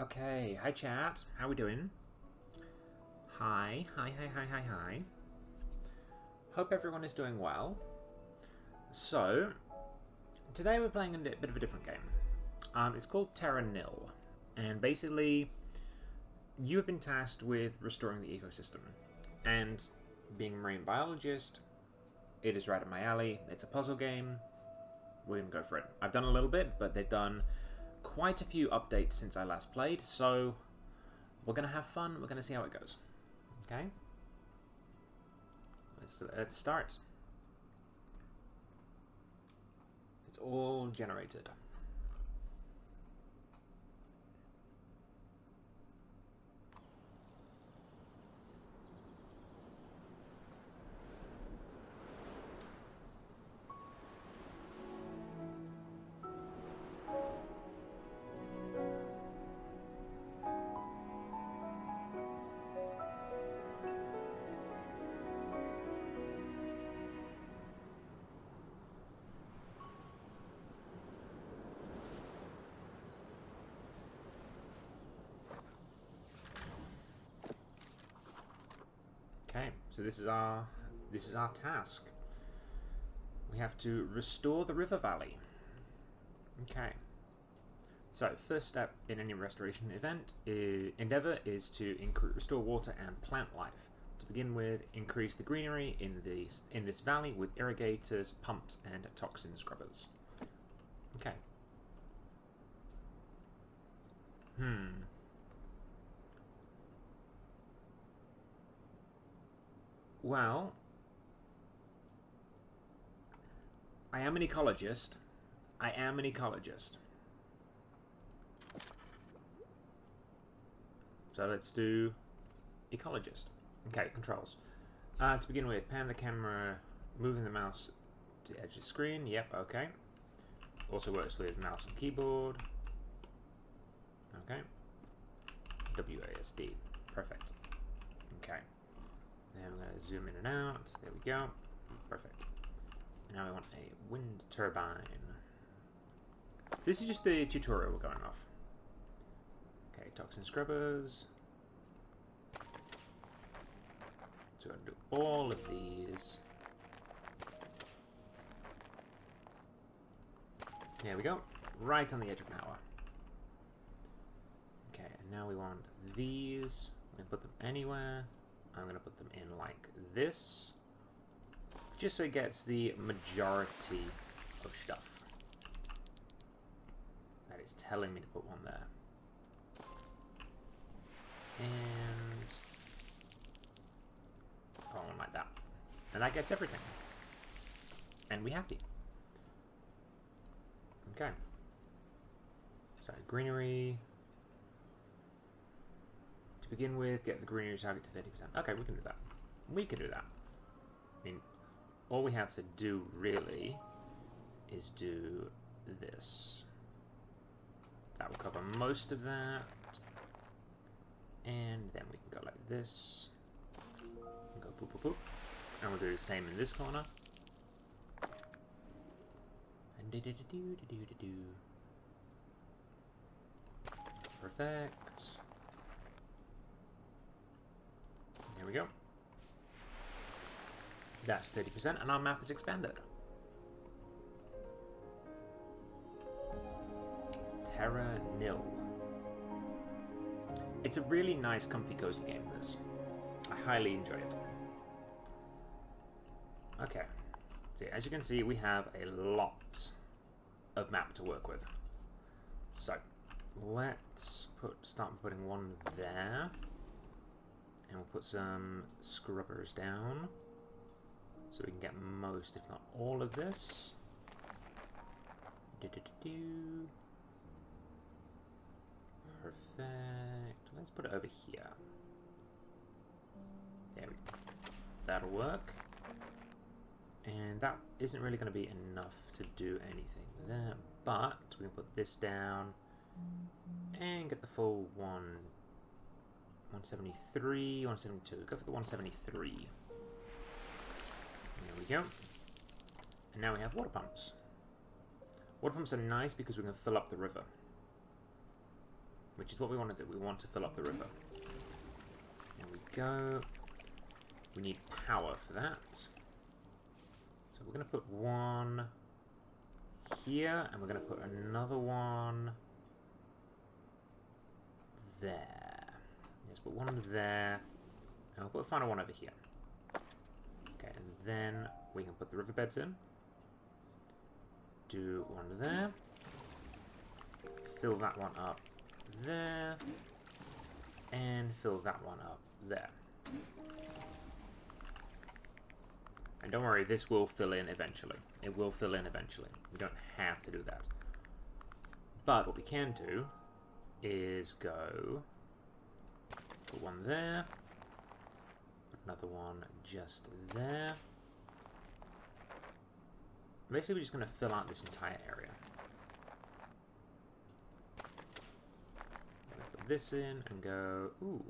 Okay, hi chat. How we doing? Hi. Hope everyone is doing well. So, today we're playing a bit of a different game. It's called Terra Nil, and basically, you have been tasked with restoring the ecosystem. And being a marine biologist, it is right up my alley. It's a puzzle game. We're gonna go for it. I've done a little bit, but they've done quite a few updates since I last played, so we're gonna have fun. We're gonna see how it goes. Okay, let's start. It's all generated. Okay, so this is our task. We have to restore the river valley. Okay. So first step in any restoration event endeavor is to restore water and plant life. To begin with, increase the greenery in this valley with irrigators, pumps, and toxin scrubbers. Okay. Well, I am an ecologist. So let's do ecologist. Okay, controls. To begin with, pan the camera, moving the mouse to the edge of the screen. Yep, okay. Also works with mouse and keyboard. Okay. WASD. Perfect. Okay. Then we're going to zoom in and out. There we go. Perfect. And now we want a wind turbine. This is just the tutorial we're going off. Okay, toxin scrubbers. So we're going to do all of these. There we go. Right on the edge of power. Okay, and now we want these. We're going to put them anywhere. I'm going to put them in like this. Just so it gets the majority of stuff. That is telling me to put one there. And one like that. And that gets everything. And we happy. Okay. So greenery. To begin with, get the greenery target to 30%. Okay, we can do that. We can do that. I mean, all we have to do really is do this. That will cover most of that. And then we can go like this. And go poop, poop, poop. And we'll do the same in this corner. And do-do-do-do-do-do-do. Perfect. There we go. That's 30%, and our map is expanded. Terra Nil. It's a really nice, comfy, cozy game, this. I highly enjoy it. Okay. So as you can see, we have a lot of map to work with. So, let's start putting one there. And we'll put some scrubbers down. So we can get most, if not all of this. Perfect. Let's put it over here. There we go. That'll work. And that isn't really going to be enough to do anything there. But we can put this down and get the full 173, 172. Go for the 173. There we go. And now we have water pumps. Water pumps are nice because we can fill up the river. which is what we want to do. We want to fill up the river. There we go. We need power for that. So we're going to put one here, and we're going to put another one there. Let's put one there, and we'll put a final one over here. Okay, and then we can put the riverbeds in. Do one there. Fill that one up there. And fill that one up there. And don't worry, this will fill in eventually. It will fill in eventually. We don't have to do that. But what we can do is go... Put one there. Another one just there. Basically, we're just going to fill out this entire area. Put this in and go, ooh.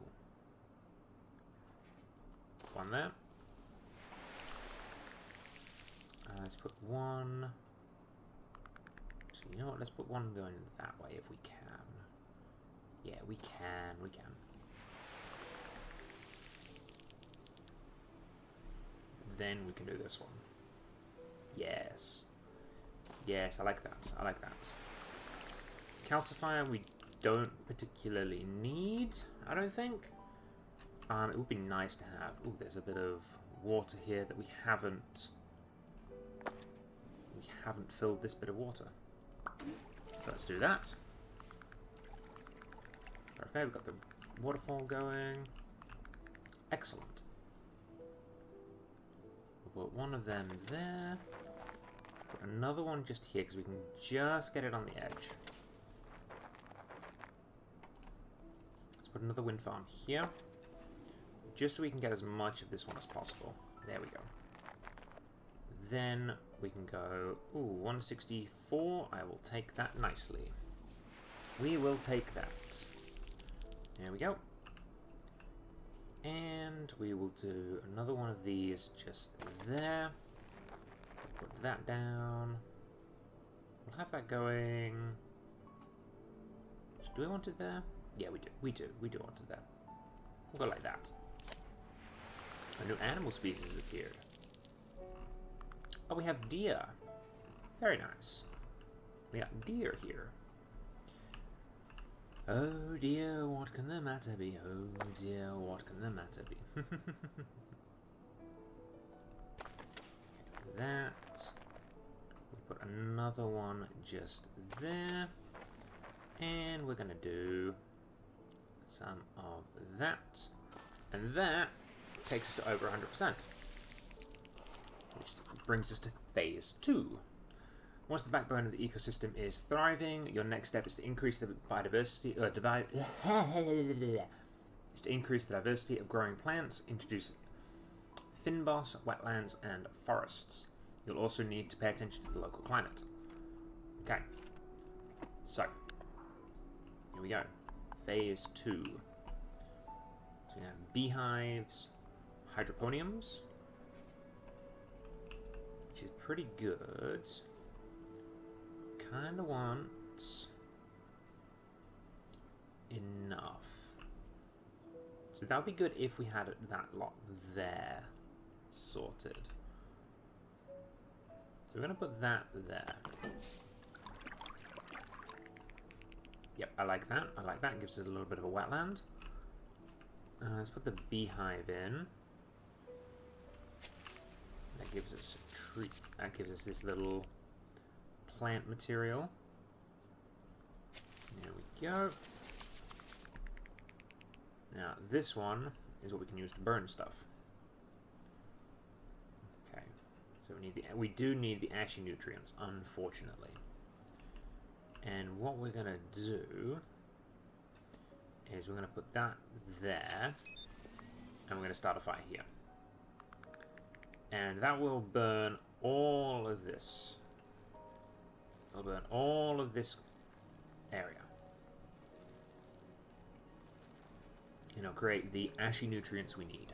One there. Let's put one. So you know what? Let's put one going that way if we can. Yeah, we can. We can. Then we can do this one. Yes. Yes, I like that. I like that. Calcifier we don't particularly need, I don't think. It would be nice to have. Ooh, there's a bit of water here that we haven't filled this bit of water. So let's do that. Perfect, we've got the waterfall going. Excellent. We'll put one of them there. Put another one just here because we can just get it on the edge. Let's put another wind farm here. Just so we can get as much of this one as possible. There we go. Then we can go, ooh, 164. I will take that nicely. We will take that. There we go. And we will do another one of these just there. Put that down. We'll have that going. Do we want it there? Yeah, we do. We do. We do want it there. We'll go like that. A new animal species appeared. Oh, we have deer. Very nice. We got deer here. Oh dear, what can the matter be? Oh dear, what can the matter be? That. We put another one just there. And we're going to do some of that. And that takes us to over 100%. Which brings us to phase 2. Once the backbone of the ecosystem is thriving, your next step is to increase the biodiversity, of growing plants, introduce fynbos, wetlands, and forests. You'll also need to pay attention to the local climate. Okay, so here we go. Phase 2. So we have beehives, hydroponiums, which is pretty good. Kind of want enough. So that would be good if we had that lot there sorted. So we're going to put that there. Yep, I like that. I like that. It gives us a little bit of a wetland. Let's put the beehive in. That gives us a tree. That gives us this little plant material. There we go. Now this one is what we can use to burn stuff. Okay, so we do need the ashy nutrients, unfortunately. And what we're gonna do is we're gonna put that there, and we're gonna start a fire here, and that will burn all of this. I'll burn all of this area. And it'll create the ashy nutrients we need.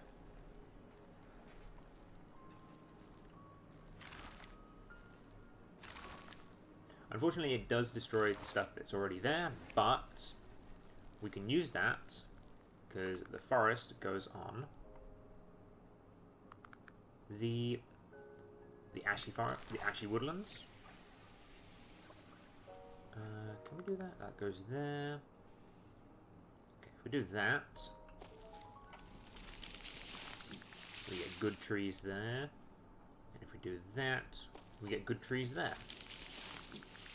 Unfortunately, it does destroy the stuff that's already there, but we can use that because the forest goes on the ashy woodlands. Can we do that? That goes there. Okay, if we do that, we get good trees there. And if we do that, we get good trees there.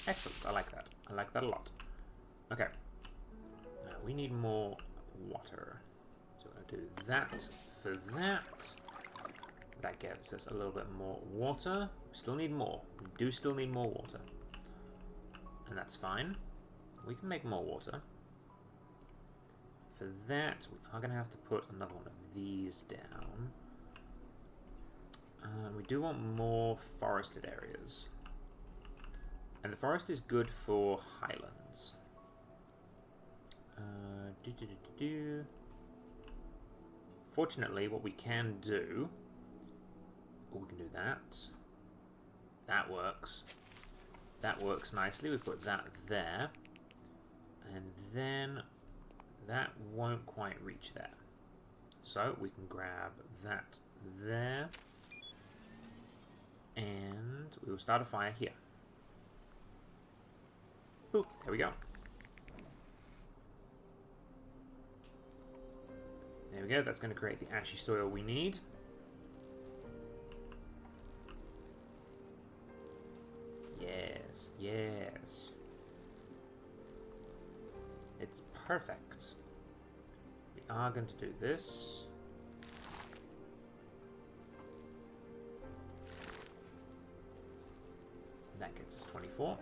Excellent. I like that. I like that a lot. Okay. Now we need more water. So we're going to do that for that. That gets us a little bit more water. We still need more. We do still need more water. And that's fine. We can make more water. For that, we are going to have to put another one of these down. We do want more forested areas. And the forest is good for highlands. Fortunately, what we can do... Oh, we can do that. That works. That works nicely. We put that there. And then that won't quite reach there. So we can grab that there. And we will start a fire here. Boop, there we go. There we go, that's going to create the ashy soil we need. Yes, yes. It's perfect. We are going to do this. That gets us 24.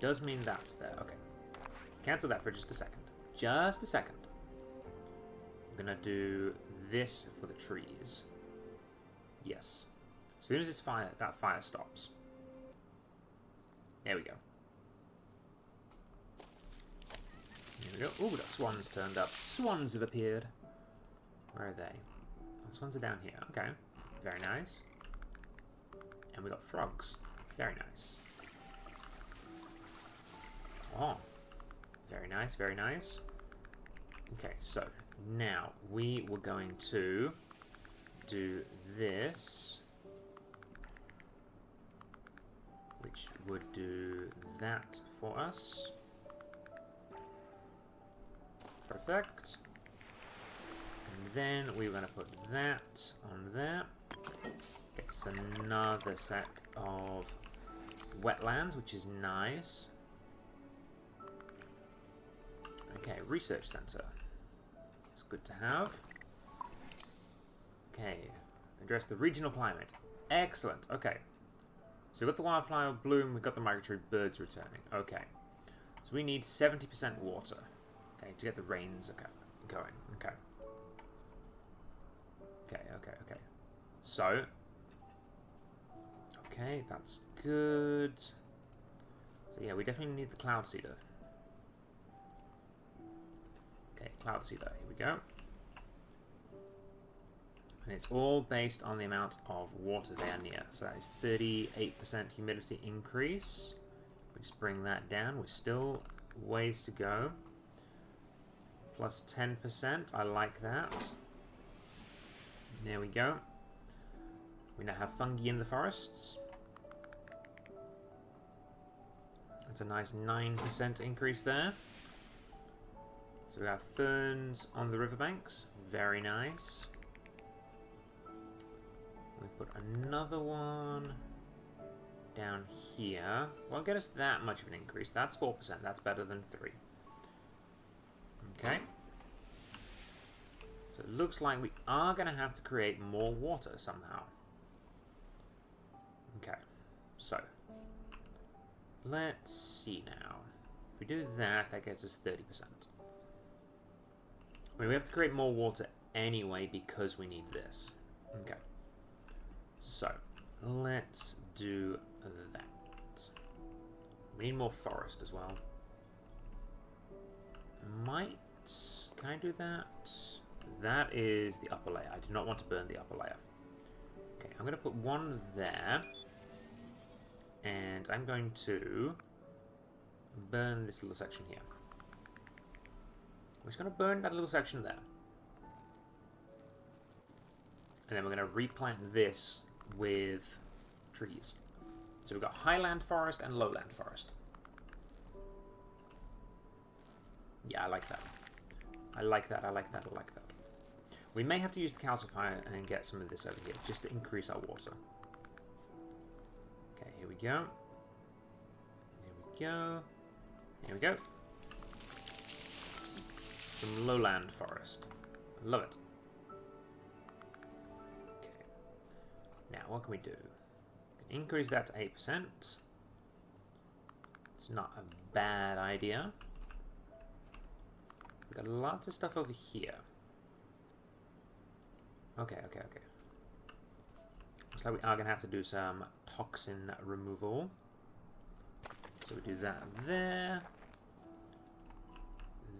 Does mean that's there. Okay. Cancel that for just a second. Just a second. I'm gonna do this for the trees. Yes. As soon as this that fire stops. There we go. There we go. Oh, we got swans turned up. Swans have appeared. Where are they? Oh, swans are down here. Okay. Very nice. And we got frogs. Very nice. Oh. Very nice, very nice. Okay, so now we were going to do this, which would do that for us. Perfect. And then we were going to put that on there. It's another set of wetlands, which is nice. Okay, research center. It's good to have. Okay, address the regional climate. Excellent. Okay, so we've got the wildflower bloom, we've got the migratory birds returning. Okay, so we need 70% water. Okay, to get the rains going. Okay. Okay. So, okay, that's good. So yeah, we definitely need the cloud seeder. Okay, cloud seeder, here we go. And it's all based on the amount of water they are near. So that is 38% humidity increase. We just bring that down. We're still ways to go. Plus 10%, I like that. There we go. We now have fungi in the forests. That's a nice 9% increase there. So we have ferns on the riverbanks. Very nice. We put another one down here. Won't get us that much of an increase. That's 4%. That's better than 3. Okay. So it looks like we are going to have to create more water somehow. Okay. So let's see now. If we do that, that gets us 30%. I mean, we have to create more water anyway because we need this. Okay. So, let's do that. We need more forest as well. Can I do that? That is the upper layer. I do not want to burn the upper layer. Okay, I'm going to put one there. And I'm going to burn this little section here. We're just going to burn that little section there. And then we're going to replant this with trees. So we've got highland forest and lowland forest. Yeah, I like that. I like that, I like that, I like that. We may have to use the calcifier and get some of this over here, just to increase our water. Okay, here we go. Here we go. Here we go. Some lowland forest. Love it. Okay. Now, what can we do? We can increase that to 8%. It's not a bad idea. We've got lots of stuff over here. Okay. Looks like we are going to have to do some toxin removal. So we do that there.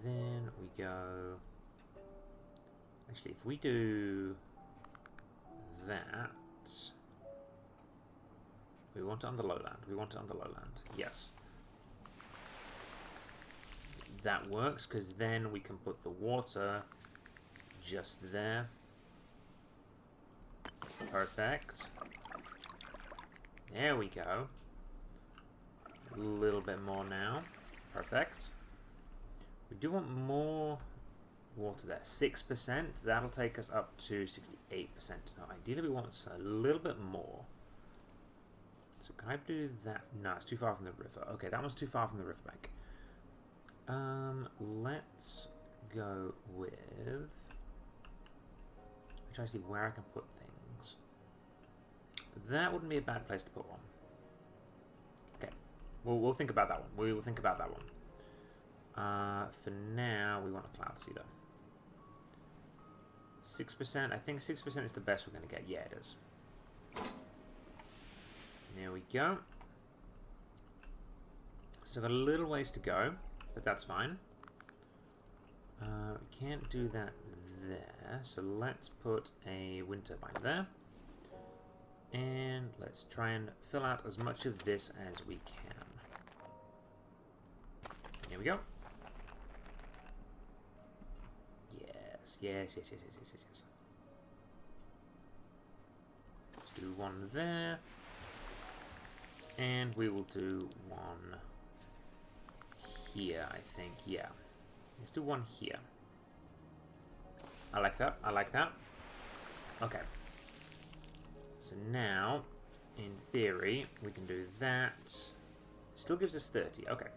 Then we go... Actually, if we do that... We want it on the lowland. We want it on the lowland. Yes. That works, because then we can put the water just there. Perfect. There we go. A little bit more now. Perfect. We do want more water there. 6%. That'll take us up to 68%. Now, ideally, we want a little bit more. So can I do that? No, it's too far from the river. Okay, that one's too far from the riverbank. Let's go with... I'm trying to see where I can put things. That wouldn't be a bad place to put one. Okay, we'll think about that one. We will think about that one. For now, we want a cloud seeder. 6%. I think 6% is the best we're going to get. Yeah, it is. There we go. So we've got a little ways to go, but that's fine. We can't do that there, so let's put a wind turbine there. And let's try and fill out as much of this as we can. Here we go. Yes. Let's do one there. And we will do one here, I think. Yeah. Let's do one here. I like that. I like that. Okay. So now, in theory, we can do that. Still gives us 30. Okay.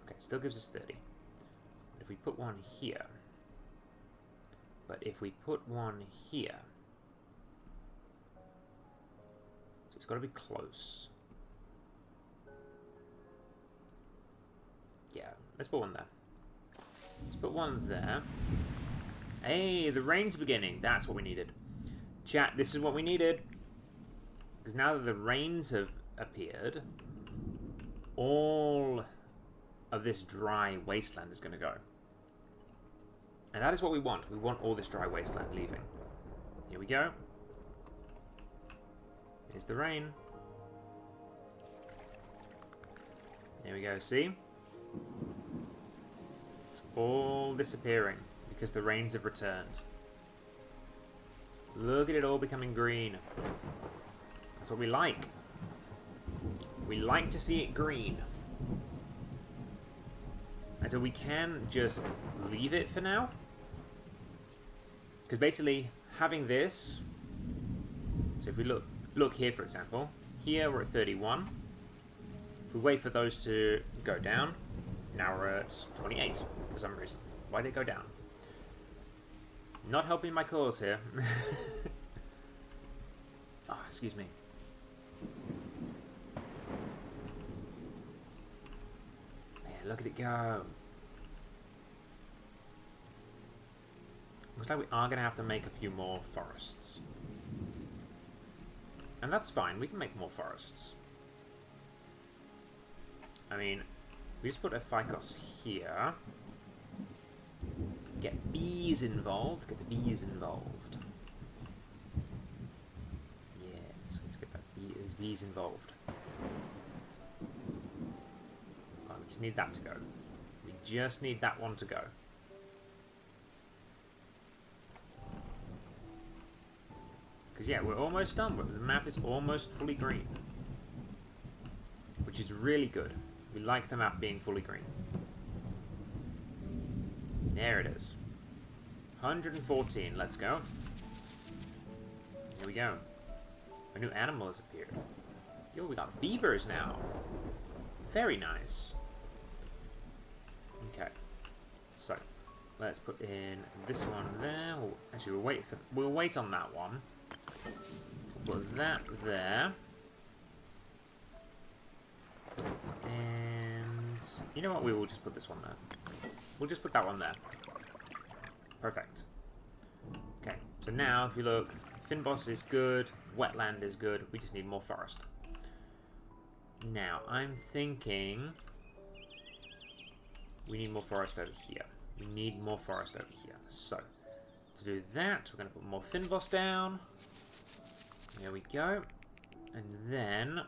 Okay, still gives us 30. But if we put one here... But if we put one here... So it's got to be close. Yeah, let's put one there. Let's put one there. Hey, the rain's beginning. That's what we needed. Chat, this is what we needed. Because now that the rains have appeared, all of this dry wasteland is going to go. And that is what we want. We want all this dry wasteland leaving. Here we go. Here's the rain. There we go, see? It's all disappearing because the rains have returned. Look at it all becoming green. That's what we like. We like to see it green. And so we can just leave it for now. Because basically, having this... So if we look here, for example. Here we're at 31. If we wait for those to go down, now we're at 28 for some reason. Why did they go down? Not helping my cause here. Oh, excuse me. Man, look at it go. Looks like we are going to have to make a few more forests. And that's fine, we can make more forests. I mean, we just put a ficus here. Get bees involved, get the bees involved. Yes, let's get that bees involved. just need that to go. We just need that one to go. Because, yeah, we're almost done. The map is almost fully green. Which is really good. We like the map being fully green. There it is. 114, let's go. Here we go. A new animal has appeared. Yo, we got beavers now. Very nice. Okay. So, let's put in this one there. Actually, we'll wait on that one. We'll put that there. And you know what? We will just put this one there. We'll just put that one there. Perfect. Okay, so now if you look, Fynbos is good, wetland is good, we just need more forest. Now, I'm thinking we need more forest over here. We need more forest over here. So, to do that, we're going to put more Fynbos down. There we go. And then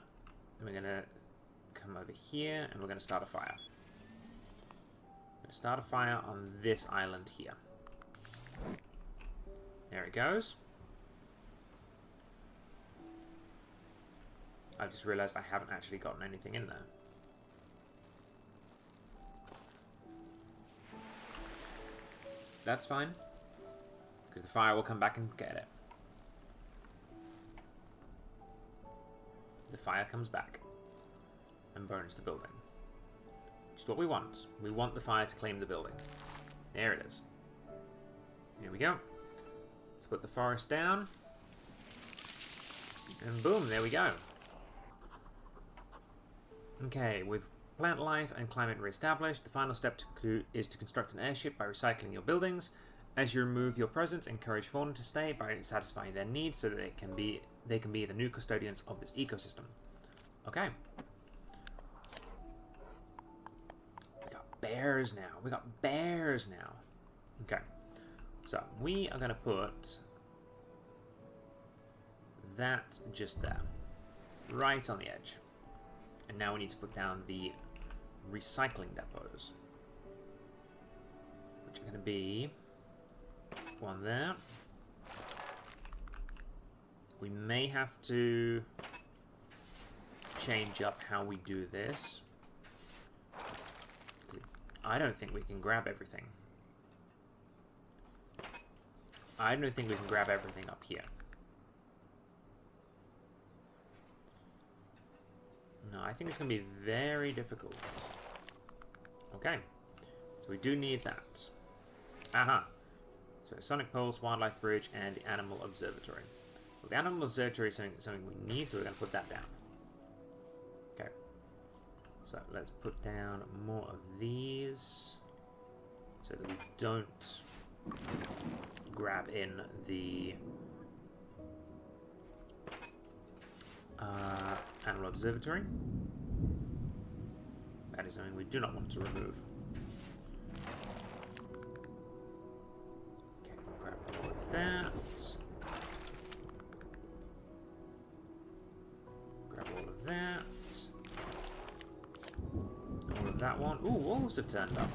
we're going to come over here and we're going to start a fire. I'm going to start a fire on this island here. There it goes. I've just realized I haven't actually gotten anything in there. That's fine, because the fire will come back and get it. The fire comes back and burns the building. Which is what we want. We want the fire to claim the building. There it is. Here we go. Let's put the forest down. And boom, there we go. Okay, with plant life and climate re-established, the final step is to construct an airship by recycling your buildings. As you remove your presence, encourage fauna to stay by satisfying their needs so that they can be the new custodians of this ecosystem. Okay. We got bears now. We got bears now. Okay. So, we are going to put that just there. Right on the edge. And now we need to put down the recycling depots. Which are going to be one there. We may have to change up how we do this. I don't think we can grab everything. I don't think we can grab everything up here. No, I think it's going to be very difficult. Okay. So we do need that. Aha. So Sonic Pulse, Wildlife Bridge, and the Animal Observatory. Well, the Animal Observatory is something we need, so we're going to put that down. Okay. So let's put down more of these so that we don't grab in the Animal Observatory. That is something we do not want to remove. Okay, we'll grab all of that. Grab all of that. All of that one. Ooh, wolves have turned up.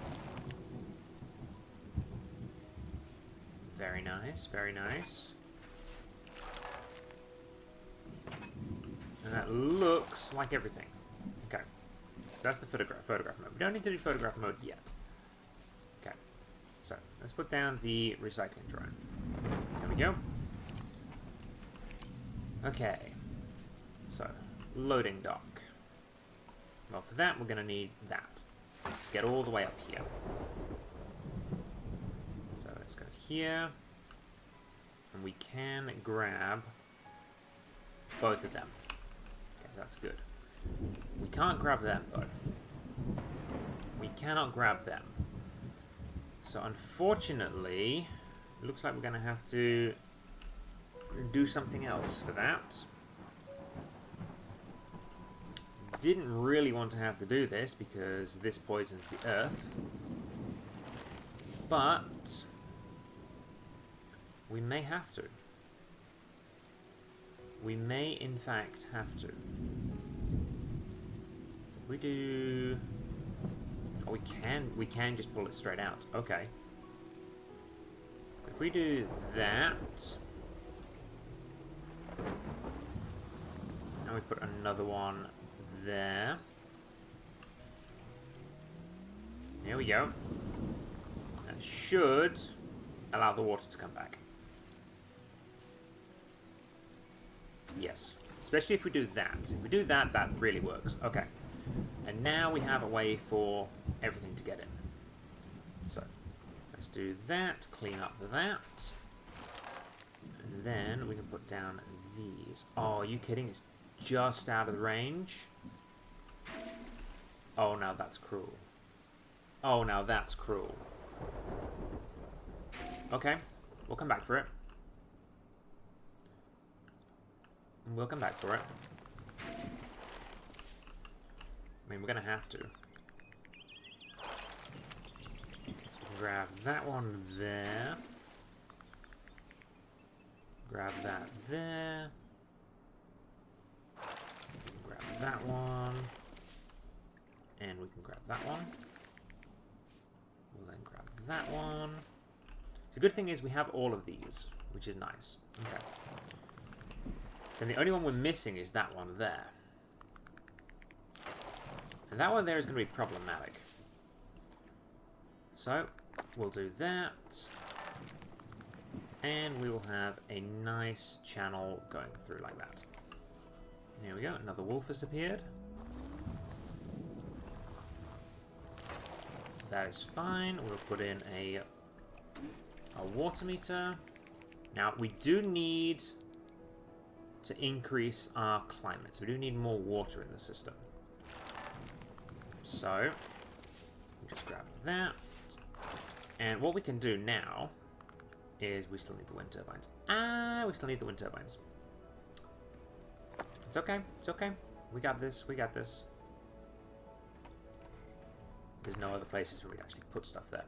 Very nice, very nice. And that looks like everything. Okay. So that's the photograph mode. We don't need to do photograph mode yet. Okay. So, let's put down the recycling drone. There we go. Okay. So, loading dock. Well, for that, we're going to need that. To get all the way up here. So, let's go here. And we can grab both of them. That's good. We can't grab them, though. We cannot grab them. So, unfortunately, it looks like we're going to have to do something else for that. Didn't really want to have to do this because this poisons the earth. But we may have to. We may, in fact, have to. So if we do Oh, we can just pull it straight out. Okay. If we do that, and we put another one there. There we go. That should allow the water to come back. Yes. Especially if we do that. If we do that, that really works. Okay. And now we have a way for everything to get in. So, let's do that. Clean up that. And then we can put down these. Oh, are you kidding? It's just out of the range. Oh, now that's cruel. Oh, now that's cruel. Okay. We'll come back for it. We'll come back for it. I mean, we're going to have to. Okay, so we can grab that one there. Grab that there. Grab that one. And we can grab that one. We'll then grab that one. So the good thing is we have all of these, which is nice. Okay. So the only one we're missing is that one there. And that one there is going to be problematic. So, we'll do that. And we will have a nice channel going through like that. There we go, another wolf has appeared. That is fine. We'll put in a water meter. Now, we do need to increase our climate. So we do need more water in the system. So, we'll just grab that. And what we can do now is we still need the wind turbines. We still need the wind turbines. It's okay. It's okay. We got this. We got this. There's no other places where we can actually put stuff there.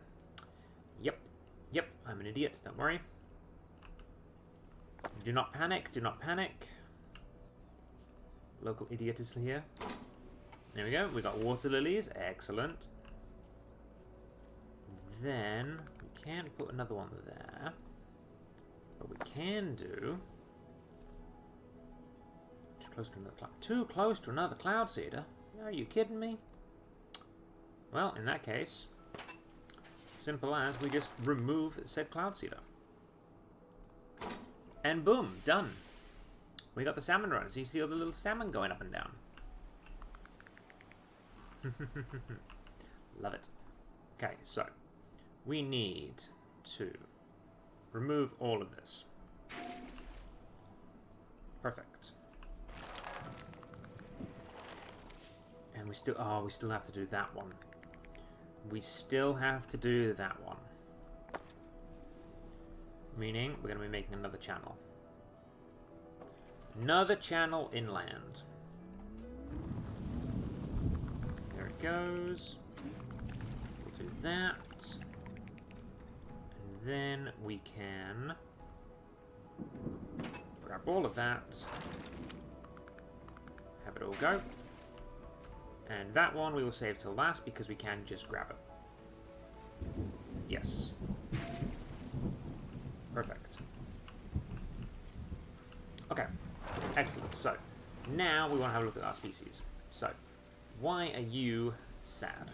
Yep. Yep. I'm an idiot. Don't worry. Do not panic. Do not panic. Local idiot is here. There we go. We got water lilies. Excellent. Then we can't put another one there. But we can do... Too close to another cloud. Too close to another cloud seeder? Are you kidding me? Well, in that case, simple as we just remove said cloud seeder. And boom, done. We got the salmon run. So you see all the little salmon going up and down. Love it. Okay, so we need to remove all of this. Perfect. And we still have to do that one. We still have to do that one. Meaning we're going to be making another channel. Another channel inland. There it goes. We'll do that. And then we can grab all of that. Have it all go. And that one we will save till last because we can just grab it. Yes. Perfect. Okay. Excellent. So, now we want to have a look at our species. So, why are you sad?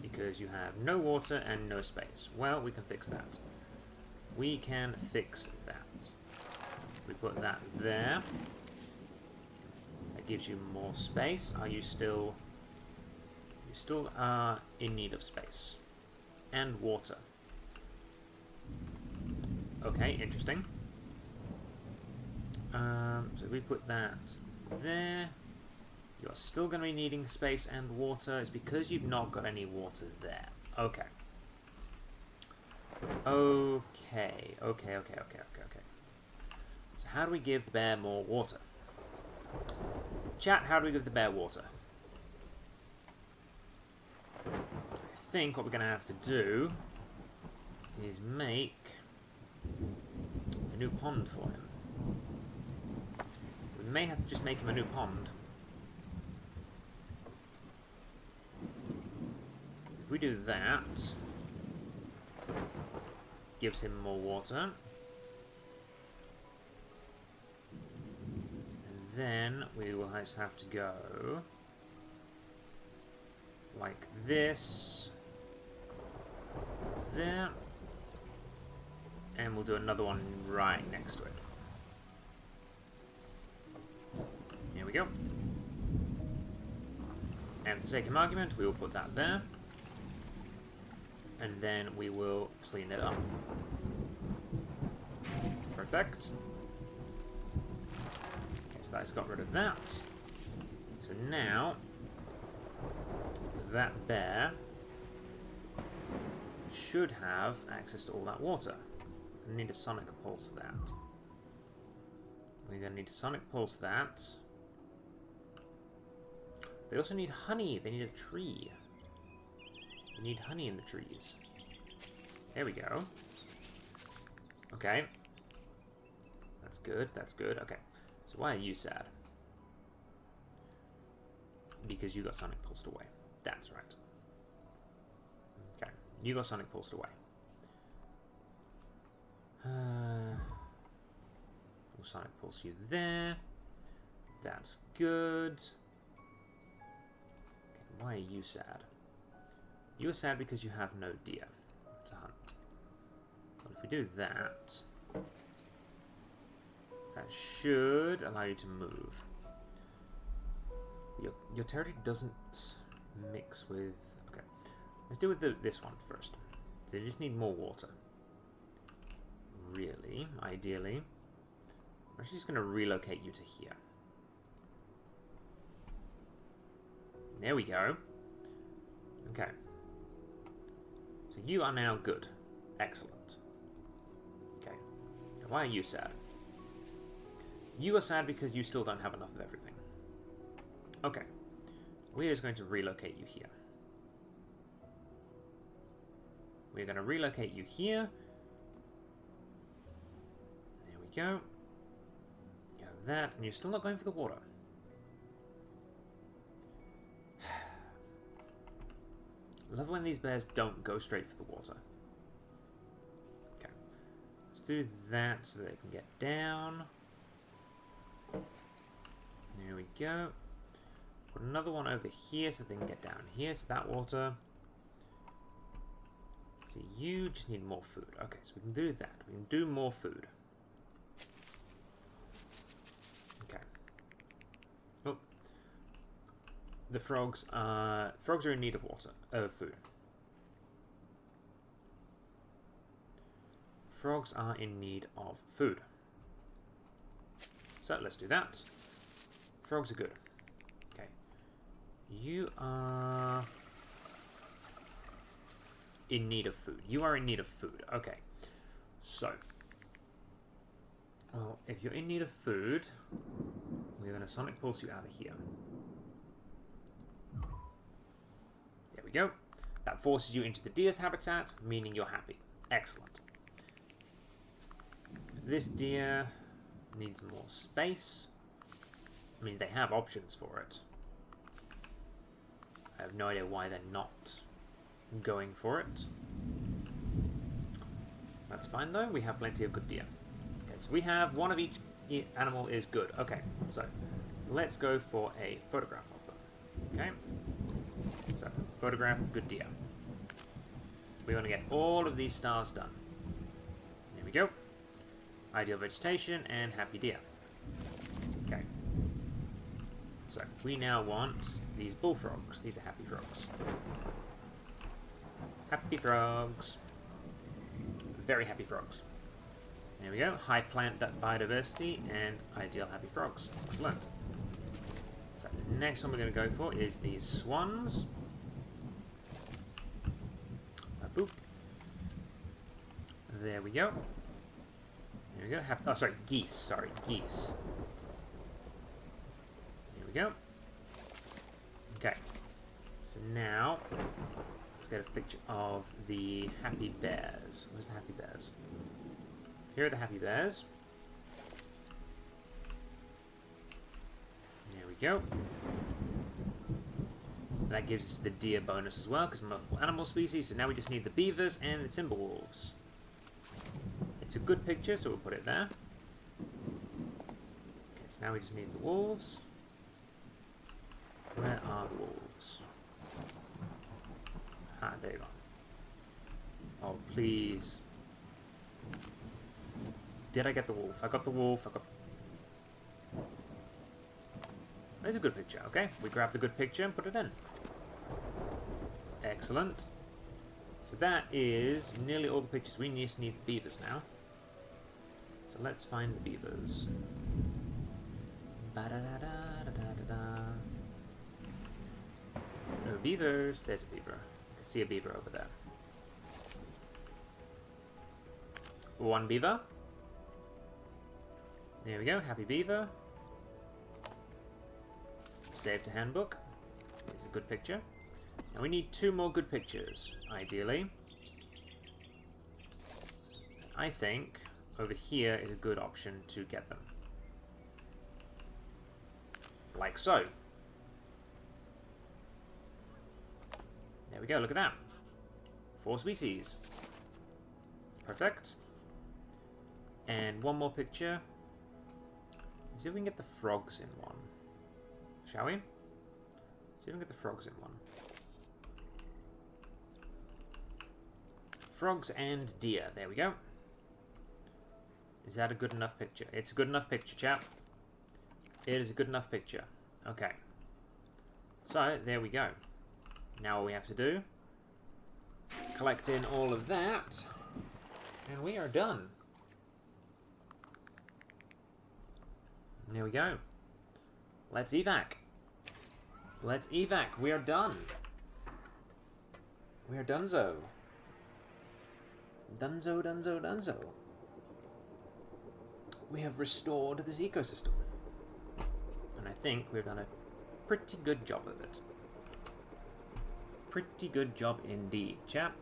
Because you have no water and no space. Well, we can fix that. We can fix that. We put that there. That gives you more space. Are you still... You still are in need of space. And water. Okay, interesting. So we put that there. You're still going to be needing space and water. It's because you've not got any water there. Okay. Okay. So how do we give the bear more water? Chat, how do we give the bear water? I think what we're going to have to do is make a new pond for him. We may have to just make him a new pond. If we do that, gives him more water. And then we will just have to go like this. There. And we'll do another one right next to it. Here we go. And for the sake of argument, we will put that there. And then we will clean it up. Perfect. Okay, so that's got rid of that. So now, that bear should have access to all that water. We need a sonic pulse that. We're going to need to sonic pulse that. They also need honey. They need a tree. They need honey in the trees. There we go. Okay. That's good. That's good. Okay. So why are you sad? Because you got sonic pulsed away. That's right. Okay. You got sonic pulsed away. We'll sonic pulse you there. That's good. Okay, why are you sad? You are sad because you have no deer to hunt. But if we do that, that should allow you to move. Your territory doesn't mix with... Okay, let's deal with this one first. So you just need more water. Really, ideally. I'm actually just going to relocate you to here. There we go. Okay. So you are now good. Excellent. Okay. Now why are you sad? You are sad because you still don't have enough of everything. Okay. We're just going to relocate you here. We're going to relocate you here. There we go. You have that, and you're still not going for the water. I love when these bears don't go straight for the water. Okay. Let's do that so they can get down. There we go. Put another one over here so they can get down here to that water. So you just need more food. Okay, so we can do that. We can do more food. Okay. Oh. The frogs are in need of water, food. Frogs are in need of food. So let's do that. Frogs are good. Okay. You are in need of food. You are in need of food. Okay. So, well, if you're in need of food, we're going to sonic pulse you out of here. There we go. That forces you into the deer's habitat, meaning you're happy. Excellent. This deer needs more space. I mean, they have options for it. I have no idea why they're not going for it. That's fine, though. We have plenty of good deer. Okay, so we have one of each animal is good. Okay, so let's go for a photograph of them. Okay? So, photograph good deer. We want to get all of these stars done. There we go. Ideal vegetation and happy deer. Okay. So, we now want these bullfrogs. These are happy frogs. Happy frogs. Very happy frogs. There we go. High plant biodiversity and ideal happy frogs. Excellent. So, the next one we're going to go for is these swans. Boop. There we go. There we go. Oh, sorry, geese. Sorry, geese. There we go. Okay. So now, let's get a picture of the happy bears. Where's the happy bears? Here are the happy bears. There we go. That gives us the deer bonus as well, because multiple animal species. So now we just need the beavers and the timber wolves. It's a good picture, so we'll put it there. Okay, so now we just need the wolves. Where are the wolves? Ah, there you are. Oh, please. Did I get the wolf? I got the wolf. I got... There's a good picture, okay? We grab the good picture and put it in. Excellent. So that is nearly all the pictures. We just need the beavers now. So let's find the beavers. Ba-da-da-da-da-da-da. No beavers. There's a beaver. I can see a beaver over there. One beaver. There we go. Happy beaver. Save to handbook. Here's a good picture. Now we need 2 more good pictures, ideally. I think over here is a good option to get them. Like so. There we go, look at that. 4 species. Perfect. And one more picture. Let's see if we can get the frogs in one. Shall we? See if we can get the frogs in one. Frogs and deer. There we go. Is that a good enough picture? It's a good enough picture, chap. It is a good enough picture. Okay. So, there we go. Now all we have to do, collect in all of that, and we are done. There we go. Let's evac. Let's evac. We are done. We are donezo. Dunzo, dunzo, dunzo. We have restored this ecosystem. And I think we've done a pretty good job of it. Pretty good job indeed, chap.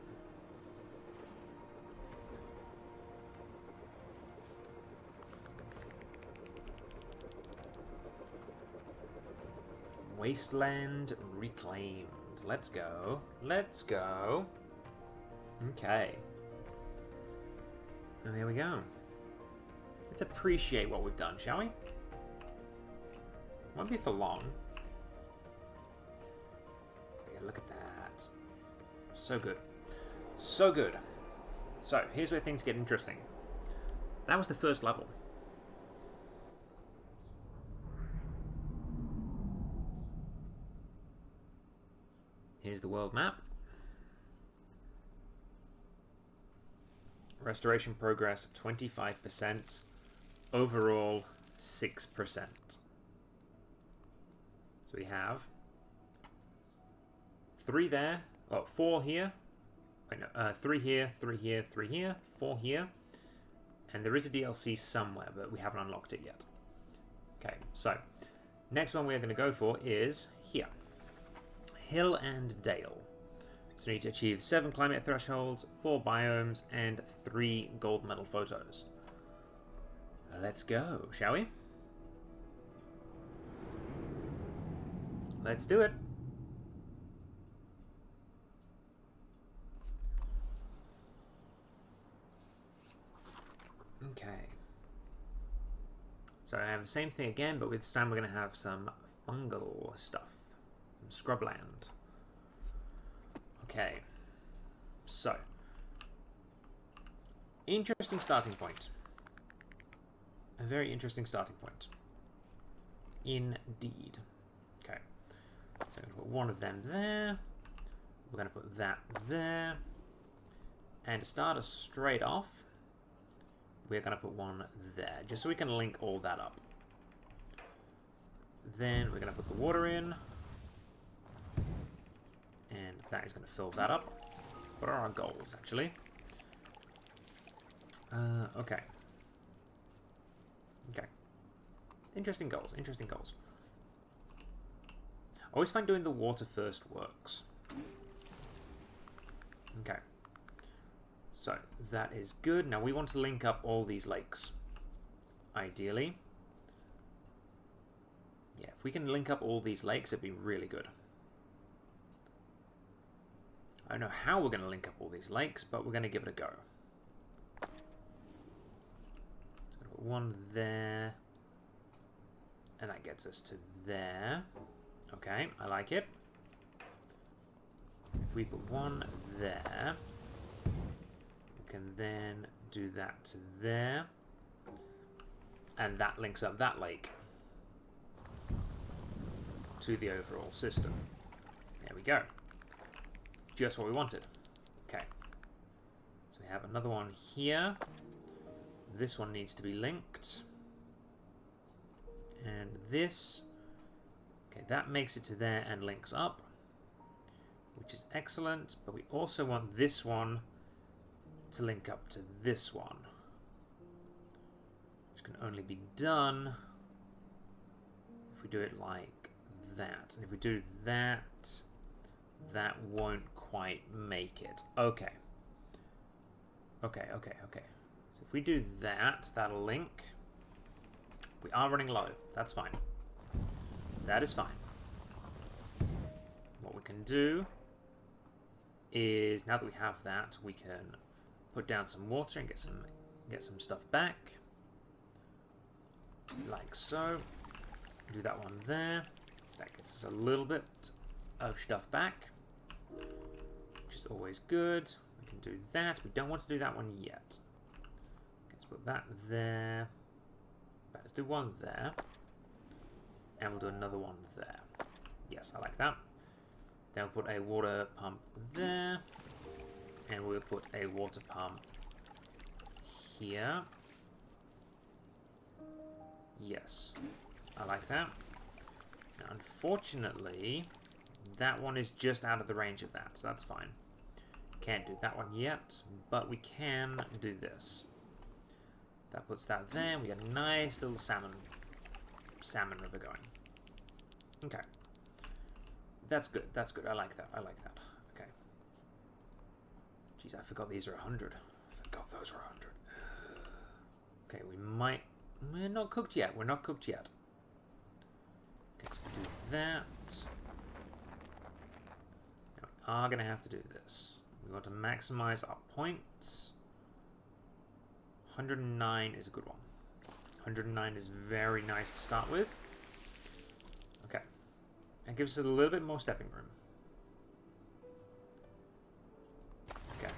Wasteland reclaimed. Let's go. Let's go. Okay. And there we go. Let's appreciate what we've done, shall we? Won't be for long. Yeah, look at that. So good. So good. So, here's where things get interesting. That was the first level. Here's the world map. Restoration progress 25%. Overall 6%. So we have 3 there. Oh, 4 here. Wait, no, 3 here, 3 here, 3 here, 4 here. And there is a DLC somewhere, but we haven't unlocked it yet. Okay, so next one we're going to go for is here. Hill and Dale. So we need to achieve 7 climate thresholds, 4 biomes, and 3 gold medal photos. Let's go, shall we? Let's do it. Okay. So I have the same thing again, but this time we're going to have some fungal stuff. Some scrubland. Okay. So. Interesting starting point. A very interesting starting point. Indeed. Okay. So I'm going to put one of them there. We're going to put that there. And to start us straight off, we're going to put one there, just so we can link all that up. Then we're going to put the water in. And that is going to fill that up. What are our goals, actually? Okay. Okay. Interesting goals, interesting goals. I always find doing the water first works. Okay. So, that is good. Now we want to link up all these lakes. Ideally. Yeah, if we can link up all these lakes, it'd be really good. don't know how we're going to link up all these lakes, but we're going to give it a go. So put one there. And that gets us to there. Okay, I like it. If we put one there, we can then do that to there. And that links up that lake to the overall system. There we go. Just what we wanted. Okay. So we have another one here. This one needs to be linked. And this, okay, that makes it to there and links up, which is excellent, but we also want this one to link up to this one, which can only be done if we do it like that. And if we do that, that won't quite make it. Okay. Okay. So if we do that, that'll link. We are running low. That's fine. That is fine. What we can do is, now that we have that, we can put down some water and get some stuff back. Like so. Do that one there. That gets us a little bit of stuff back, which is always good. We can do that. We don't want to do that one yet. Let's put that there. Let's do one there. And we'll do another one there. Yes, I like that. Then we'll put a water pump there. And we'll put a water pump here. Yes, I like that. Now, unfortunately, that one is just out of the range of that, so that's fine. Can't do that one yet, but we can do this. That puts that there. We got a nice little salmon river going. Okay. That's good. That's good. I like that. I like that. Okay. Jeez, I forgot these are 100. I forgot those are 100. Okay, we might... We're not cooked yet. We're not cooked yet. Okay, so we'll do that. Now, we are going to have to do this. We want to maximize our points. 109 is a good one. 109 is very nice to start with. Okay. That gives us a little bit more stepping room. Okay.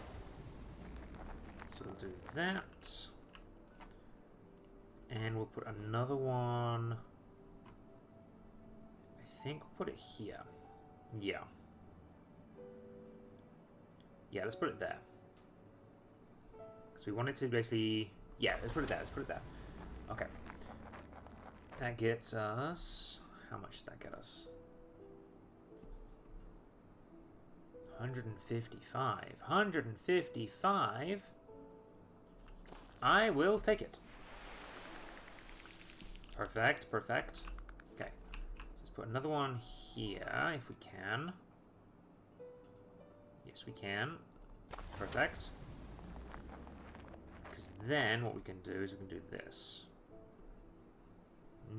So we'll do that. And we'll put another one. I think we'll put it here. Yeah. Yeah, let's put it there. We want it to basically... Yeah, let's put it there. Let's put it there. Okay. That gets us... How much does that get us? 155. 155? I will take it. Perfect. Perfect. Okay. Let's put another one here, if we can. Yes, we can. Perfect. Then what we can do is we can do this.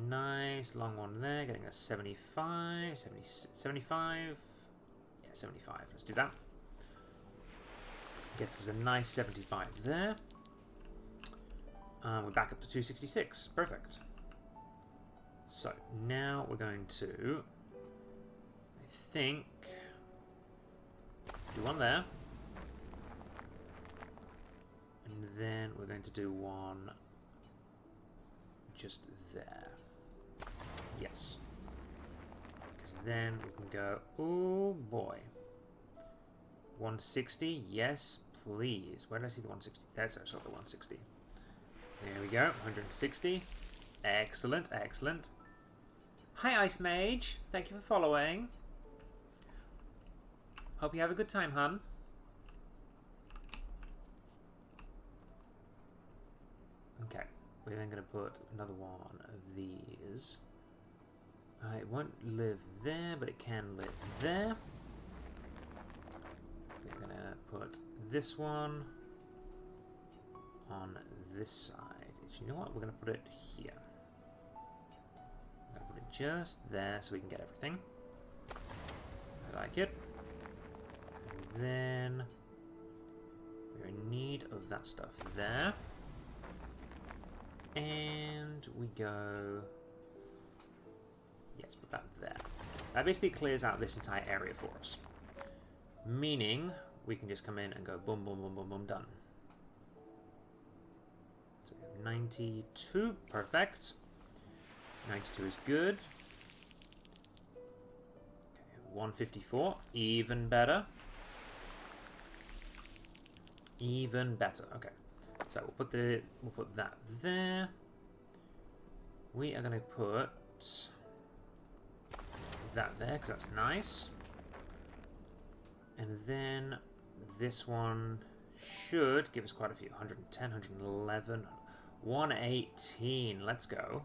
Nice long one there, getting a 75, 75. Yeah, 75. Let's do that. Gets us a nice 75 there. We're back up to 266. Perfect. So now we're going to, I think, do one there. And then we're going to do one just there. Yes. Because then we can go, oh boy. 160, yes, please. Where did I see the 160? That's also the 160. There we go, 160. Excellent, excellent. Hi, Ice Mage. Thank you for following. Hope you have a good time, hun. Okay, we're then going to put another one of these. It won't live there, but it can live there. We're going to put this one on this side. You know what? We're going to put it here. I'm going to put it just there so we can get everything. I like it. And then we're in need of that stuff there. And we go... Yes, put that there. That basically clears out this entire area for us. Meaning, we can just come in and go boom, boom, boom, boom, boom, done. So we have 92, perfect. 92 is good. Okay, 154, even better. Even better, okay. So we'll put that there. We are going to put that there because that's nice. And then this one should give us quite a few. 110, 111, 118. Let's go.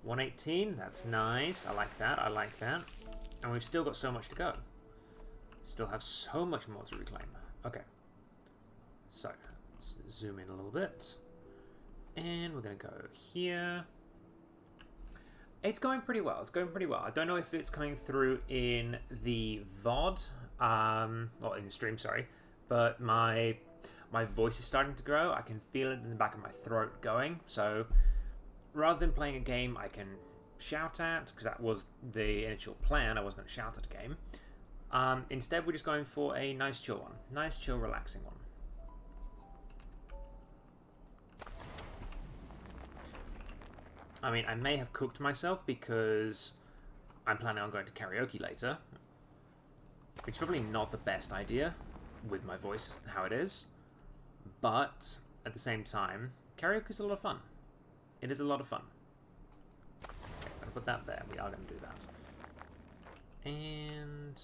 118, that's nice. I like that, I like that. And we've still got so much to go. Still have so much more to reclaim. Okay. So, let's zoom in a little bit. And we're going to go here. It's going pretty well. It's going pretty well. I don't know if it's coming through in the VOD, well, in the stream, sorry. But my voice is starting to grow. I can feel it in the back of my throat going. So, rather than playing a game I can shout at, because that was the initial plan, I was going to shout at a game. Instead, we're just going for a nice chill one. Nice, chill, relaxing one. I mean, I may have cooked myself because I'm planning on going to karaoke later. Which is probably not the best idea with my voice how it is. But, at the same time, karaoke is a lot of fun. It is a lot of fun. Okay, I'm going to put that there. We are going to do that. And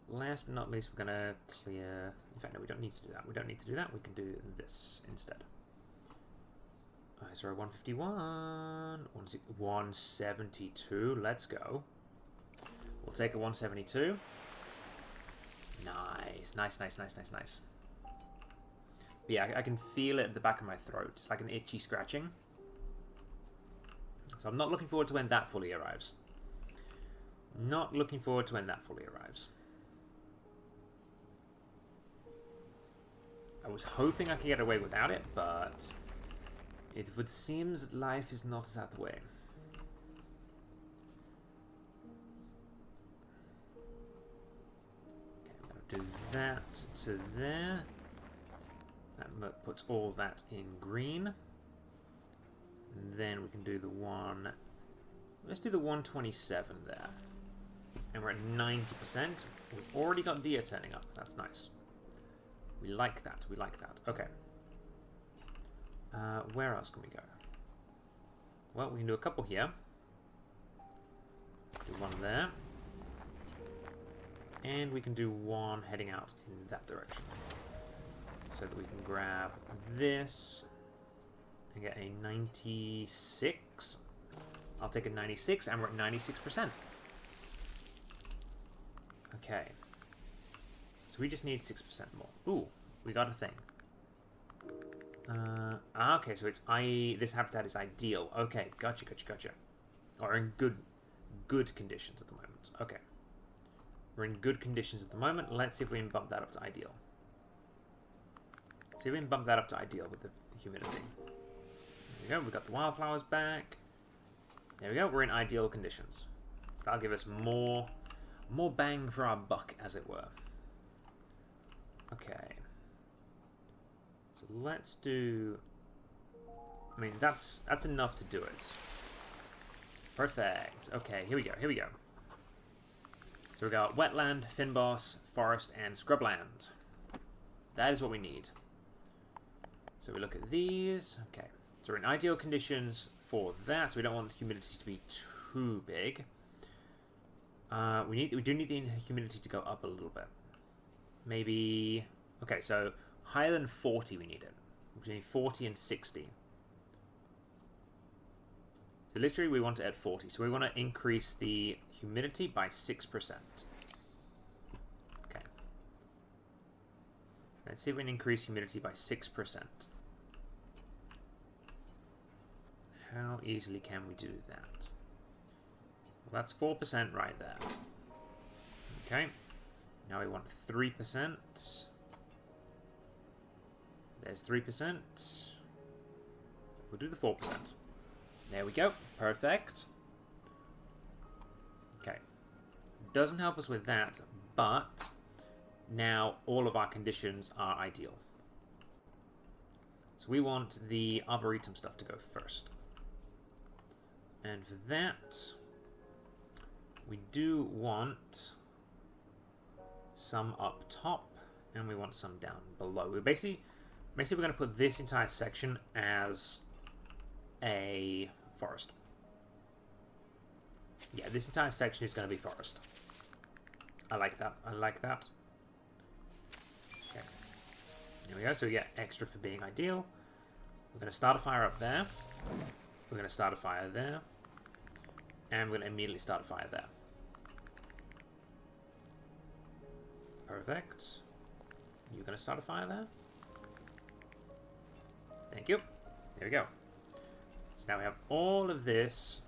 last but not least, we're going to clear... In fact, no, we don't need to do that. We don't need to do that. We can do this instead. Sorry, 151, 172, let's go. We'll take a 172. Nice, nice, nice, nice, nice, nice. But yeah, I can feel it at the back of my throat. It's like an itchy scratching. So I'm not looking forward to when that fully arrives. Not looking forward to when that fully arrives. I was hoping I could get away without it, but... it would seem that life is not that way. Okay, I'm going to do that to there. That puts all that in green. And then we can do the one... Let's do the 127 there. And we're at 90%. We've already got deer turning up. That's nice. We like that. We like that. Okay. Where else can we go? Well, we can do a couple here. Do one there. And we can do one heading out in that direction. So that we can grab this and get a 96. I'll take a 96 and we're at 96%. Okay. So we just need 6% more. Ooh, we got a thing. Okay, so it's this habitat is ideal. Okay, gotcha. Or in good conditions at the moment. Okay. We're in good conditions at the moment. Let's see if we can bump that up to ideal. See if we can bump that up to ideal with the humidity. There we go, we got the wildflowers back. There we go, we're in ideal conditions. So that'll give us more bang for our buck, as it were. Okay. So let's do... I mean, that's enough to do it. Perfect. Okay, here we go. So we got wetland, fynbos, forest, and scrubland. That is what we need. So we look at these. Okay, so we're in ideal conditions for that, so we don't want the humidity to be too big. We do need the humidity to go up a little bit. Maybe... Okay, so higher than 40 we need it. Between 40 and 60. So literally we want it at 40. So we want to increase the humidity by 6%. Okay. Let's see if we can increase humidity by 6%. How easily can we do that? Well, that's 4% right there. Okay. Now we want 3%. There's 3%. We'll do the 4%. There we go. Perfect. Okay. Doesn't help us with that, but now all of our conditions are ideal. So we want the Arboretum stuff to go first. And for that, we do want some up top, and we want some down below. We're basically we're going to put this entire section as a forest. Yeah, this entire section is going to be forest. I like that. I like that. Okay. There we go. So we get extra for being ideal. We're going to start a fire up there. We're going to start a fire there. And we're going to immediately start a fire there. Perfect. You're going to start a fire there? Thank you. There we go. So now we have all of this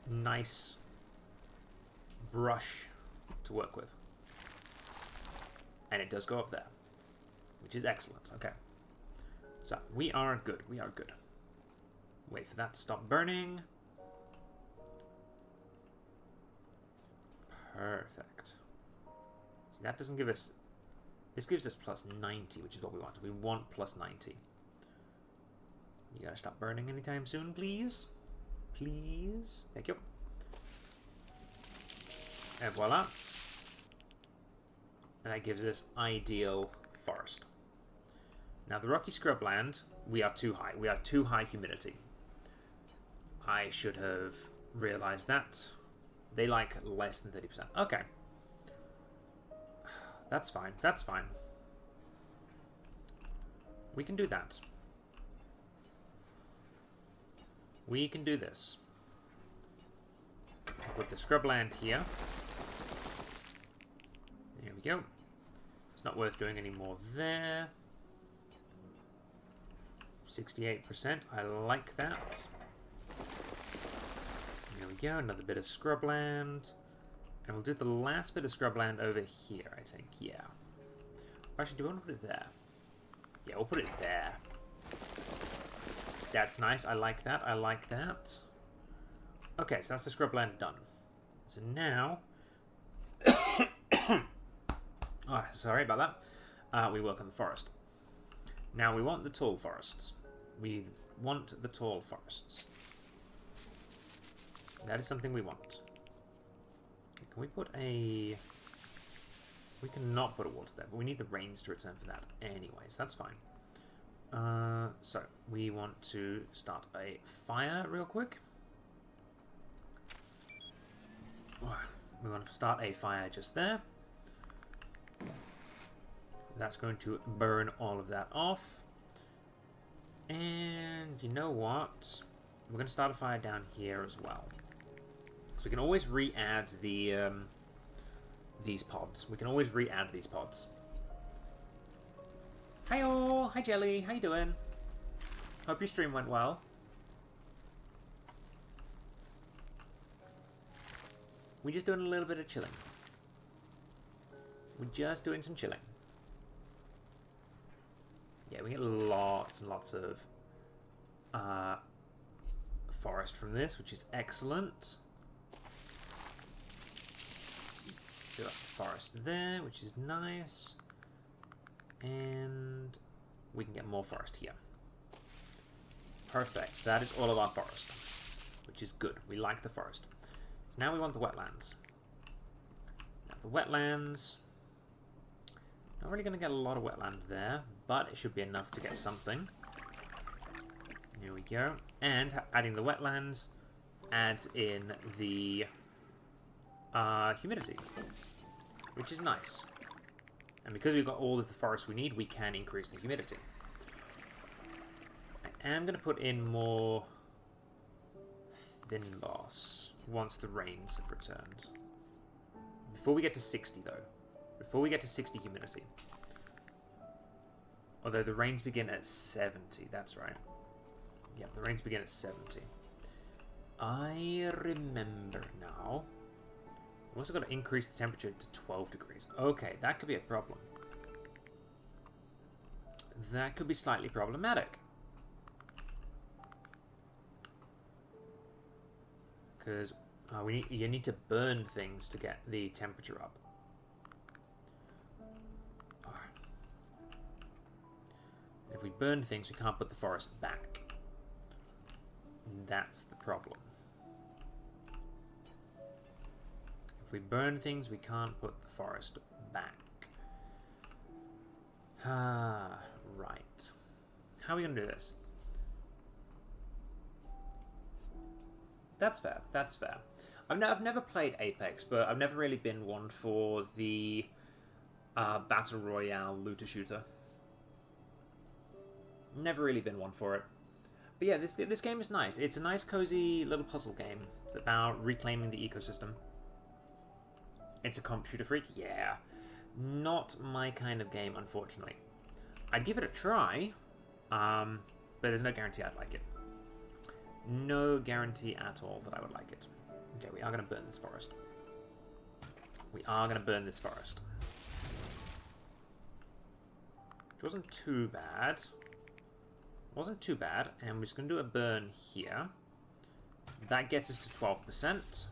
nice brush to work with. And it does go up there, which is excellent. Okay. So we are good. We are good. Wait for that to stop burning. Perfect. See, that doesn't give us... This gives us plus 90, which is what we want. We want plus 90. You gotta stop burning anytime soon, please. Please. Thank you. And voila. And that gives us ideal forest. Now the rocky scrubland, we are too high. We are too high humidity. I should have realized that. They like less than 30%. Okay. That's fine. That's fine. We can do that. We can do this. Put the scrubland here. There we go. It's not worth doing any more there. 68%. I like that. There we go. Another bit of scrubland. And we'll do the last bit of scrubland over here, I think. Yeah. Actually, do we want to put it there? Yeah, we'll put it there. That's nice. I like that. I like that. Okay, so that's the scrubland done. So now... oh, sorry about that. We work on the forest. Now, we want the tall forests. We want the tall forests. That is something we want. Can we put a... We cannot put a water there, but we need the rains to return for that anyways. That's fine. So, we want to start a fire real quick. We want to start a fire just there. That's going to burn all of that off. And you know what? We're going to start a fire down here as well. So we can always re-add the these pods. We can always re-add these pods. Hi all! Hi Jelly! How you doing? Hope your stream went well. We're just doing a little bit of chilling. We're just doing some chilling. Yeah, we get lots and lots of forest from this, which is excellent. Do that forest there, which is nice. And we can get more forest here. Perfect. That is all of our forest, which is good. We like the forest. So now we want the wetlands. Now the wetlands... Not really going to get a lot of wetland there, but it should be enough to get something. Here we go. And adding the wetlands adds in the humidity, which is nice. And because we've got all of the forest we need, we can increase the humidity. I am going to put in more Finboss once the rains have returned. Before we get to 60, though. Before we get to 60 humidity. Although the rains begin at 70, that's right. Yeah, the rains begin at 70. I remember now We've also got to increase the temperature to 12 degrees. Okay, that could be a problem. That could be slightly problematic. Because you need to burn things to get the temperature up. If we burn things, we can't put the forest back. That's the problem. If we burn things, we can't put the forest back. Ah, right. How are we going to do this? That's fair. That's fair. I've never played Apex, but I've never really been one for the Battle Royale looter-shooter. Never really been one for it. But yeah, this game is nice. It's a nice, cozy little puzzle game. It's about reclaiming the ecosystem. It's a comp shooter freak? Yeah. Not my kind of game, unfortunately. I'd give it a try, but there's no guarantee I'd like it. No guarantee at all that I would like it. Okay, we are going to burn this forest. We are going to burn this forest. Which wasn't too bad. Wasn't too bad, and we're just going to do a burn here. That gets us to 12%,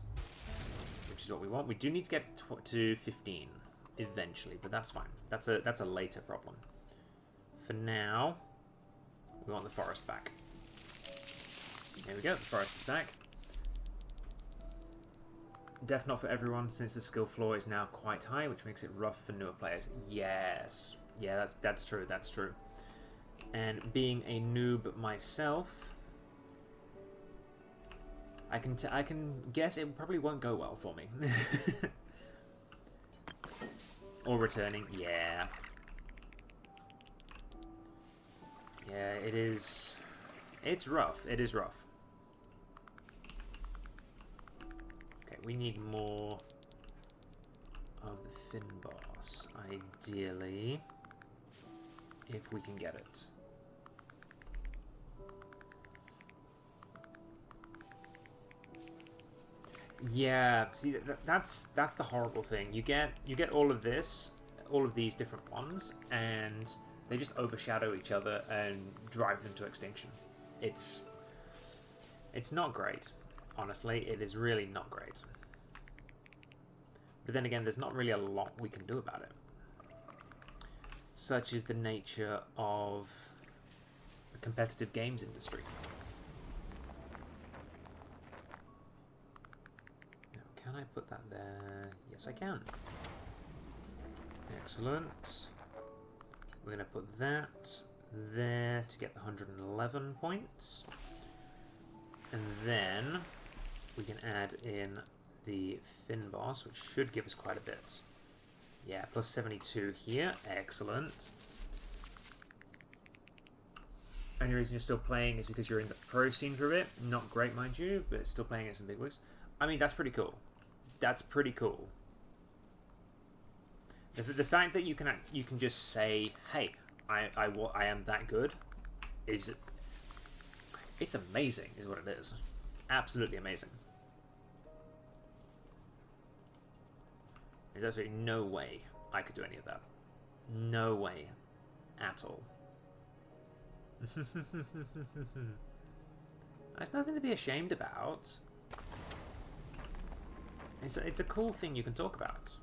which is what we want. We do need to get to 15 eventually, but that's fine. That's a later problem. For now, we want the forest back. There we go, the forest is back. Def not for everyone, since the skill floor is now quite high, which makes it rough for newer players. Yes. Yeah, that's true, that's true. And being a noob myself, I can guess it probably won't go well for me. Or returning, yeah. Yeah, it is. It's rough. It is rough. Okay, we need more of the fin boss, ideally, if we can get it. Yeah, see, that's the horrible thing. You get all of this, all of these different ones, and they just overshadow each other and drive them to extinction. It's not great, honestly. It is really not great. But then again, there's not really a lot we can do about it. Such is the nature of the competitive games industry. Can I put that there? Yes, I can. Excellent. We're going to put that there to get the 111 points. And then we can add in the fin boss, which should give us quite a bit. Yeah, plus 72 here. Excellent. Only reason you're still playing is because you're in the pro scene for a bit. Not great, mind you, but still playing at some big wigs. I mean, that's pretty cool. That's pretty cool. The fact that you can just say, "Hey, I am that good," it's amazing, is what it is. Absolutely amazing. There's absolutely no way I could do any of that. No way, at all. There's nothing to be ashamed about. It's a cool thing you can talk about.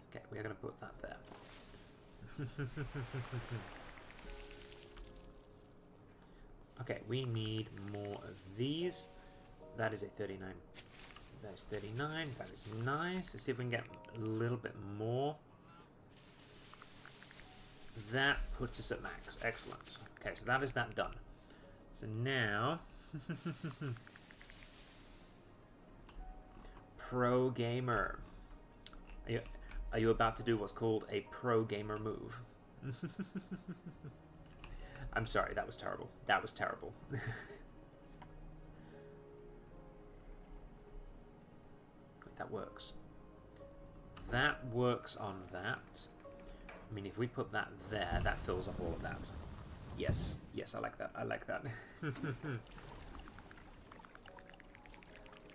Okay, we are going to put that there. Okay, we need more of these. That is a 39. That is 39. That is nice. Let's see if we can get a little bit more. That puts us at max. Excellent. Okay, so that is that done. So now... Pro gamer. Are you about to do what's called a pro gamer move? I'm sorry, that was terrible. That was terrible. Wait, that works. That works on that. I mean, if we put that there, that fills up all of that. Yes, yes, I like that. I like that.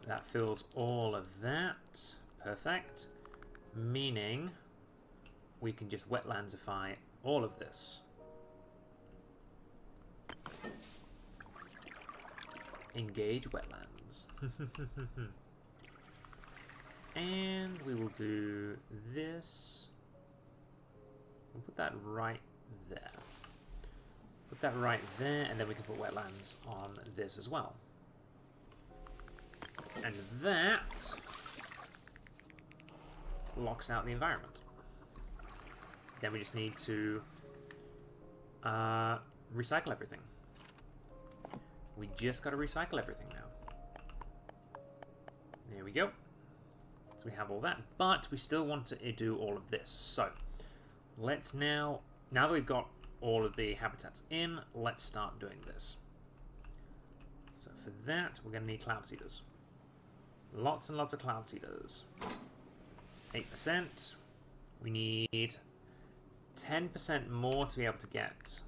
That fills all of that. Perfect. Meaning we can just wetlandsify all of this. Engage wetlands. And we will do this. We'll put that right there. Put that right there, and then we can put wetlands on this as well. And that locks out the environment. Then we just need to recycle everything. We just got to recycle everything now. There we go. So we have all that, but we still want to do all of this. So let's now that we've got all of the habitats in, let's start doing this. So for that, we're going to need cloud seeders. Lots and lots of cloud seeders. 8%. We need 10% more to be able to get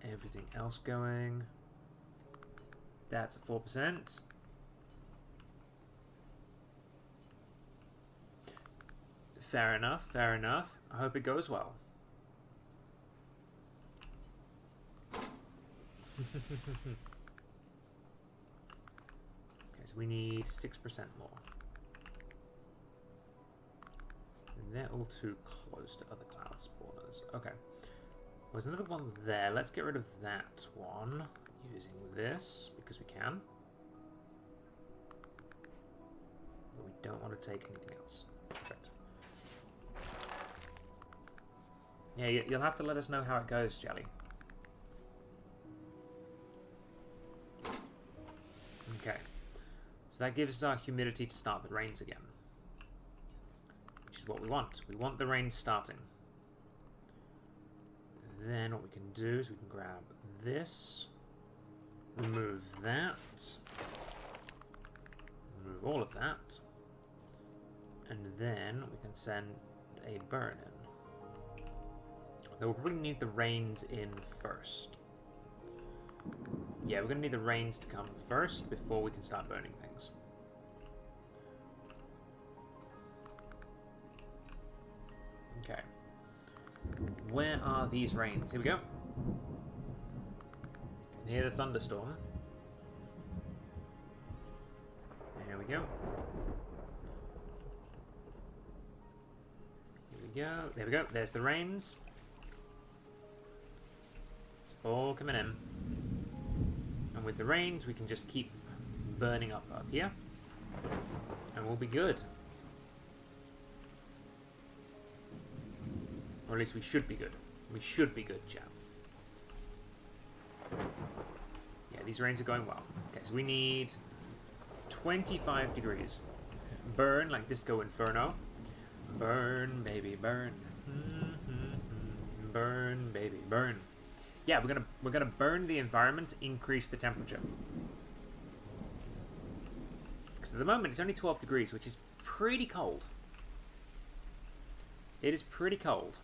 everything else going. That's at 4%. Fair enough, fair enough. I hope it goes well. Okay, so we need 6% more. And they're all too close to other cloud spawners. Okay. There's another one there. Let's get rid of that one using this, because we can. But we don't want to take anything else. Perfect. Yeah, you'll have to let us know how it goes, Jelly. Okay. So that gives us our humidity to start the rains again. Which is what we want. We want the rains starting. Then what we can do is we can grab this, remove that, remove all of that, and then we can send a burn in. Though we'll probably need the rains in first. Yeah, we're going to need the rains to come first before we can start burning things. Okay. Where are these rains? Here we go. Can hear the thunderstorm. There we go. Here we go. There we go. There's the rains. It's all coming in. And with the rains, we can just keep burning up here. And we'll be good. Or at least we should be good. We should be good, chap. Yeah, these rains are going well. Okay, so we need 25 degrees. Burn like Disco Inferno. Burn, baby, burn. Burn, baby, burn. Yeah, we're gonna burn the environment to increase the temperature. Because at the moment it's only 12 degrees, which is pretty cold. It is pretty cold.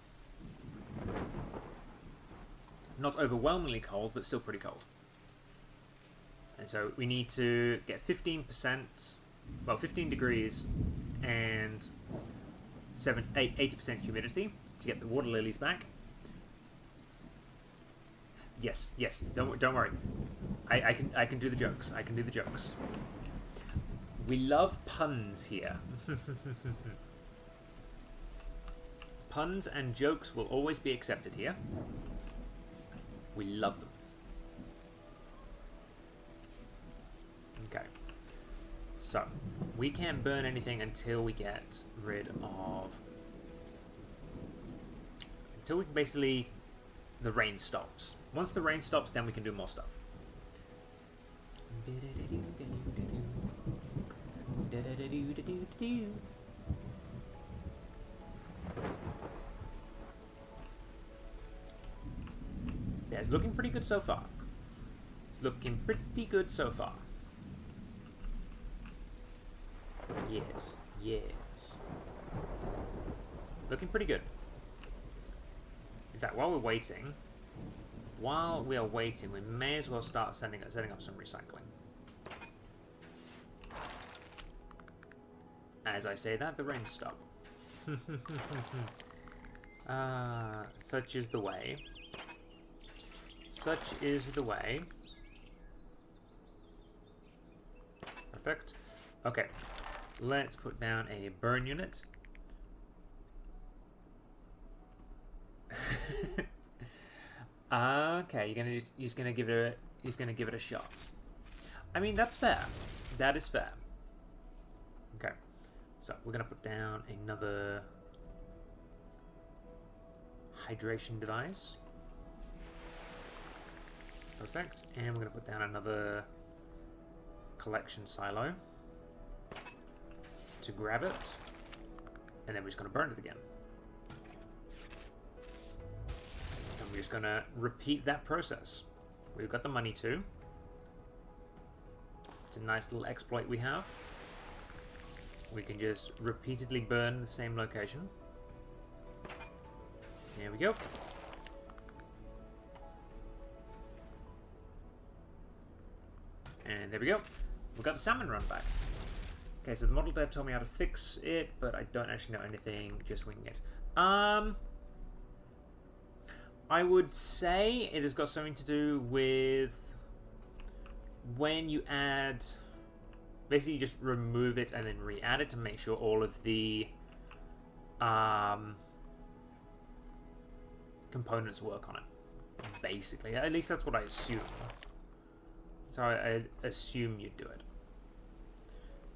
Not overwhelmingly cold, but still pretty cold. And so we need to get 15%, well, 15 degrees and 80% humidity to get the water lilies back. Yes, yes. Don't worry. I can do the jokes. I can do the jokes. We love puns here. Puns and jokes will always be accepted here. We love them. Okay. So, we can't burn anything until we get rid of... Until we basically... the rain stops. Once the rain stops, then we can do more stuff. Yeah, it's looking pretty good so far. It's looking pretty good so far. Yes, yes. Looking pretty good. fact, while we are waiting, we may as well start setting up some recycling. As I say that, the rain stopped. Such is the way. Such is the way. Perfect. Okay. Let's put down a burn unit. Okay, he's gonna give it a shot. I mean, that's fair. That is fair. Okay. So we're gonna put down another hydration device. Perfect. And we're gonna put down another collection silo to grab it, and then we're just gonna burn it again. And we're just gonna repeat that process. We've got the money to. It's a nice little exploit we have. We can just repeatedly burn the same location. There we go. And there we go. We've got the salmon run back. Okay, so the model dev told me how to fix it, but I don't actually know anything, just winging it. I would say it has got something to do with when you add... Basically, you just remove it and then re-add it to make sure all of the components work on it. Basically, at least that's what I assume. That's how I assume you'd do it.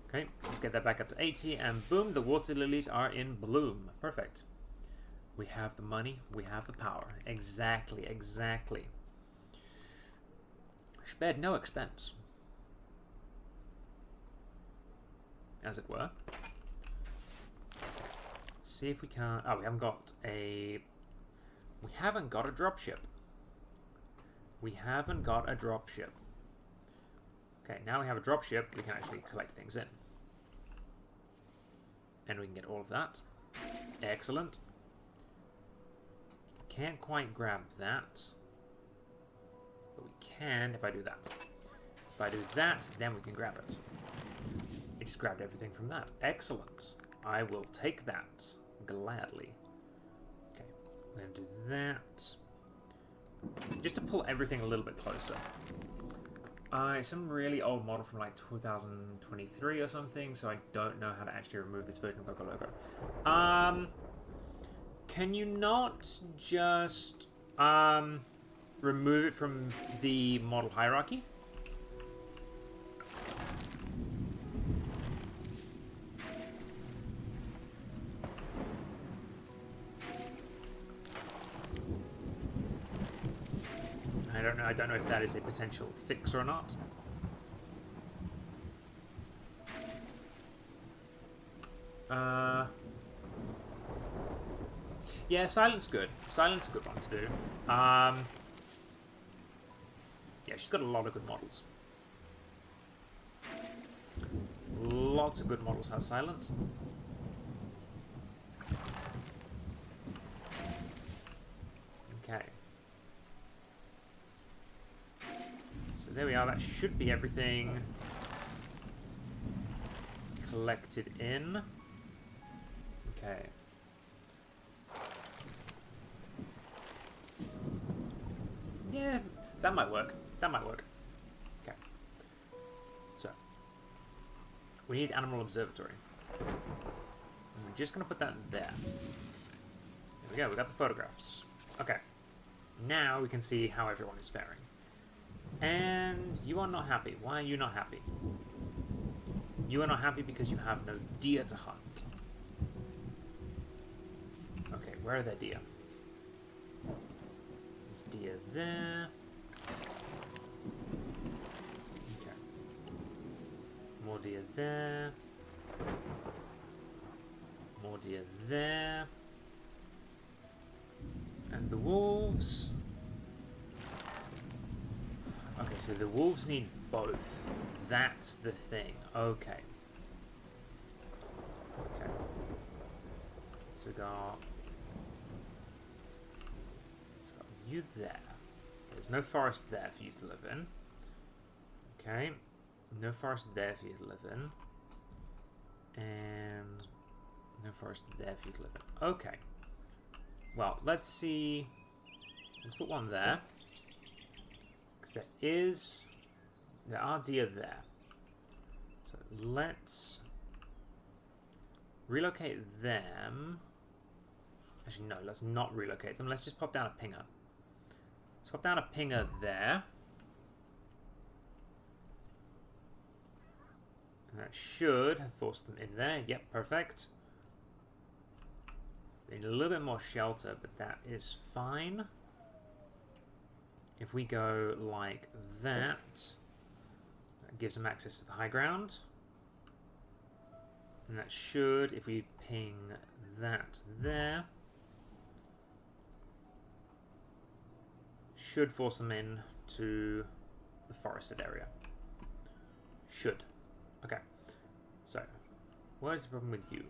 Okay, let's get that back up to 80, and boom, the water lilies are in bloom. Perfect. We have the money, we have the power. Exactly, exactly. Spared no expense. As it were. Let's see if we can... Oh, we haven't got a dropship. We haven't got a dropship. Okay, now we have a dropship, we can actually collect things in. And we can get all of that. Excellent. Can't quite grab that. But we can if I do that. If I do that, then we can grab it. I just grabbed everything from that. Excellent. I will take that gladly. Okay, we're going to do that. Just to pull everything a little bit closer. It's some really old model from like 2023 or something, so I don't know how to actually remove this version of Coco Logo. Can you not just remove it from the model hierarchy? I don't know if that is a potential fix or not. Yeah, silence good. Silence is a good one to do. Yeah, she's got a lot of good models. Lots of good models have silence. Okay. So there we are. That should be everything collected in. Okay. Yeah, that might work. That might work. Okay. So, we need Animal Observatory. And we're just going to put that there. There we go. We got the photographs. Okay. Now we can see how everyone is faring. And you are not happy. Why are you not happy? You are not happy because you have no deer to hunt. Okay, where are their deer? There's deer there. Okay. More deer there. More deer there. And the wolves. Okay, so the wolves need both. That's the thing. Okay. Okay. So we got you there. There's no forest there for you to live in. Okay. No forest there for you to live in. And no forest there for you to live in. Okay. Well, let's see. Let's put one there. Because there are deer there. So let's relocate them. Actually, no, let's not relocate them. Let's just pop down a pinger. Let's pop down a pinger there. And that should have forced them in there. Yep, perfect. They need a little bit more shelter, but that is fine. If we go like that, that gives them access to the high ground. And that should, if we ping that there, should force them in to the forested area. Should. Okay. So, what is the problem with you?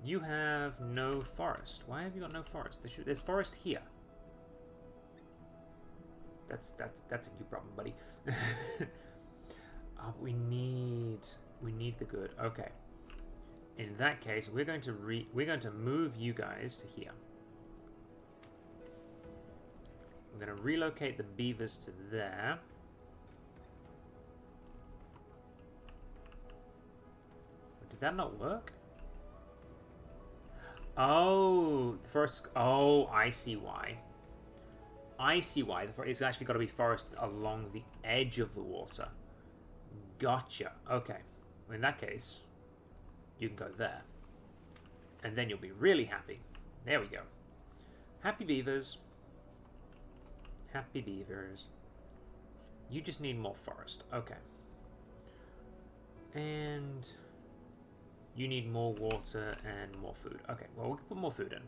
You have no forest. Why have you got no forest? There's forest here. That's a you problem, buddy. Oh, we need the good. Okay. In that case, we're going to move you guys to here. We're going to relocate the beavers to there. Did that not work? Oh, the forest. Oh, I see why. I see why. It's actually got to be forested along the edge of the water. Gotcha. Okay. Well, in that case, you can go there. And then you'll be really happy. There we go. Happy beavers. Happy beavers. You just need more forest. Okay. And you need more water and more food. Okay, well, we'll put more food in.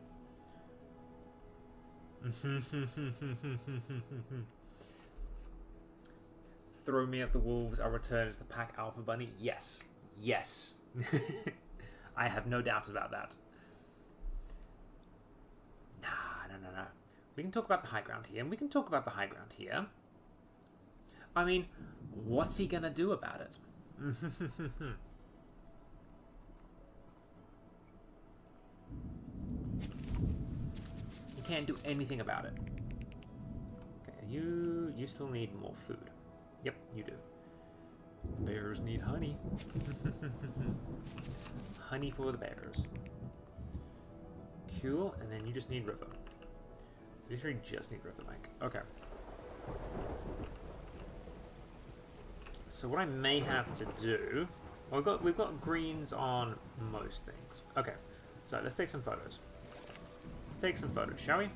Throw me at the wolves, I'll return as the pack alpha bunny. Yes. Yes. I have no doubt about that. No. We can talk about the high ground here, and we can talk about the high ground here. I mean, what's he gonna do about it? He can't do anything about it. Okay, you still need more food. Yep, you do. Bears need honey. Honey for the bears. Cool, and then you just need river. You just need riverbank. Okay. So what I may have to do... Well, we've got greens on most things. Okay, so let's take some photos. Let's take some photos, shall we?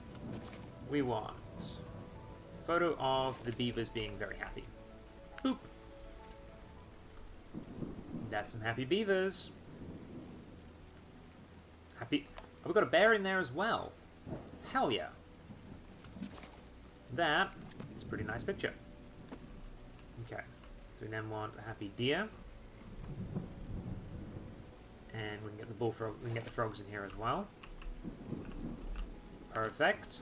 We want photo of the beavers being very happy. Boop. That's some happy beavers. Happy. Oh, we've got a bear in there as well. Hell yeah. That is a pretty nice picture. Okay. So we then want a happy deer. And we can get the bullfrog. We can get the frogs in here as well. Perfect.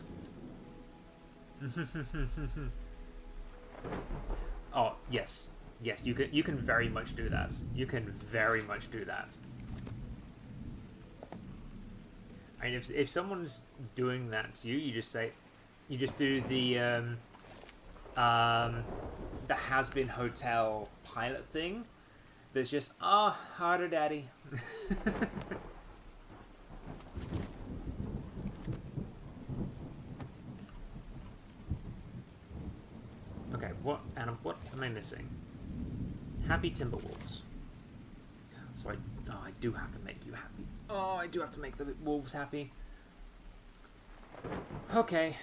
Oh yes, yes. You can very much do that. You can very much do that. I mean, if someone's doing that to you, you just say, you just do the has-been hotel pilot thing. There's just, oh, harder, daddy. Okay, what am I missing? Happy Timberwolves. So I do have to make you happy. Oh, I do have to make the wolves happy. Okay,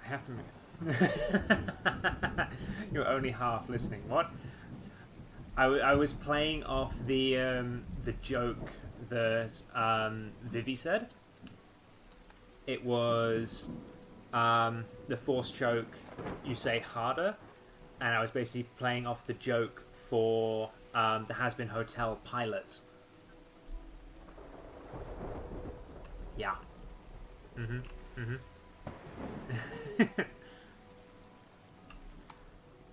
I have to move. You're only half listening. What? I was playing off the joke that Vivi said. It was the force choke. You say harder, and I was basically playing off the joke for the Has-Been Hotel pilot. Yeah.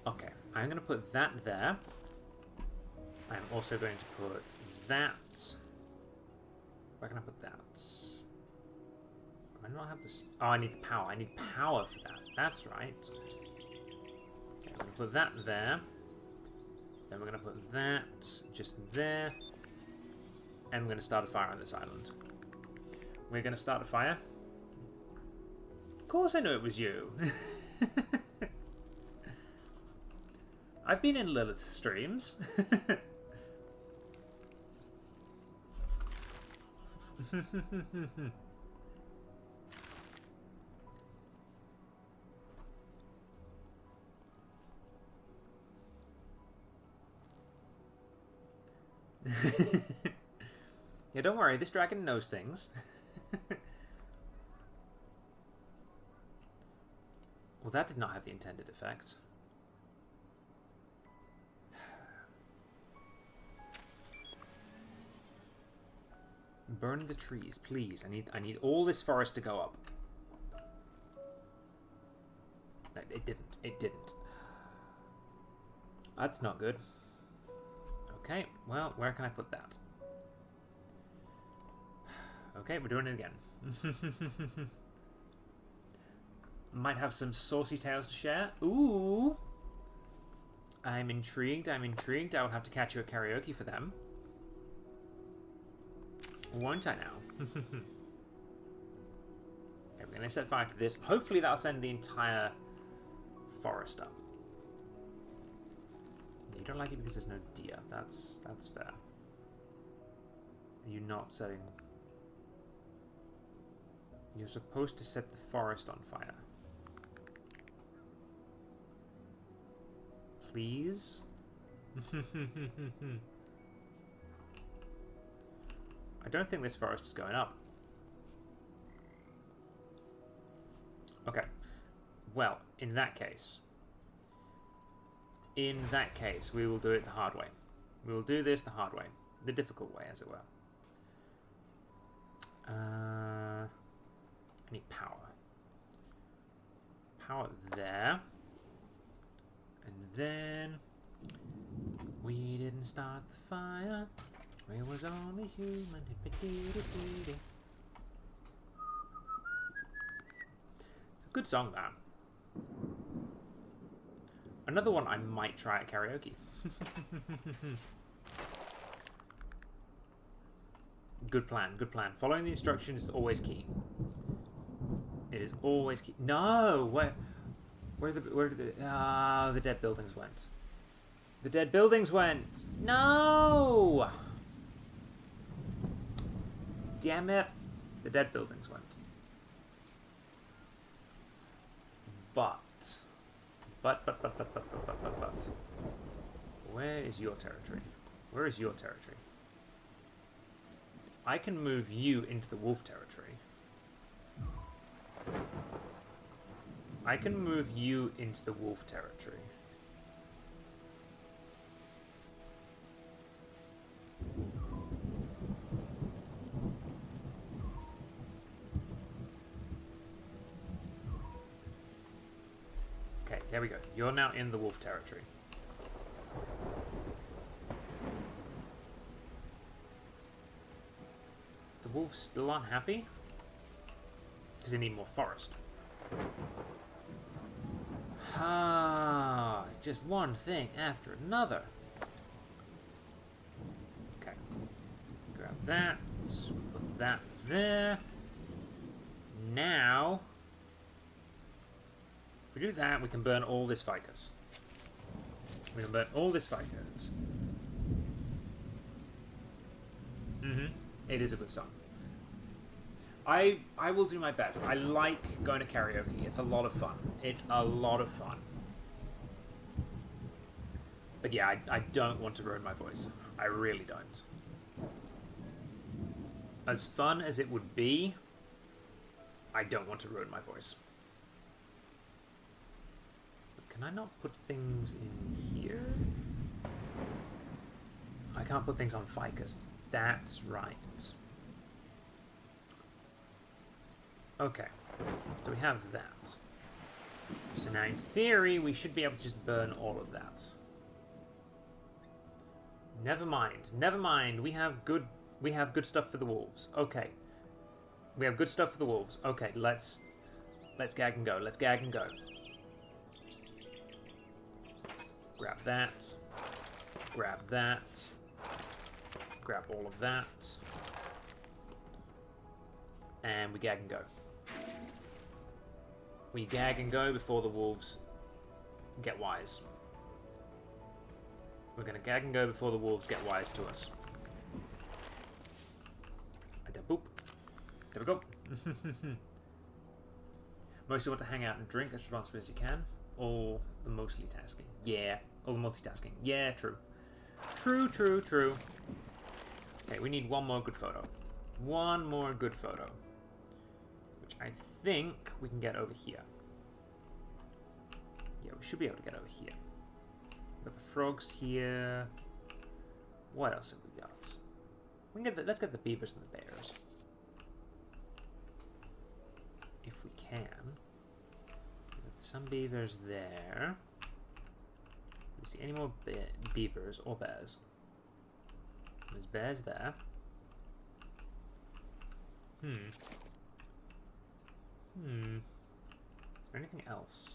Okay, I'm going to put that there. I'm also going to put that... Where can I put that? Do I not have this? Oh, I need the power. I need power for that. That's right. Okay, I'm going to put that there. Then we're going to put that just there. And we're going to start a fire on this island. We're going to start a fire. Of course I knew it was you. I've been in Lilith streams. Yeah, don't worry, this dragon knows things. Well, that did not have the intended effect. Burn the trees, please. I need all this forest to go up. No, it didn't. It didn't. That's not good. Okay, well, where can I put that? Okay, we're doing it again. Might have some saucy tales to share. Ooh! I'm intrigued, I'm intrigued. I will have to catch you at karaoke for them. Won't I now? Okay, we're going to set fire to this. Hopefully that'll send the entire forest up. You don't like it because there's no deer. That's fair. Are you not setting... You're supposed to set the forest on fire. Please? I don't think this forest is going up. Okay. Well, in that case, we will do it the hard way. We will do this the hard way. The difficult way, as it were. I need power. Power there. And then... We didn't start the fire. We was only human. It's a good song, that. Another one I might try at karaoke. Good plan, good plan. Following the instructions is always key. It is always key. No! Where did the dead buildings went? The dead buildings went! No! Damn it. The dead buildings went. But. Where is your territory? Where is your territory? I can move you into the wolf territory. I can move you into the wolf territory. Okay, there we go. You're now in the wolf territory. The wolves still aren't happy? Because they need more forest. Ah, just one thing after another. Okay. Grab that. Put that there. Now, if we do that, we can burn all this ficus. We can burn all this ficus. It is a good song. I will do my best. I like going to karaoke. It's a lot of fun. It's a lot of fun. But yeah, I don't want to ruin my voice. I really don't. As fun as it would be, I don't want to ruin my voice. But can I not put things in here? I can't put things on ficus. That's right. Okay, so we have that. So now in theory, we should be able to just burn all of that. Never mind. Never mind. We have good stuff for the wolves. Okay. We have good stuff for the wolves. Okay, let's gag and go. Let's gag and go. Grab that. Grab that. Grab all of that. And we gag and go. We gag and go before the wolves get wise. We're going to gag and go before the wolves get wise to us. Boop. There we go. Mostly want to hang out and drink as responsibly as you can. All the mostly tasking. Yeah. All the multitasking. Yeah, true. True, true, true. Okay, we need one more good photo. One more good photo. Which I think we can get over here. Yeah, we should be able to get over here. We've got the frogs here. What else have we got? We can get let's get the beavers and the bears. If we can. Some beavers there. Do we see any more beavers or bears? There's bears there. Is there anything else?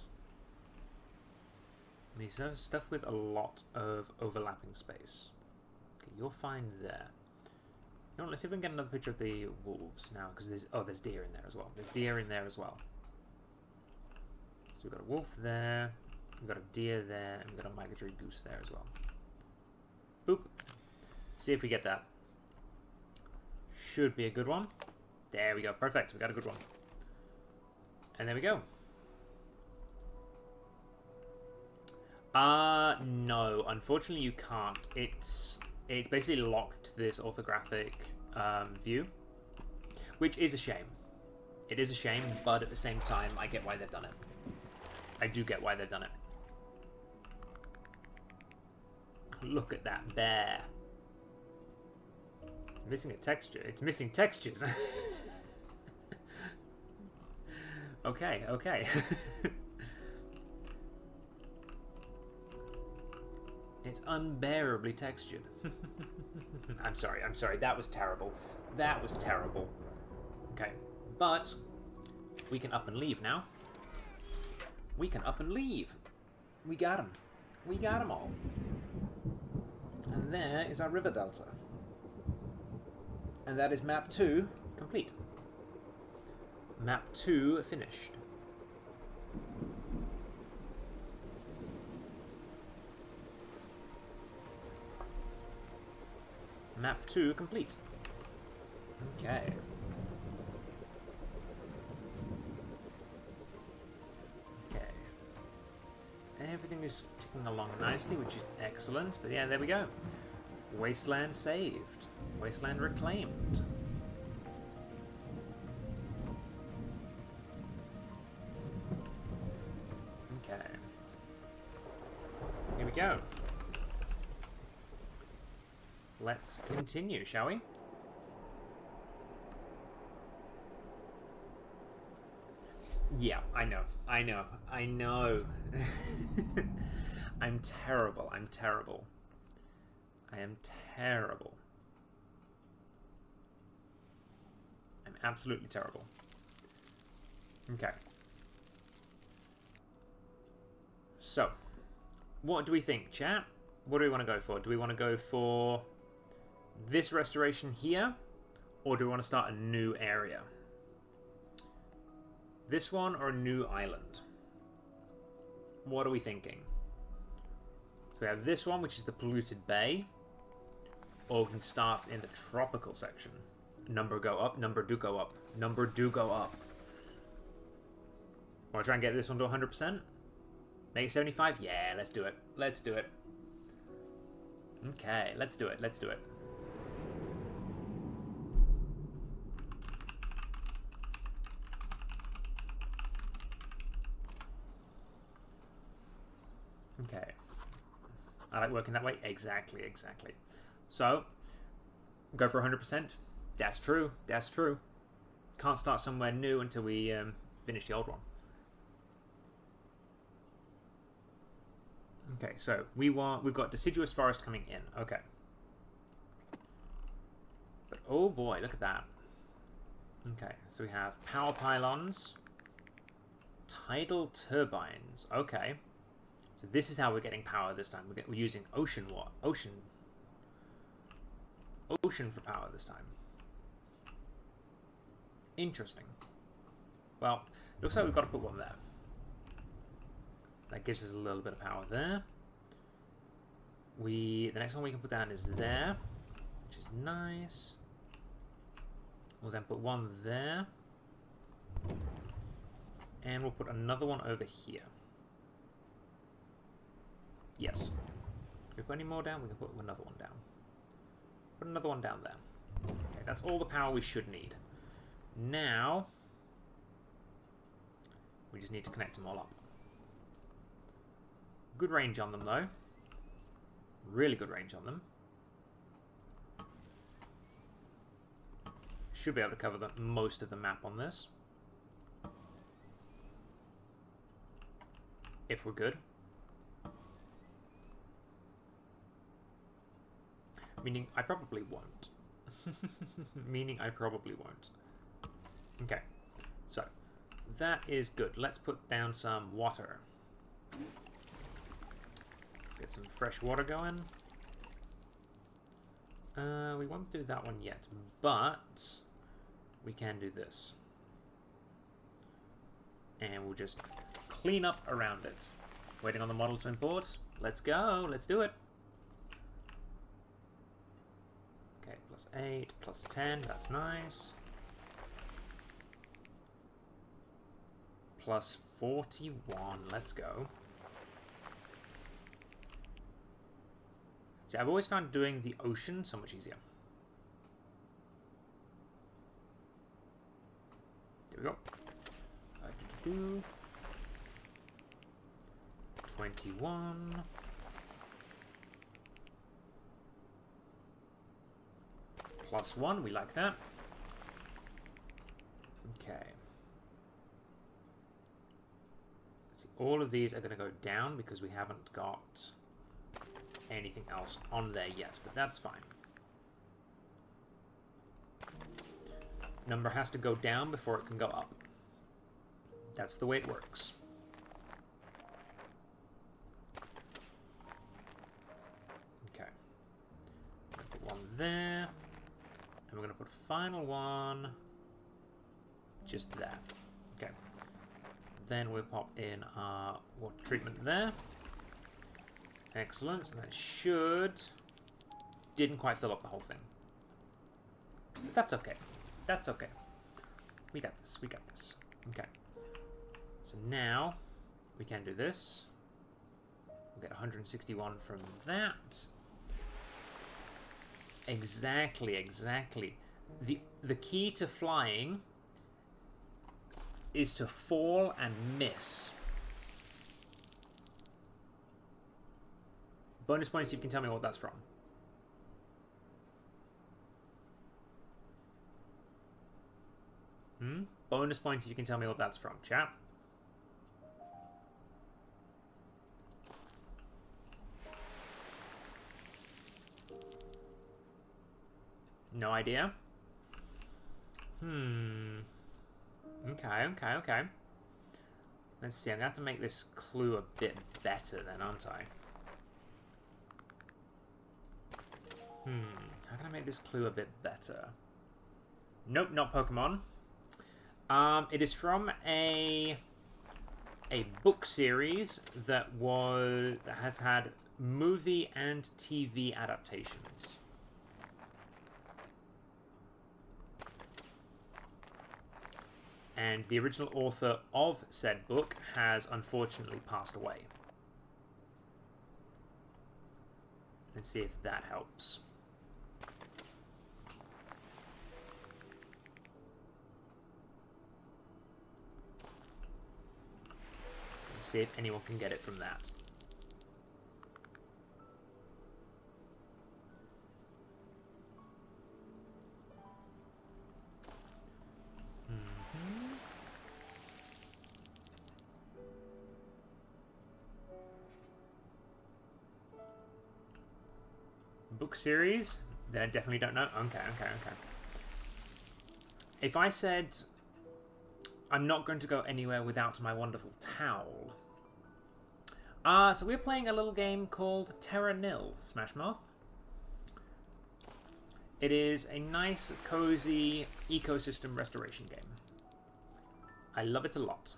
These are stuff with a lot of overlapping space. Okay, you're fine there. You know what, let's see if we can get another picture of the wolves now, because there's deer in there as well. There's deer in there as well. So we've got a wolf there, we've got a deer there, and we've got a migratory goose there as well. Boop. See if we get that. Should be a good one. There we go. Perfect. We got a good one. And there we go. No. Unfortunately, you can't. It's basically locked to this orthographic view, which is a shame. It is a shame, but at the same time, I get why they've done it. I do get why they've done it. Look at that bear. It's missing a texture. It's missing textures. Okay, okay. It's unbearably textured. I'm sorry. That was terrible. That was terrible. Okay, but we can up and leave now. We can up and leave. We got them. We got them all. And there is our river delta. And that is map 2 complete. Map 2 finished. Map 2 complete. Okay. Okay. Everything is ticking along nicely, which is excellent. But yeah, there we go. Wasteland saved. Wasteland reclaimed. Okay. Here we go. Let's continue, shall we? Yeah, I know. I'm terrible. I am terrible. I'm absolutely terrible. Okay. So, what do we think, chat? What do we want to go for? Do we want to go for this restoration here, or do we want to start a new area? This one or a new island? What are we thinking? So we have this one, which is the polluted bay, or we can start in the tropical section. Number go up, number do go up, number do go up. Want to try and get this one to 100%? Make it 75? Yeah, let's do it. Let's do it. Okay, let's do it. Let's do it. Okay. I like working that way. Exactly. So, go for 100%. That's true. Can't start somewhere new until we finish the old one. Okay, so we've got deciduous forest coming in. Okay. But oh boy, look at that. Okay, so we have power pylons, tidal turbines. Okay. So this is how we're getting power this time. We're using ocean for power this time. Interesting. Well, looks like we've got to put one there. That gives us a little bit of power there. The next one we can put down is there, which is nice. We'll then put one there. And we'll put another one over here. Yes. If we put any more down, we can put another one down. Put another one down there. Okay, that's all the power we should need. Now, we just need to connect them all up. Good range on them, though. Really good range on them. Should be able to cover most of the map on this. If we're good. Meaning I probably won't. Meaning I probably won't. Okay. So, that is good. Let's put down some water. Let's get some fresh water going. We won't do that one yet, but we can do this. And we'll just clean up around it. Waiting on the model to import. Let's go. Let's do it. Okay, plus 8, plus 10. That's nice. Plus 41. Let's go. See, I've always found doing the ocean so much easier. There we go. 21. Plus 1, we like that. Okay. See, all of these are going to go down because we haven't got anything else on there yet, but that's fine. Number has to go down before it can go up. That's the way it works. Okay. Put one there. And we're going to put a final one just there. Okay. Then we'll pop in our water treatment there. Excellent. And that should... Didn't quite fill up the whole thing. But that's okay. That's okay. We got this. We got this. Okay. So now we can do this. We'll get 161 from that. Exactly, exactly. The key to flying is to fall and miss. Bonus points if you can tell me what that's from. Bonus points if you can tell me what that's from, chat. No idea? Okay. Let's see, I'm going to have to make this clue a bit better then, aren't I? How can I make this clue a bit better? Nope, not Pokemon. It is from a book series that has had movie and TV adaptations. And the original author of said book has unfortunately passed away. Let's see if that helps. Let's see if anyone can get it from that. book series, then I definitely don't know. Okay. If I said I'm not going to go anywhere without my wonderful towel. So we're playing a little game called Terra Nil, Smashmouth. It is a nice, cozy ecosystem restoration game. I love it a lot.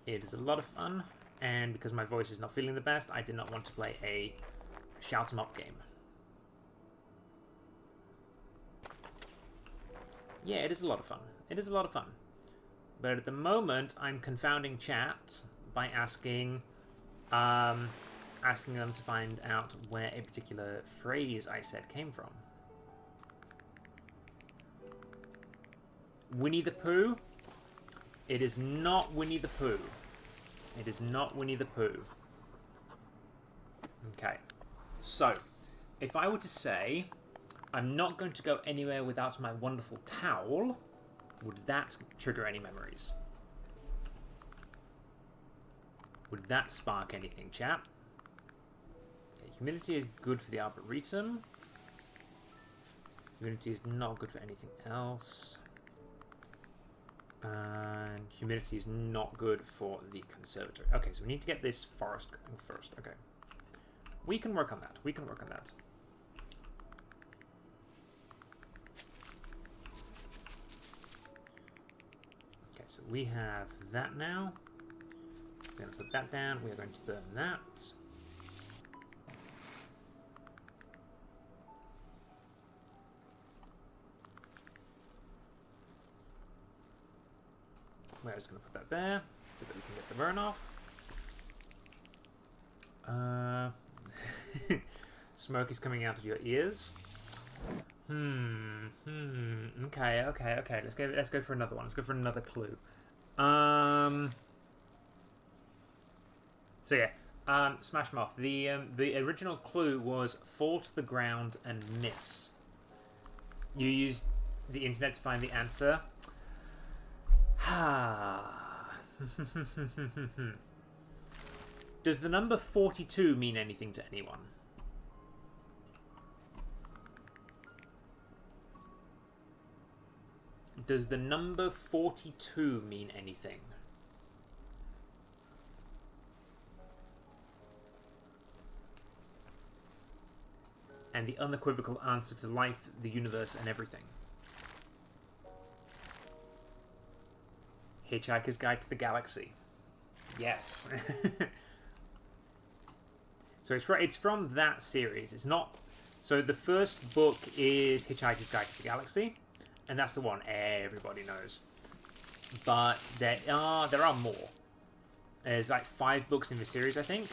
It is a lot of fun, and because my voice is not feeling the best, I did not want to play a shout 'em up game. Yeah, it is a lot of fun. It is a lot of fun. But at the moment, I'm confounding chat by asking them to find out where a particular phrase I said came from. Winnie the Pooh? It is not Winnie the Pooh. It is not Winnie the Pooh. Okay. So, if I were to say, I'm not going to go anywhere without my wonderful towel, would that trigger any memories? Would that spark anything, chat? Okay, humidity is good for the Arboretum. Humidity is not good for anything else. And humidity is not good for the conservatory. Okay, so we need to get this forest going first. Okay. We can work on that. We can work on that. Okay, so we have that now. We're going to put that down. We are going to burn that. We're just going to put that there so that we can get the burn off. Smoke is coming out of your ears. Okay. Let's go for another one. Let's go for another clue. So yeah, Smashmouth. The original clue was fall to the ground and miss. You used the internet to find the answer. Does the number 42 mean anything to anyone? Does the number 42 mean anything? And the unequivocal answer to life, the universe, and everything. Hitchhiker's Guide to the Galaxy. Yes. So it's from that series. It's not... So the first book is Hitchhiker's Guide to the Galaxy, and that's the one everybody knows. But there are more. There's like 5 books in the series, I think.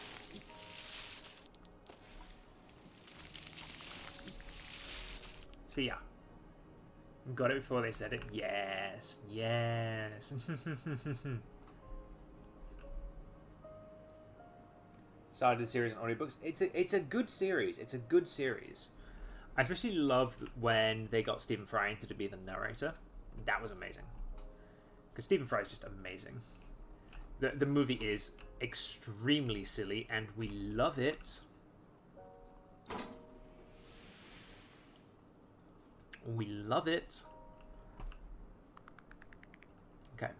So yeah. Got it before they said it. Yes. Started the series on audiobooks. It's a good series. It's a good series. I especially loved when they got Stephen Fry into to be the narrator. That was amazing. Because Stephen Fry is just amazing. The movie is extremely silly, and we love it. We love it. Okay.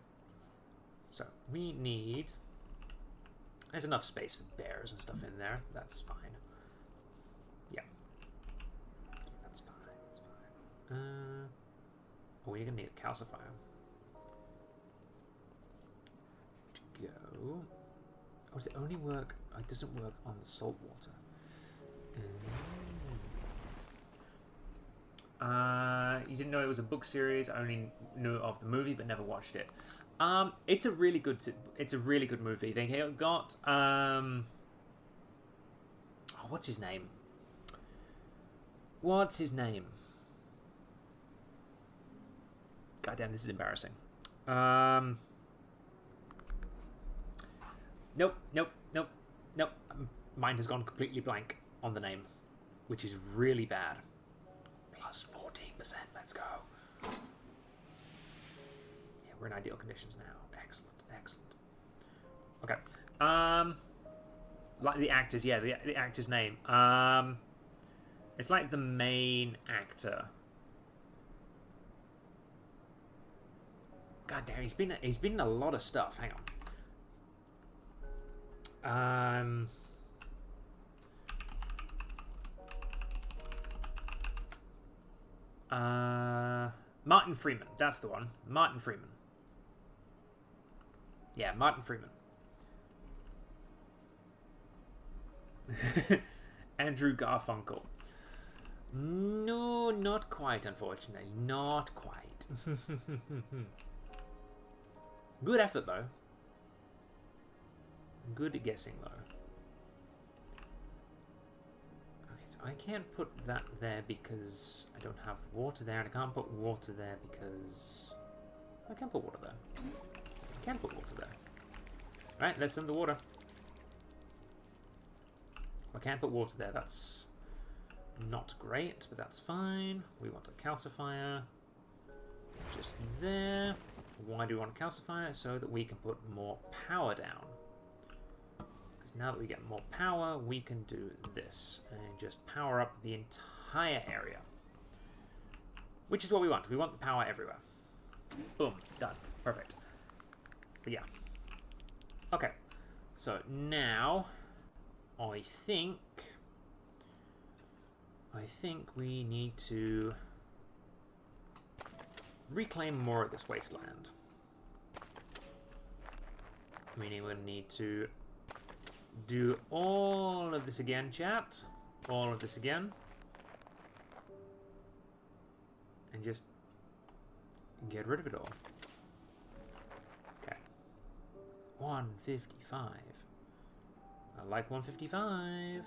So, we need... There's enough space for bears and stuff in there. That's fine. Yeah. That's fine. Oh, you're going to need a calcifier. To go... Oh, does it only work... Oh, it doesn't work on the salt water. You didn't know it was a book series. I only knew of the movie, but never watched it. It's a really good movie. They got what's his name? God damn, this is embarrassing. Nope. Mine has gone completely blank on the name, which is really bad. Plus 14%. Let's go. Yeah, we're in ideal conditions now. Excellent. Okay. Like the actor's, yeah, the actor's name. It's like the main actor. God damn, he's been in a lot of stuff. Hang on. Martin Freeman. That's the one. Martin Freeman. Yeah, Martin Freeman. Andrew Garfunkel. No, not quite, unfortunately. Not quite. Good effort, though. Good guessing, though. Okay, so I can't put that there because I don't have water there, and I can't put water there because... I can put water there. I can put water there. Right, let's send the water. I can't put water there, that's not great, but that's fine. We want a calcifier just there. Why do we want a calcifier? So that we can put more power down. Because now that we get more power, we can do this and just power up the entire area. Which is what we want. We want the power everywhere. Boom, done. Perfect. But yeah. Okay, so now I think we need to reclaim more of this wasteland. Meaning we're going to need to do all of this again, chat. All of this again. And just get rid of it all. Okay. 155. I like 155.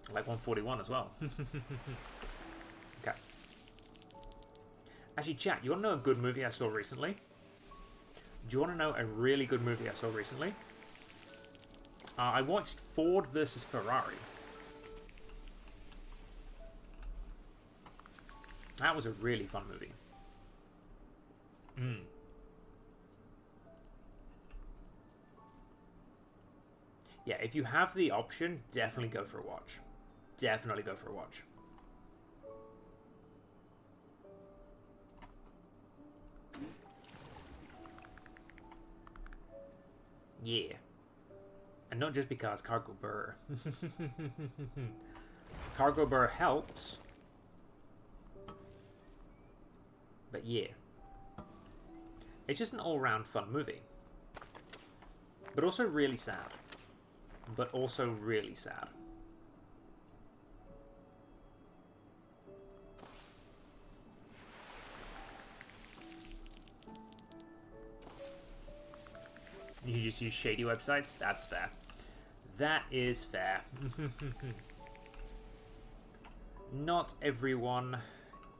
I like 141 as well. Okay. Actually, chat, you want to know a good movie I saw recently? Do you want to know a really good movie I saw recently? I watched Ford versus Ferrari. That was a really fun movie. Yeah, if you have the option, definitely go for a watch. Definitely go for a watch. Yeah. And not just because Cargo Burr. Cargo Burr helps. But yeah. It's just an all-round fun movie. But also really sad. But also really sad. You just use shady websites? That's fair. That is fair. Not everyone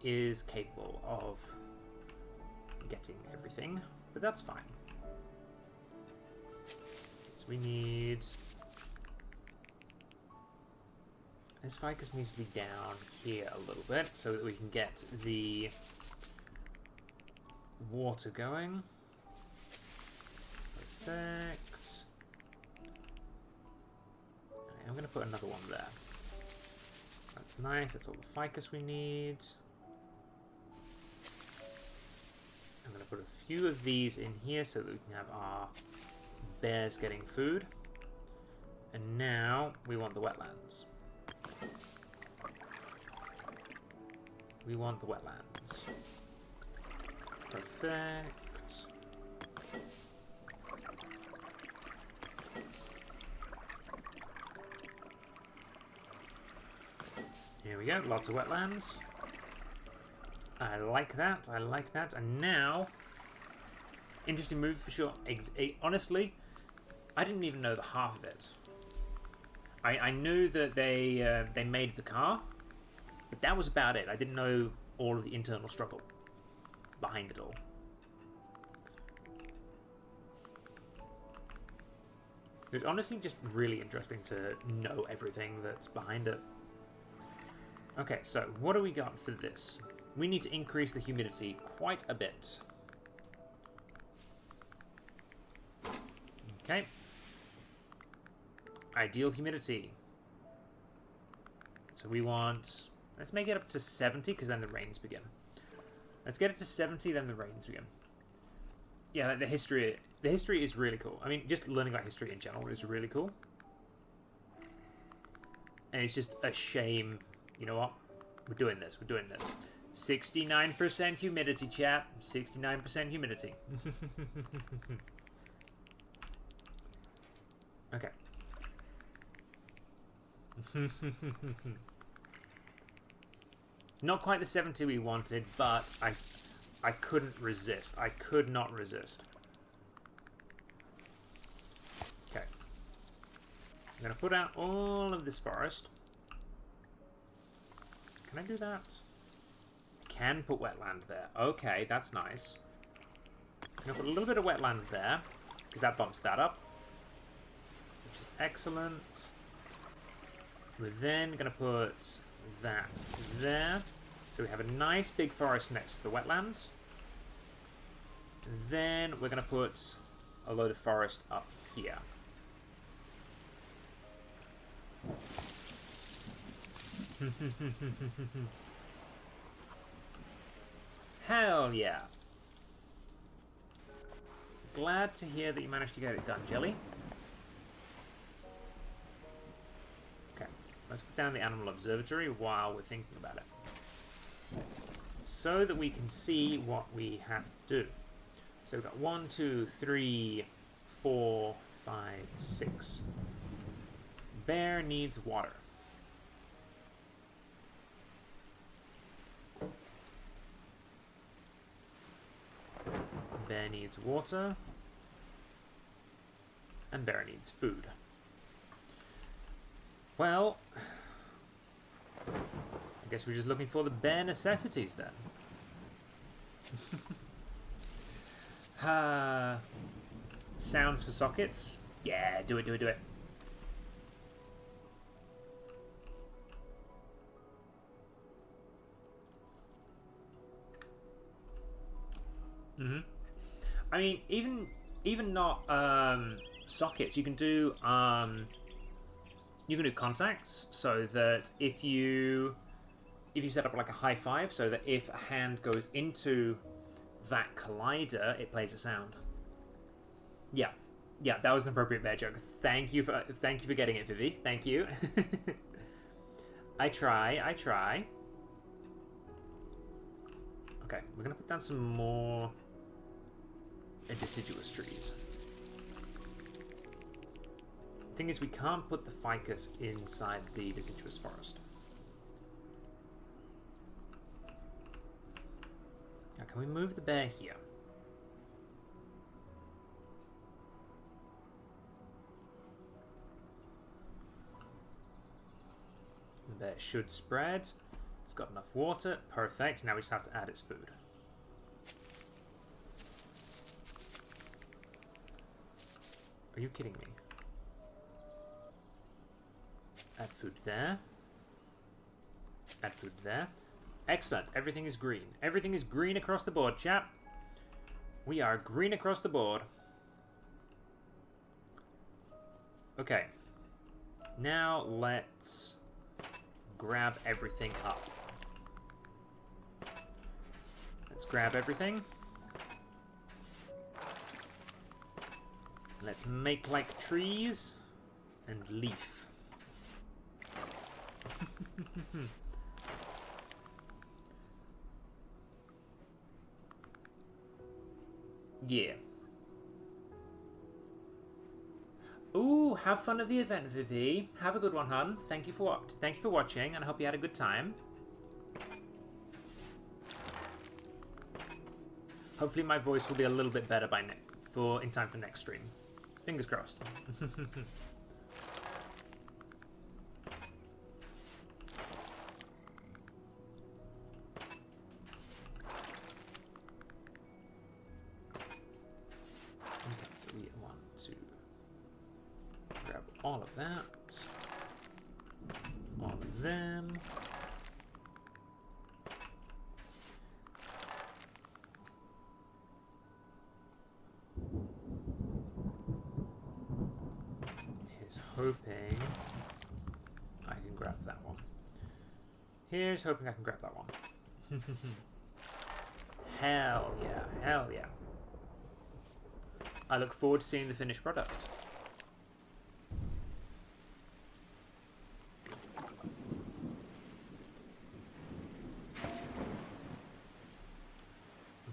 is capable of getting everything, but that's fine. So we need... This ficus needs to be down here a little bit so that we can get the water going. Perfect. Okay, I'm going to put another one there. That's nice. That's all the ficus we need. I'm going to put a few of these in here so that we can have our bears getting food. And now we want the wetlands. We want the wetlands. Perfect. Here we go, lots of wetlands. I like that, I like that. And now, interesting move for sure. Honestly, I didn't even know the half of it. I knew that they made the car, but that was about it. I didn't know all of the internal struggle behind it all. It's honestly just really interesting to know everything that's behind it. Okay, so what do we got for this? We need to increase the humidity quite a bit. Okay. Ideal humidity. So we want... Let's make it up to 70, because then the rains begin. Let's get it to 70, then the rains begin. Yeah, like the history is really cool. I mean, just learning about history in general is really cool. And it's just a shame. You know what? We're doing this. We're doing this. 69% humidity, chat. 69% humidity. Okay. Not quite the 70 we wanted, but I couldn't resist. I could not resist. Okay. I'm going to put out all of this forest. Can I do that? I can put wetland there. Okay, that's nice. I'm going to put a little bit of wetland there, because that bumps that up, which is excellent. We're then going to put that there. So we have a nice big forest next to the wetlands. And then we're going to put a load of forest up here. Hell yeah. Glad to hear that you managed to get it done, Jelly. Okay, let's put down the animal observatory while we're thinking about it, so that we can see what we have to do. So we've got 1, 2, 3, 4, 5, 6. Bear needs water. Bear needs water. And bear needs food. Well, I guess we're just looking for the bare necessities then. Sounds for sockets? Yeah, do it, do it, do it. I mean, even not sockets. You can do contacts, so that if you set up like a high five, so that if a hand goes into that collider, it plays a sound. Yeah, that was an appropriate bear joke. Thank you for getting it, Vivi. Thank you. I try. Okay, we're gonna put down some more deciduous trees. The thing is, we can't put the ficus inside the deciduous forest. Now, can we move the bear here? The bear should spread. It's got enough water. Perfect. Now we just have to add its food. Are you kidding me? Add food there. Add food there. Excellent. Everything is green. Everything is green across the board, chap. We are green across the board. Okay. Now let's grab everything up. Let's grab everything. Let's make like trees and leaf. Yeah. Ooh, have fun at the event, Vivi. Have a good one, hun. Thank you for watching, and I hope you had a good time. Hopefully, my voice will be a little bit better in time for next stream. Fingers crossed. Okay, so we want to grab all of that, all of them. Here's hoping I can grab that one. Here's hoping I can grab that one. Hell yeah, hell yeah. I look forward to seeing the finished product.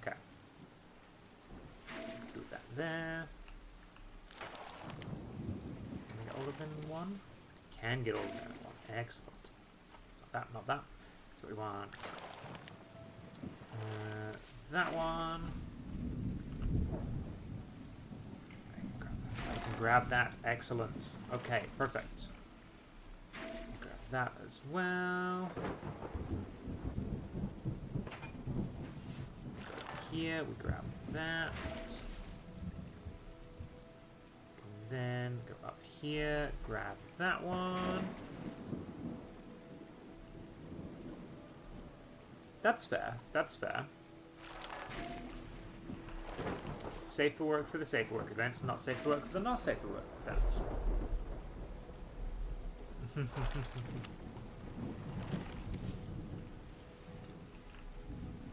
Okay. Do that there. Can I get all of them in one? Can get all of them in one. Excellent. Not that, not that. That's what we want. That one. I can grab that. Excellent. Okay, perfect. Grab that as well. Here, we grab that. And then go up here, grab that one. That's fair. That's fair. Safe for work for the safe for work events, not safe for work for the not safe for work events.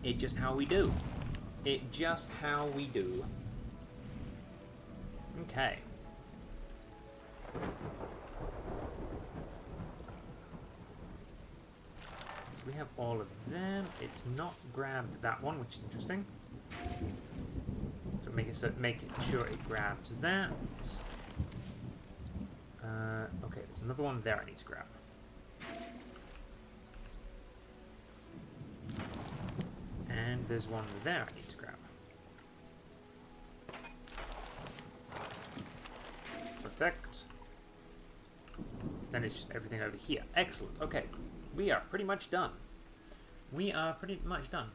It just how we do. It just how we do. Okay. So we have all of them. It's not grabbed that one, which is interesting. So make sure it grabs that. Okay, there's another one there I need to grab. And there's one there I need to grab. Perfect. So then it's just everything over here. Excellent. Okay, we are pretty much done. We are pretty much done.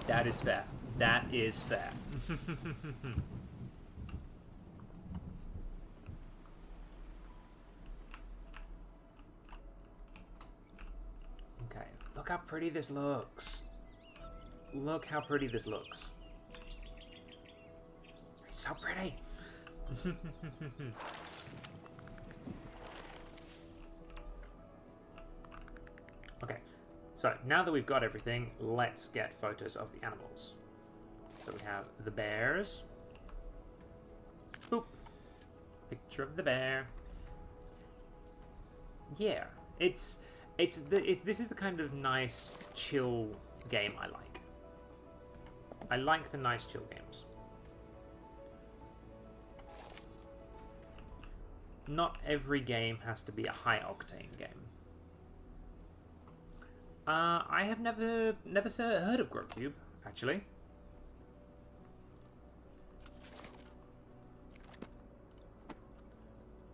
That is fair. That is fair. Okay, look how pretty this looks. Look how pretty this looks. It's so pretty. Okay, so now that we've got everything, let's get photos of the animals. So we have the bears. Boop. Picture of the bear. Yeah, this is the kind of nice, chill game I like. I like the nice, chill games. Not every game has to be a high-octane game. I have never heard of GrowCube, actually.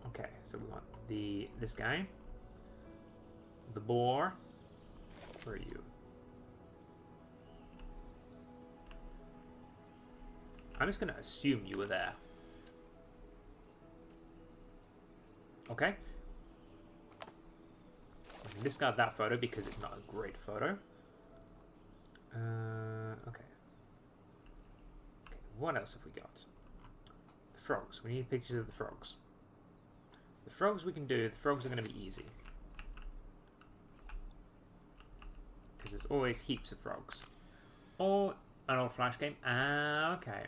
Okay, so we want this guy. The boar. Where are you? I'm just going to assume you were there. Okay. I can discard that photo because it's not a great photo. Okay. Okay, what else have we got? The frogs. We need pictures of the frogs. The frogs we can do. The frogs are going to be easy. Because there's always heaps of frogs. Or an old Flash game. Ah, okay.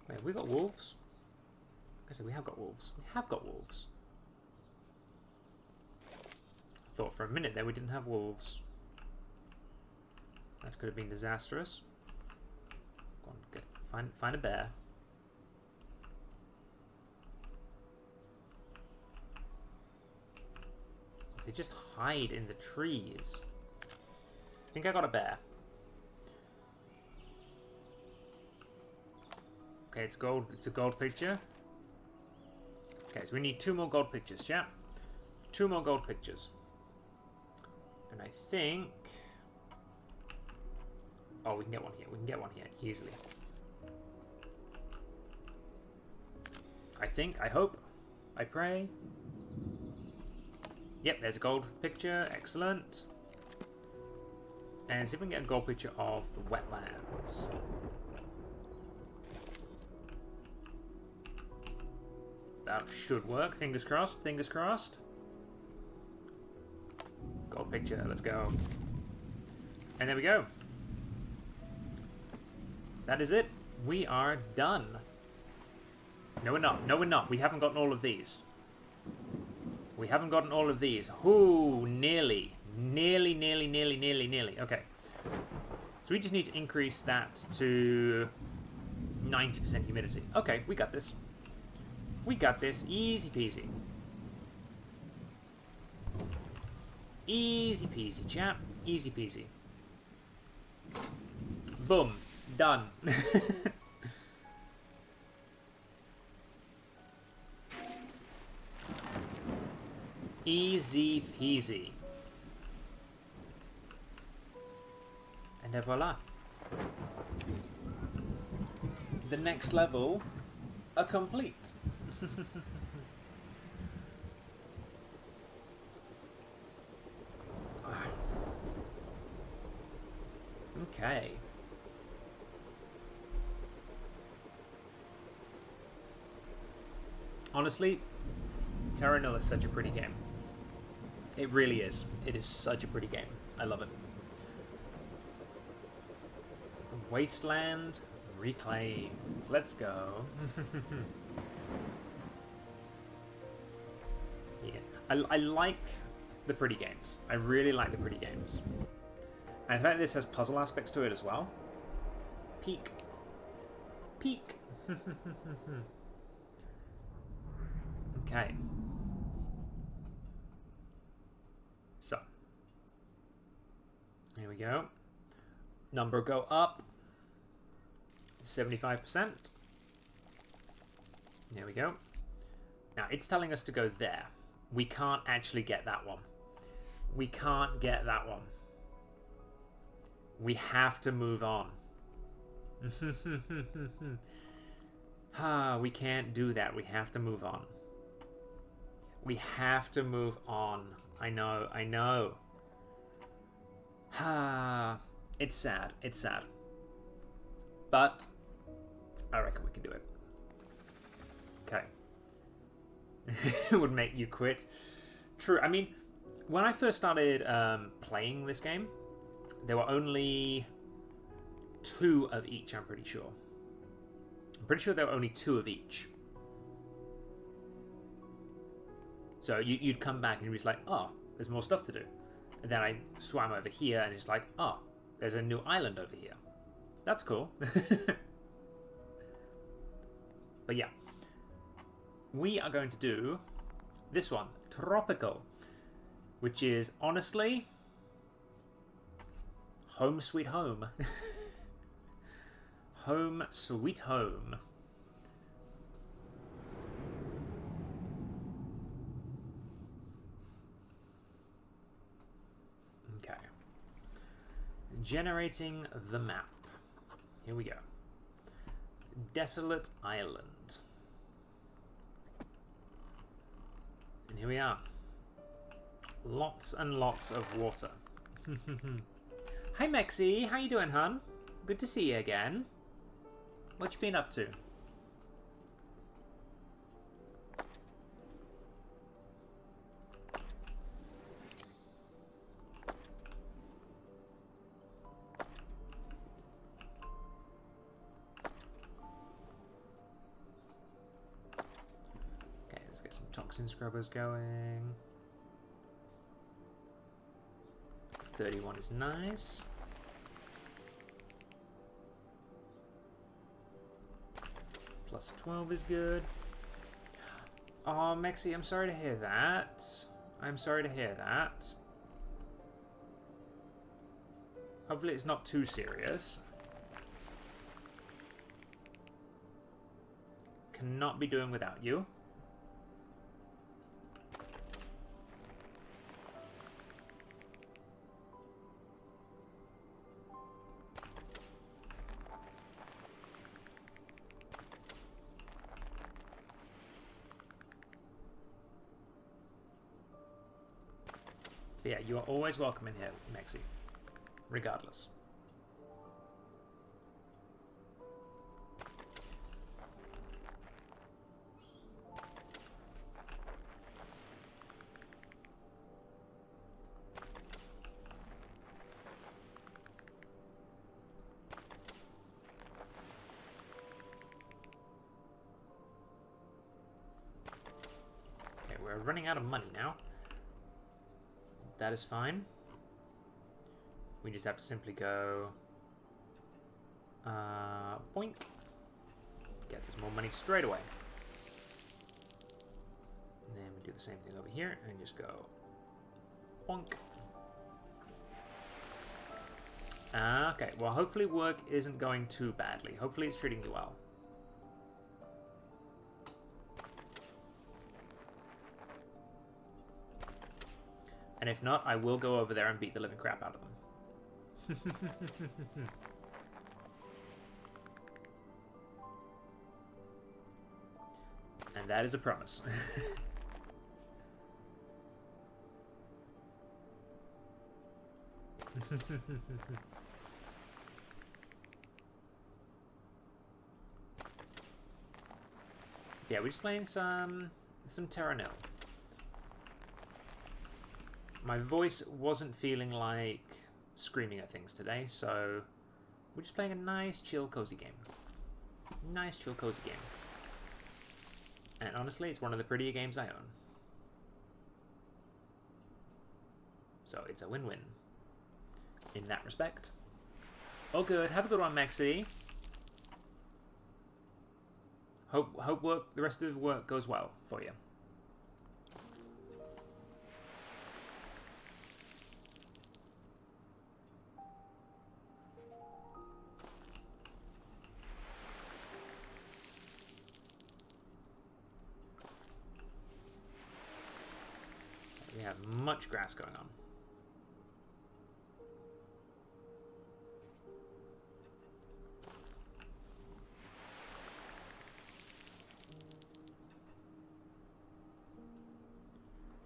Wait, have we got wolves? I said we have got wolves. We have got wolves. I thought for a minute there we didn't have wolves. That could have been disastrous. Go on, find a bear. They just hide in the trees. I think I got a bear. Okay, it's gold. It's a gold picture. Okay, so we need 2 more gold pictures, chat. 2 more gold pictures. And I think... Oh, we can get one here. We can get one here easily. I think, I hope, I pray. Yep, there's a gold picture. Excellent. And see if we can get a gold picture of the wetlands. That should work. Fingers crossed. Fingers crossed. Gold picture. Let's go. And there we go. That is it. We are done. No, we're not. No, we're not. We haven't gotten all of these. We haven't gotten all of these. Ooh, nearly. Nearly, nearly, nearly, nearly, nearly. Okay. So we just need to increase that to 90% humidity. Okay, we got this. We got this. Easy peasy. Easy peasy, chap. Easy peasy. Boom. Done. Easy peasy. And voila. The next level complete. Okay. Honestly, Terra Nil is such a pretty game. It really is. It is such a pretty game. I love it. Wasteland reclaimed. Let's go. Yeah, I like the pretty games. I really like the pretty games. And the fact that this has puzzle aspects to it as well. Peak. Peak. Okay. So. Here we go. Number go up. 75%. There we go. Now, it's telling us to go there. We can't actually get that one. We can't get that one. We have to move on. We can't do that. We have to move on. We have to move on. I know, I know. It's sad. It's sad. But I reckon we can do it. Okay. It would make you quit. True. I mean, when I first started playing this game, there were only 2 of each, I'm pretty sure. I'm pretty sure there were only 2 of each. So you'd come back and you'd be like, oh, there's more stuff to do. And then I swam over here and it's like, oh, there's a new island over here. That's cool. But yeah. We are going to do this one, Tropical. Which is, honestly, home sweet home. Home sweet home. Okay. Generating the map. Here we go. Desolate Island. And here we are. Lots and lots of water. Hi Mexi, how you doing, hun? Good to see you again. What you been up to? Okay, let's get some toxin scrubbers going. 31 is nice. Plus 12 is good. Oh, Mexi, I'm sorry to hear that. I'm sorry to hear that. Hopefully it's not too serious. Cannot be doing without you. But yeah, you are always welcome in here, Mexi. regardless. Okay, we're running out of money now. That is fine. We just have to simply go boink. Gets us more money straight away. And then we do the same thing over here and just go boink. Okay, well hopefully work isn't going too badly. Hopefully it's treating you well. And if not, I will go over there and beat the living crap out of them. And that is a promise. Yeah, we're just playing some Terra Nil. My voice wasn't feeling like screaming at things today, so we're just playing a nice, chill, cozy game. Nice, chill, cozy game. And honestly, it's one of the prettier games I own. So it's a win-win in that respect. Oh, good. Have a good one, Maxie. Hope the rest of the work goes well for you. We have much grass going on.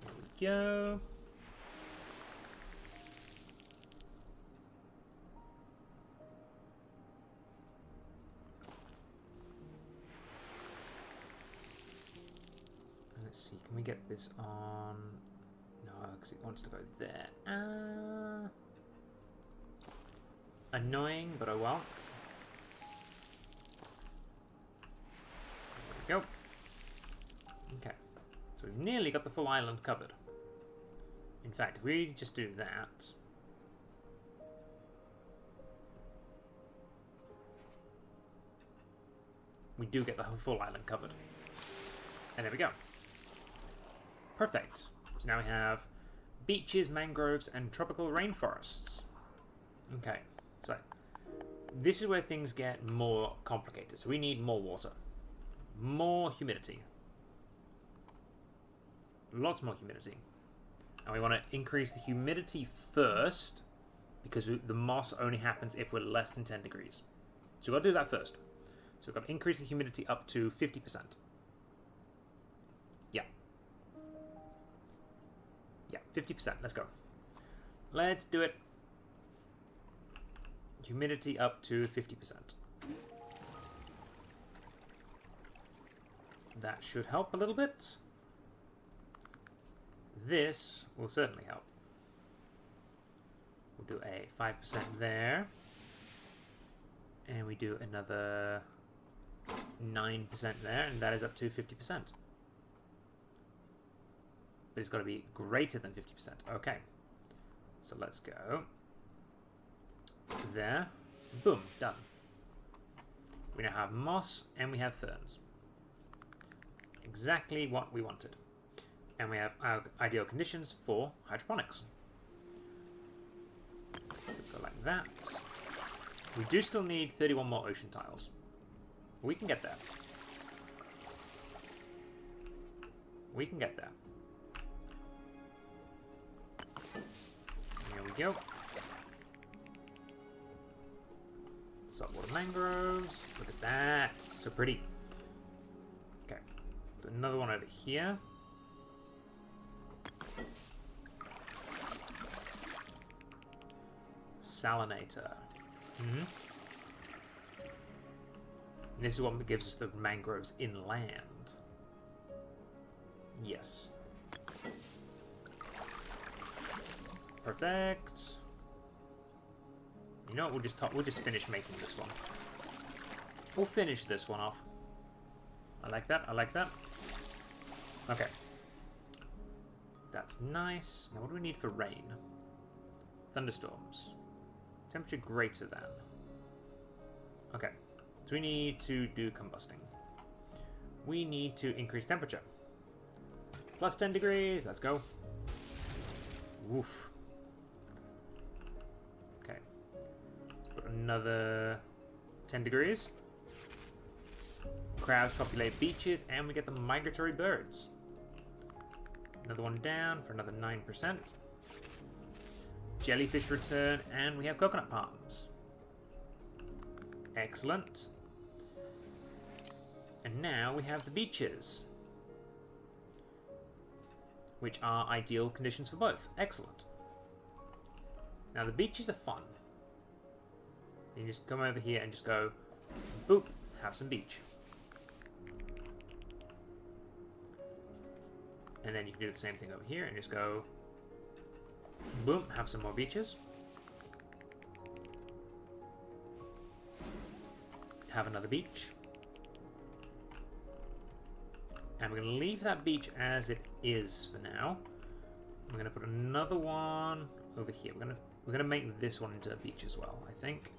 There we go. Let's see, can we get this on? No, because it wants to go there. Annoying, but oh well. There we go. Okay, so we've nearly got the full island covered. In fact, if we just do that, we do get the full island covered. And there we go. Perfect. So now we have beaches, mangroves, and tropical rainforests. Okay, so this is where things get more complicated. So we need more water. More humidity. Lots more humidity. And we want to increase the humidity first, because the moss only happens if we're less than 10 degrees. So we've got to do that first. So we've got to increase the humidity up to 50%. Yeah. Yeah, 50%. Let's go. Let's do it. Humidity up to 50%. That should help a little bit. This will certainly help. We'll do a 5% there. And we do another 9% there, and that is up to 50%. But it's got to be greater than 50%. Okay. So let's go. There. Boom. Done. We now have moss and we have ferns. Exactly what we wanted. And we have our ideal conditions for hydroponics. So go like that. We do still need 31 more ocean tiles. We can get there. We can get there. Here we go. Saltwater mangroves. Look at that. So pretty. Okay. Another one over here. salinator. This is what gives us the mangroves inland. Yes. Perfect. You know what? We'll just finish making this one. We'll finish this one off. I like that. I like that. Okay. That's nice. Now, what do we need for rain? Thunderstorms. Temperature greater than. Okay. So we need to do combusting. We need to increase temperature. Plus 10 degrees. Let's go. Woof. Okay. Let's put another 10 degrees. Crabs populate beaches, and we get the migratory birds. Another one down for another 9%. Jellyfish return, and we have coconut palms. Excellent. And now we have the beaches, which are ideal conditions for both. Excellent. Now the beaches are fun. You just come over here and just go, boop, have some beach. And then you can do the same thing over here and just go, boom, have some more beaches. Have another beach. And we're going to leave that beach as it is for now. I'm going to put another one over here. We're going to make this one into a beach as well, I think.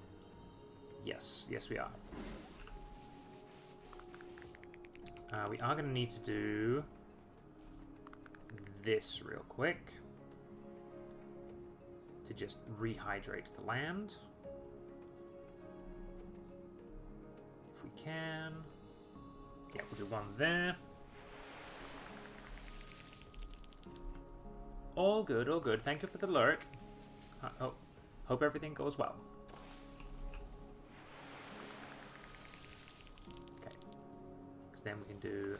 Yes, yes we are. We are going to need to do this real quick to just rehydrate the land. If we can. Yeah, we'll do one there. All good, all good. Thank you for the lurk. Oh, hope everything goes well. Okay. Because then we can do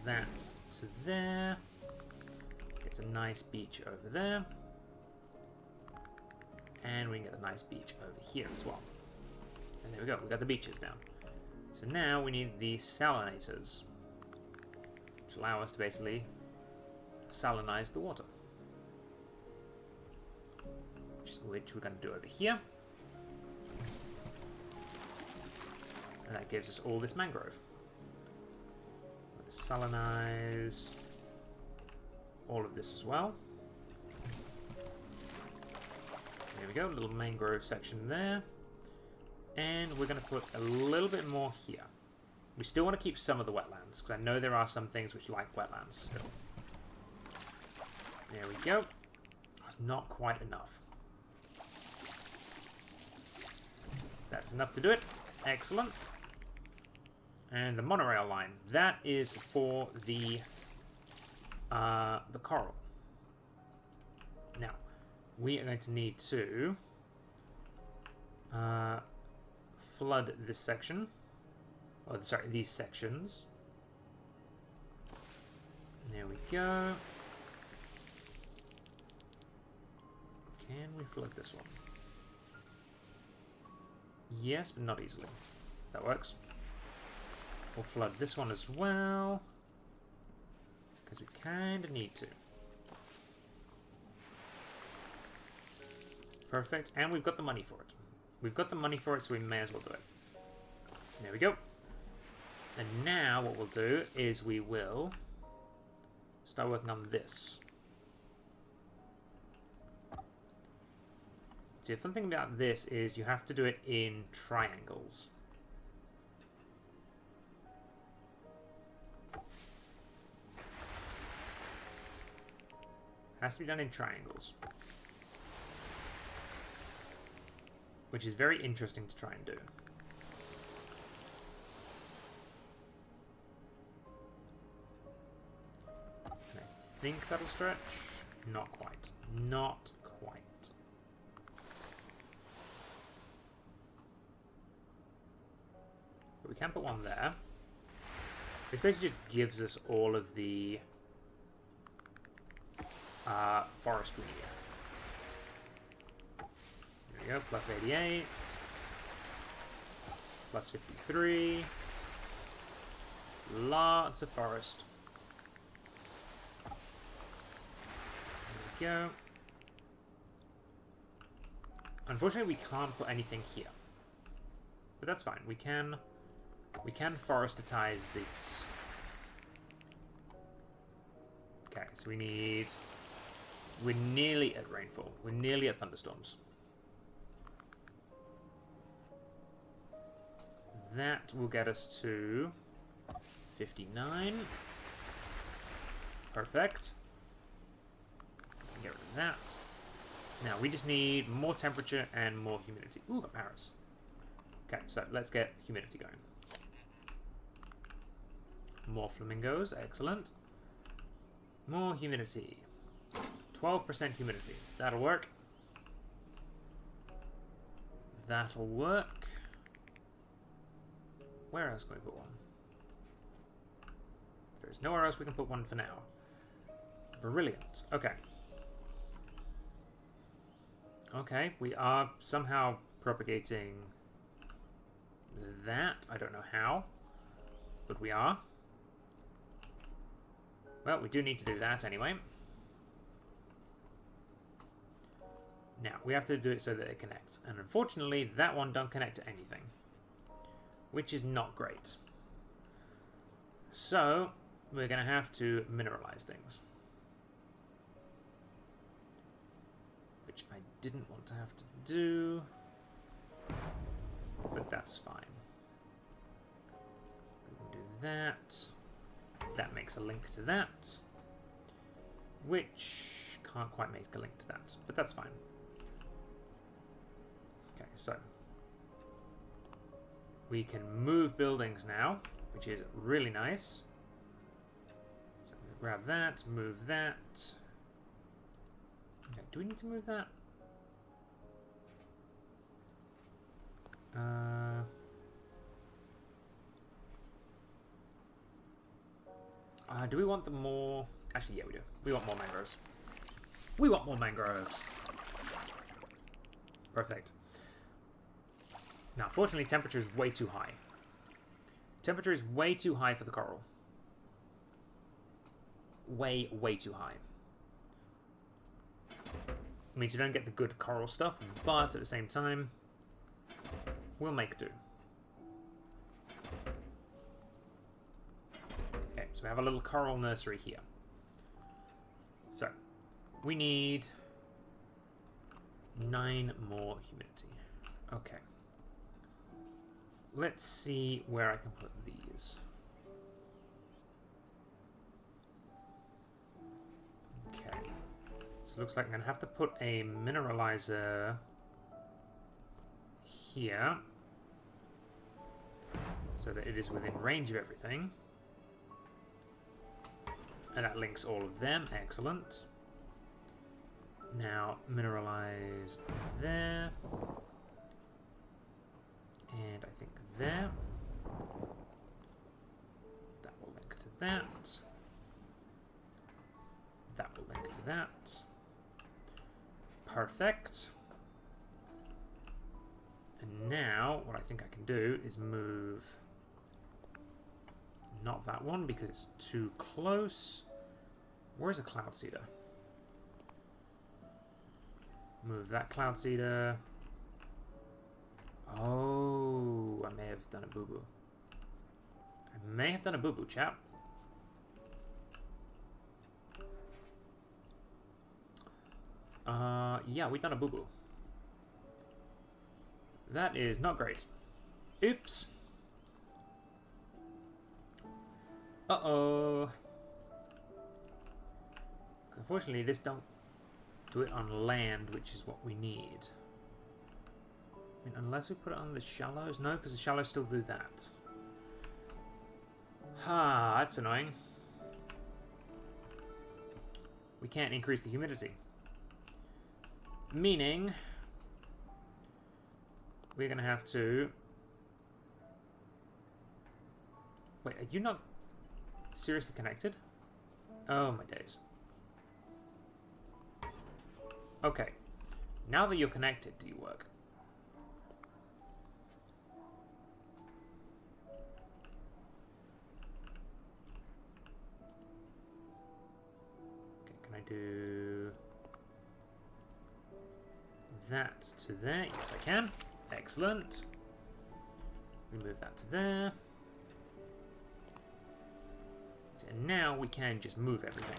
that to there. It's a nice beach over there. And we can get a nice beach over here as well. And there we go. We got the beaches down. So now we need the salinators, which allow us to basically salinize the water. Which we're going to do over here. And that gives us all this mangrove. Let's salinize all of this as well. There we go, a little mangrove section there. And we're going to put a little bit more here. We still want to keep some of the wetlands, because I know there are some things which like wetlands still. There we go. That's not quite enough. That's enough to do it. Excellent. And the monorail line. That is for the coral. Now, we are going to need to flood this section. Oh, sorry, these sections. There we go. Can we flood this one? Yes, but not easily. That works. We'll flood this one as well, because we kind of need to. Perfect, and we've got the money for it. We've got the money for it, so we may as well do it. There we go. And now what we'll do is we will start working on this. See, the fun thing about this is you have to do it in triangles. Has to be done in triangles. Which is very interesting to try and do. And I think that'll stretch. Not quite. Not quite. But we can put one there. This basically just gives us all of the forest we need. There There we go, plus 88. Plus 53. Lots of forest. There we go. Unfortunately, we can't put anything here. But that's fine. We can forestitize this. Okay, so we're nearly at rainfall. We're nearly at thunderstorms. That will get us to 59. Perfect. Get rid of that. Now, we just need more temperature and more humidity. Ooh, got parrots. Okay, so let's get humidity going. More flamingos, excellent. More humidity. 12% humidity. That'll work. That'll work. Where else can we put one? There's nowhere else we can put one for now. Brilliant. Okay. Okay, we are somehow propagating that. I don't know how, but we are. Well, we do need to do that anyway. Now, we have to do it so that it connects. And unfortunately, that one don't connect to anything, which is not great. So, we're going to have to mineralize things. Which I didn't want to have to do, but that's fine. We can do that. That makes a link to that, which can't quite make a link to that, but that's fine. Okay, so we can move buildings now, which is really nice. So I'm going to grab that, move that. Okay, do we need to move that? Do we want the more... Actually, yeah, we do. We want more mangroves. We want more mangroves! Perfect. Now, unfortunately, temperature is way too high. Temperature is way too high for the coral. Way, way too high. It means you don't get the good coral stuff, but at the same time, we'll make do. Okay, so we have a little coral nursery here. So, we need 9 more humidity. Okay. Let's see where I can put these. Okay. So it looks like I'm going to have to put a mineralizer here so that it is within range of everything. And that links all of them. Excellent. Now, mineralize there. And I think there. That will link to that. That will link to that. Perfect. And now, what I think I can do is move... Not that one, because it's too close. Where's a cloud seeder? Move that cloud seeder. Oh, I may have done a boo-boo. I may have done a boo-boo, chap. Yeah, we've done a boo-boo. That is not great. Oops. Uh-oh. Unfortunately, this don't do it on land, which is what we need. I mean, unless we put it on the shallows? No, because the shallows still do that. Ah, that's annoying. We can't increase the humidity. Meaning, we're going to have to... Wait, are you not seriously connected? Oh my days. Okay. Now that you're connected, do you work? Okay, can I do that to there? Yes, I can. Excellent. We move that to there. So now we can just move everything.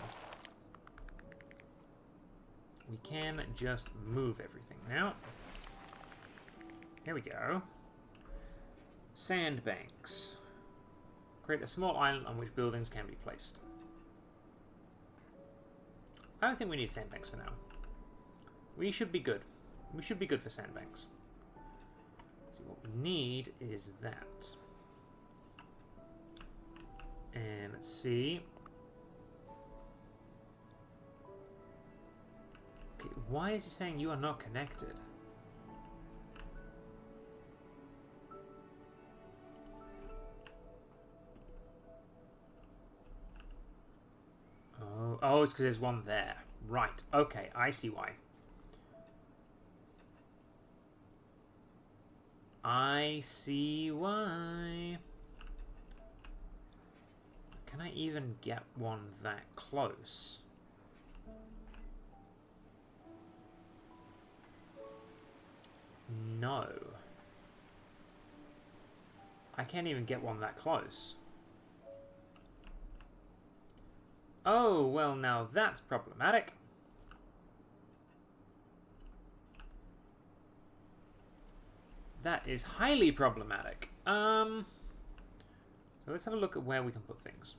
We can just move everything now. Here we go. Sandbanks. Create a small island on which buildings can be placed. I don't think we need sandbanks for now. We should be good. We should be good for sandbanks. So what we need is that. And let's see. Okay, why is it saying you are not connected? Oh, it's because there's one there. Right, okay, I see why. I see why. Can I even get one that close? No. I can't even get one that close. Oh, well now that's problematic. That is highly problematic. So let's have a look at where we can put things.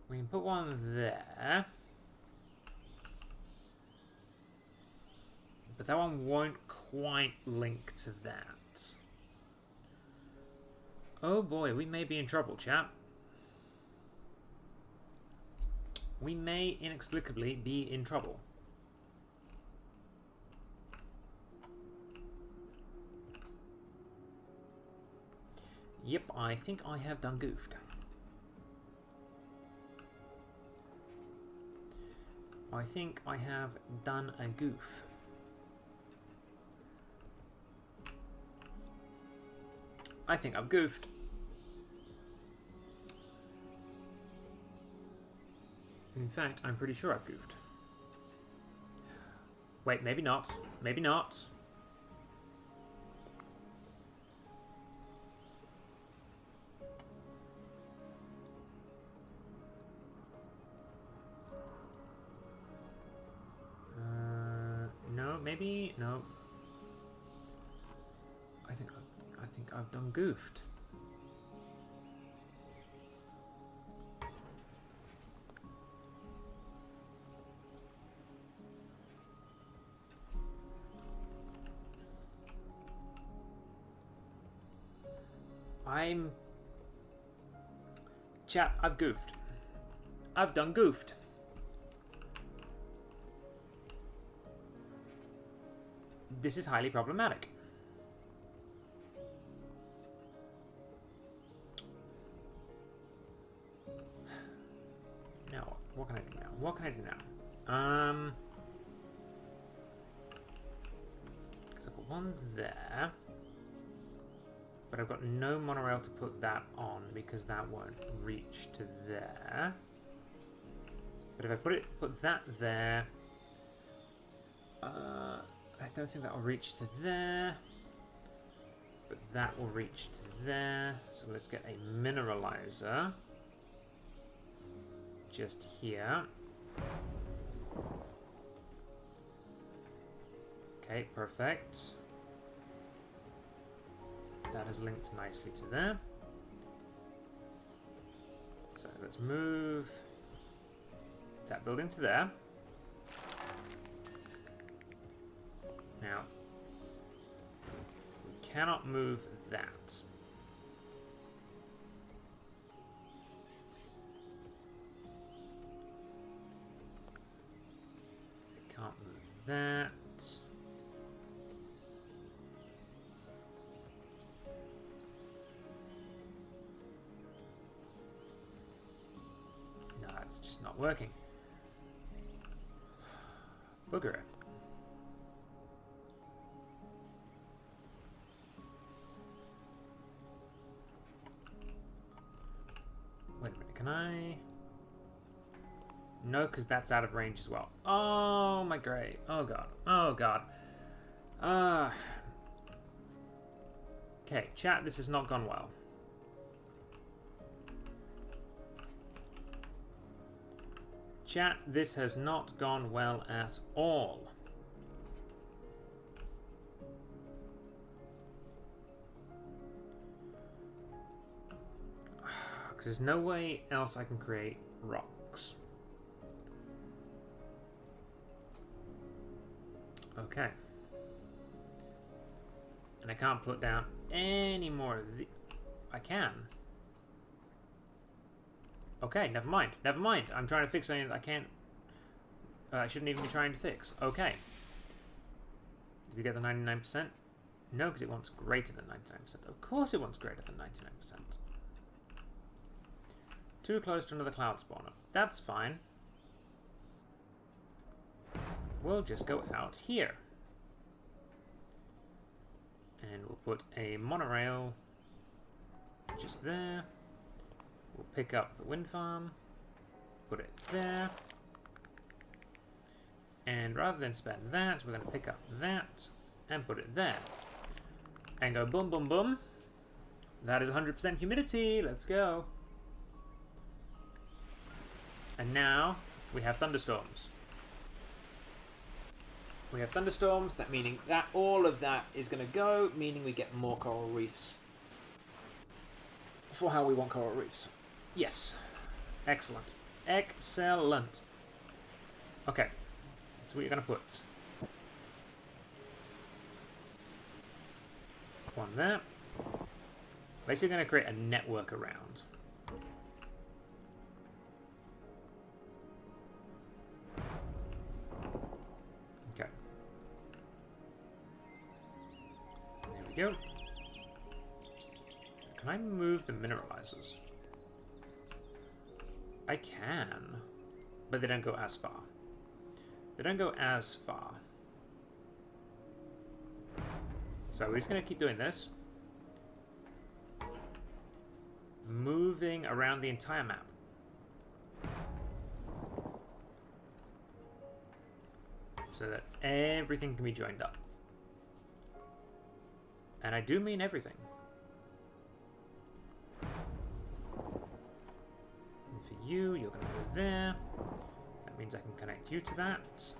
We can put one there. But that one won't quite link to that. Oh boy, we may be in trouble, chap. We may inexplicably be in trouble. Yep, I think I have done goofed. I think I have done a goof. I think I've goofed. In fact, I'm pretty sure I've goofed. Wait, maybe not. Maybe not. No, maybe no. I think I've done goofed. Chat, I've goofed. I've done goofed. This is highly problematic. Now, what can I do now? What can I do now? Because I've got one there. But I've got no monorail to put that on because that won't reach to there. But if I put that there, I don't think that will reach to there. But that will reach to there. So let's get a mineralizer just here. Okay, perfect. That is linked nicely to there. So let's move that building to there. Now, we cannot move that. We can't move that. No, it's just not working. Bugger it. No, because that's out of range as well. Oh, my great. Oh, God. Oh, God. Okay, chat, this has not gone well. Chat, this has not gone well at all. Because there's no way else I can create rocks. Okay. And I can't put down any more of the... I can. Okay, never mind. Never mind. I'm trying to fix something that I can't... I shouldn't even be trying to fix. Okay. Did we get the 99%? No, because it wants greater than 99%. Of course it wants greater than 99%. Too close to another cloud spawner. That's fine. We'll just go out here. And we'll put a monorail just there. We'll pick up the wind farm, put it there. And rather than spend that, we're going to pick up that and put it there. And go boom, boom, boom. That is 100% humidity. Let's go. And now we have thunderstorms. We have thunderstorms, that meaning that all of that is going to go, meaning we get more coral reefs. For how we want coral reefs. Yes. Excellent. Excellent. Okay. So what you're going to put. One there. Basically going to create a network around. Okay. There we go. Can I move the mineralizers? I can, but they don't go as far. They don't go as far. So we're just going to keep doing this. Moving around the entire map. So that everything can be joined up. And I do mean everything. And for you, you're going to go there. That means I can connect you to that.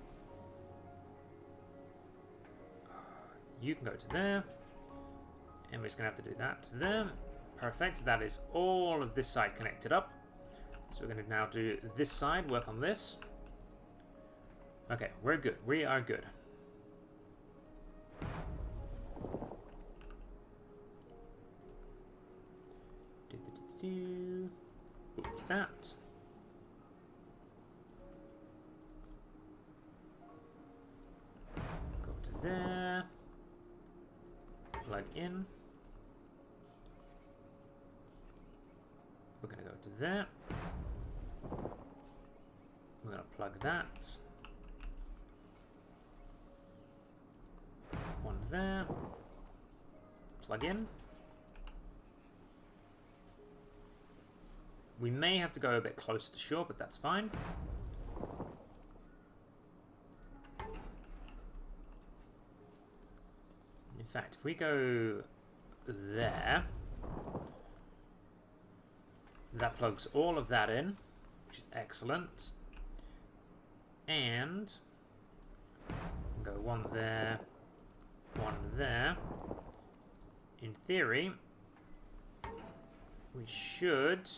You can go to there. And we're just going to have to do that to there. Perfect. That is all of this side connected up. So we're going to now do this side, work on this. Okay, we're good. We are good. What's that? Go to there. Plug in. We're going to go to there. We're going to plug that. One there. Plug in. We may have to go a bit closer to shore, but that's fine. In fact, if we go there, that plugs all of that in, which is excellent. And go one there, one there. In theory, we should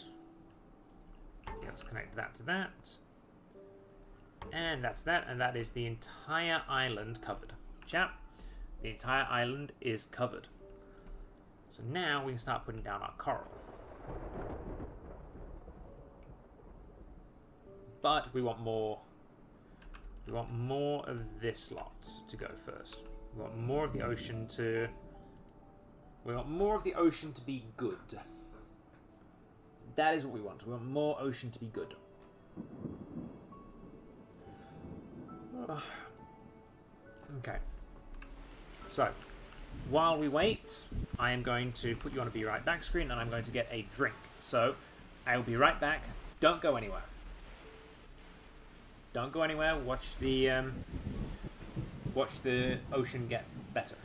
be able to connect that to that. And that's that, and that is the entire island covered. Chat, the entire island is covered. So now we can start putting down our coral. But we want more. We want more of this lot to go first. We want more of the ocean to. We want more of the ocean to be good. That is what we want. We want more ocean to be good. Okay. So, while we wait, I am going to put you on a be right back screen and I'm going to get a drink. So, I will be right back. Don't go anywhere. Don't go anywhere. Watch the ocean get better.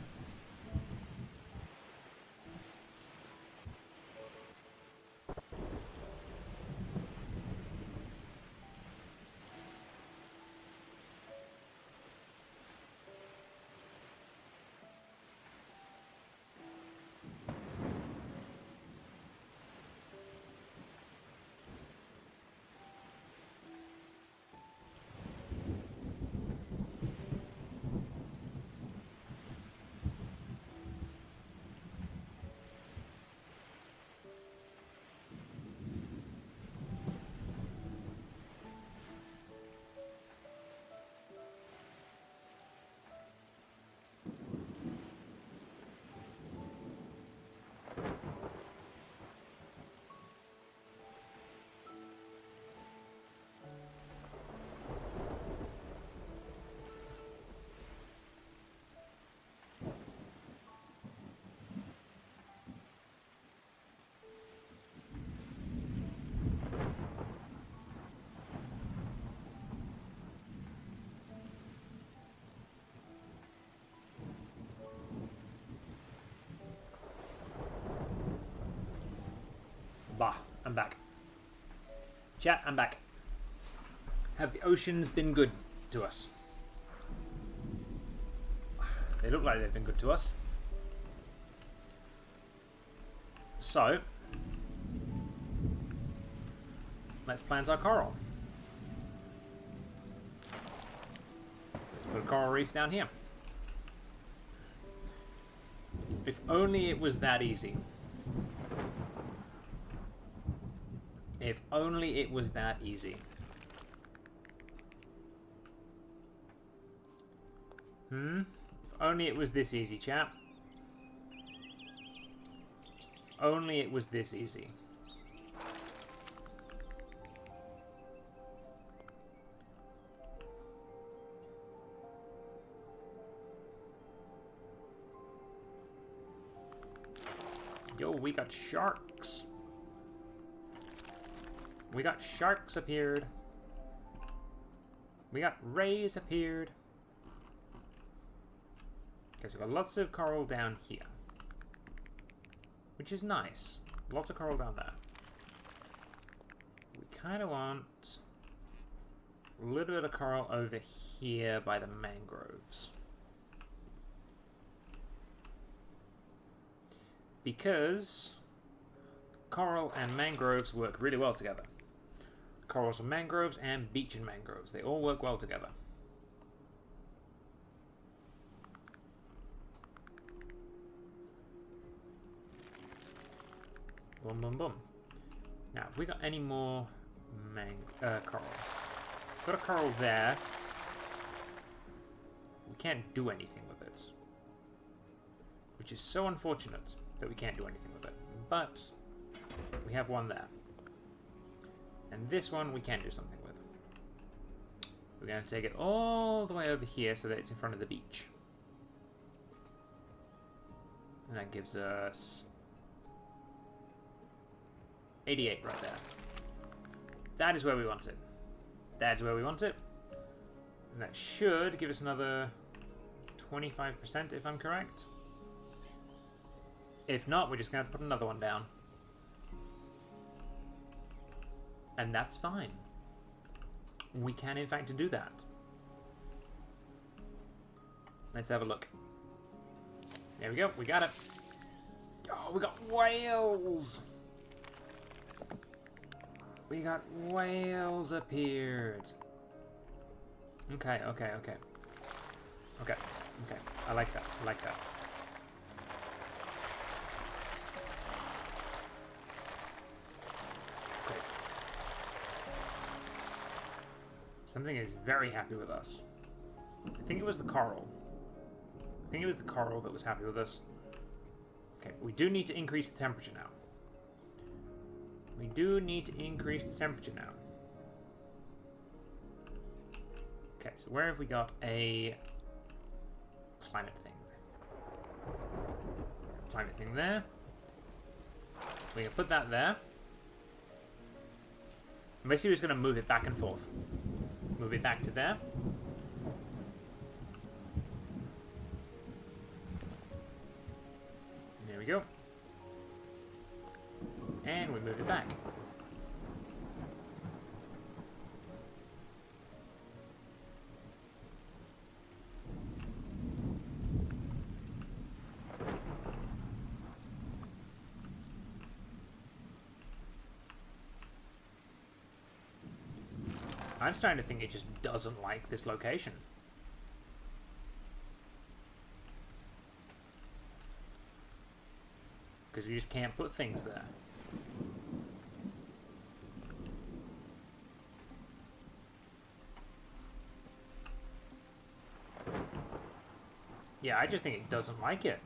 Bah, I'm back. Chat, I'm back. Have the oceans been good to us? They look like they've been good to us. So, let's plant our coral. Let's put a coral reef down here. If only it was that easy. If only it was that easy. If only it was this easy, chap. If only it was this easy. Yo, we got sharks. We got sharks appeared. We got rays appeared. Okay, so we've got lots of coral down here. Which is nice. Lots of coral down there. We kind of want a little bit of coral over here by the mangroves. Because coral and mangroves work really well together. Corals and mangroves and beach and mangroves. They all work well together. Boom, boom, boom. Now, have we got any more coral? Got a coral there. We can't do anything with it. Which is so unfortunate that we can't do anything with it. But we have one there. And this one we can do something with. We're going to take it all the way over here so that it's in front of the beach. And that gives us 88 right there. That is where we want it. That's where we want it. And that should give us another 25% if I'm correct. If not, we're just going to have to put another one down. And that's fine. We can, in fact, do that. Let's have a look. There we go. We got it. Oh, we got whales. We got whales appeared. Okay, okay, okay. Okay, okay. I like that. I like that. Great. Something is very happy with us. I think it was the coral. I think it was the coral that was happy with us. Okay, we do need to increase the temperature now. We do need to increase the temperature now. Okay, so where have we got a climate thing? Climate thing there. We can put that there. Basically, we're just going to move it back and forth. move it back to there. There we go. And we move it back. I'm starting to think it just doesn't like this location. Because we just can't put things there. Yeah, I just think it doesn't like it.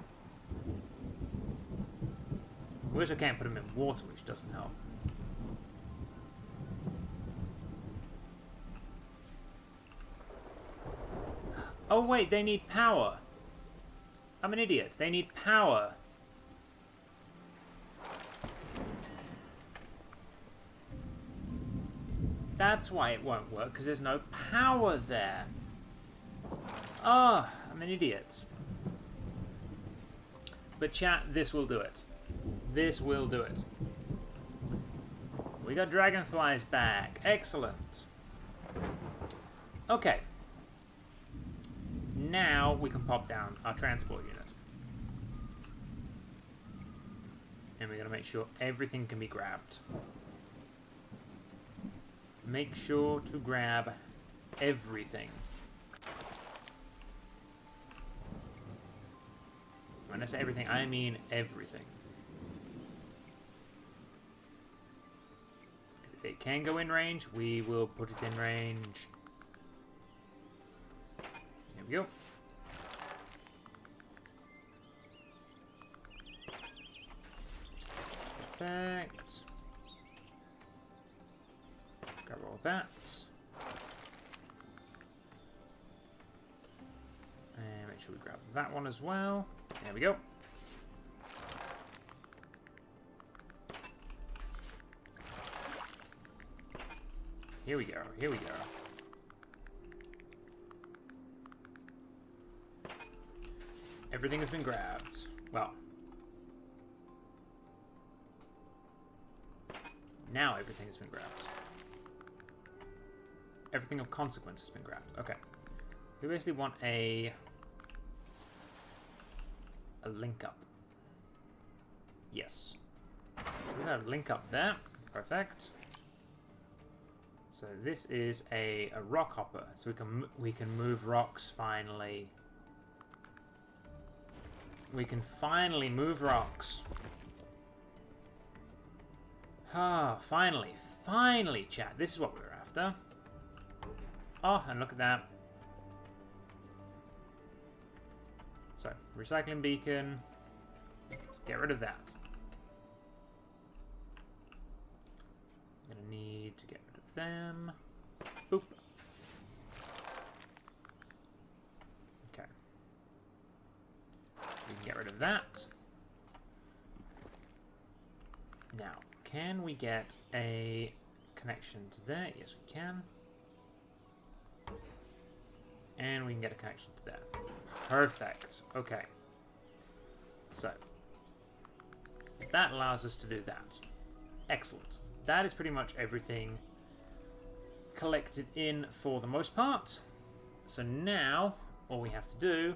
We also can't put them in water, which doesn't help. Oh wait, they need power. I'm an idiot. They need power. That's why it won't work, because there's no power there. Ah, I'm an idiot. But chat, this will do it. This will do it. We got dragonflies back. Excellent. Okay. Now we can pop down our transport unit. And we're going to make sure everything can be grabbed. Make sure to grab everything. When I say everything, I mean everything. If it can go in range, we will put it in range. Here we go. Perfect. Grab all that. And make sure we grab that one as well. There we go. Here we go, here we go. Everything has been grabbed. Well. Now everything has been grabbed. Everything of consequence has been grabbed. Okay. We basically want a link up. Yes. We got a link up there. Perfect. So this is a rock hopper. So we can move rocks finally. We can finally move rocks. Ah, finally. Finally, chat. This is what we were after. Oh, and look at that. So, recycling beacon. Let's get rid of that. I'm gonna need to get rid of them. Boop. Okay. We can get rid of that. Now, can we get a connection to there? Yes, we can. And we can get a connection to there. Perfect. Okay. So, that allows us to do that. Excellent. That is pretty much everything collected in for the most part. So now, all we have to do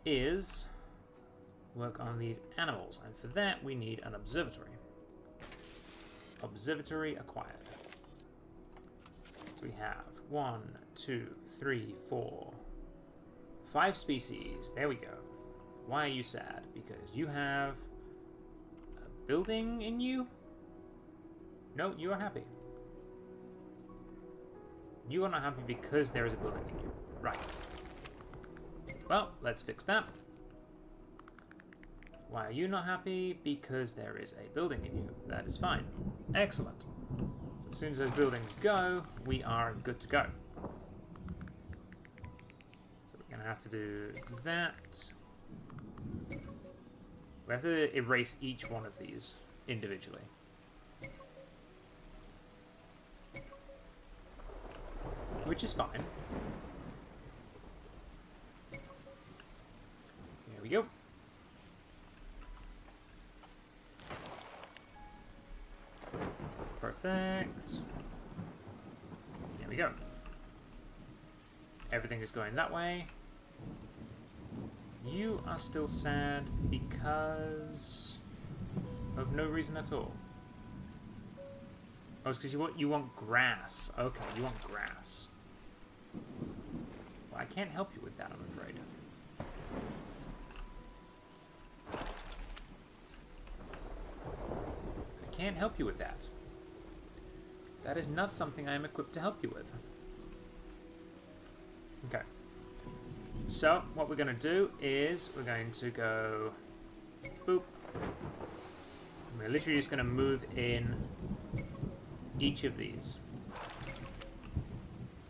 is work on these animals. And for that, we need an observatory. Observatory acquired. So we have 1, 2, 3, 4, 5 species. There we go. Why are you sad? Because you have a building in you? No, you are happy. You are not happy because there is a building in you. Right. Well, let's fix that. Why are you not happy? Because there is a building in you. That is fine. Excellent. So as soon as those buildings go, we are good to go. So we're going to have to do that. We have to erase each one of these individually. which is fine. There we go. Perfect. There we go. Everything is going that way. You are still sad because of no reason at all. Oh, it's because you want grass. Okay, you want grass. Well, I can't help you with that, I'm afraid. I can't help you with that. That is not something I am equipped to help you with. Okay. So, what we're going to do is we're going to go... Boop. We're literally just going to move in each of these.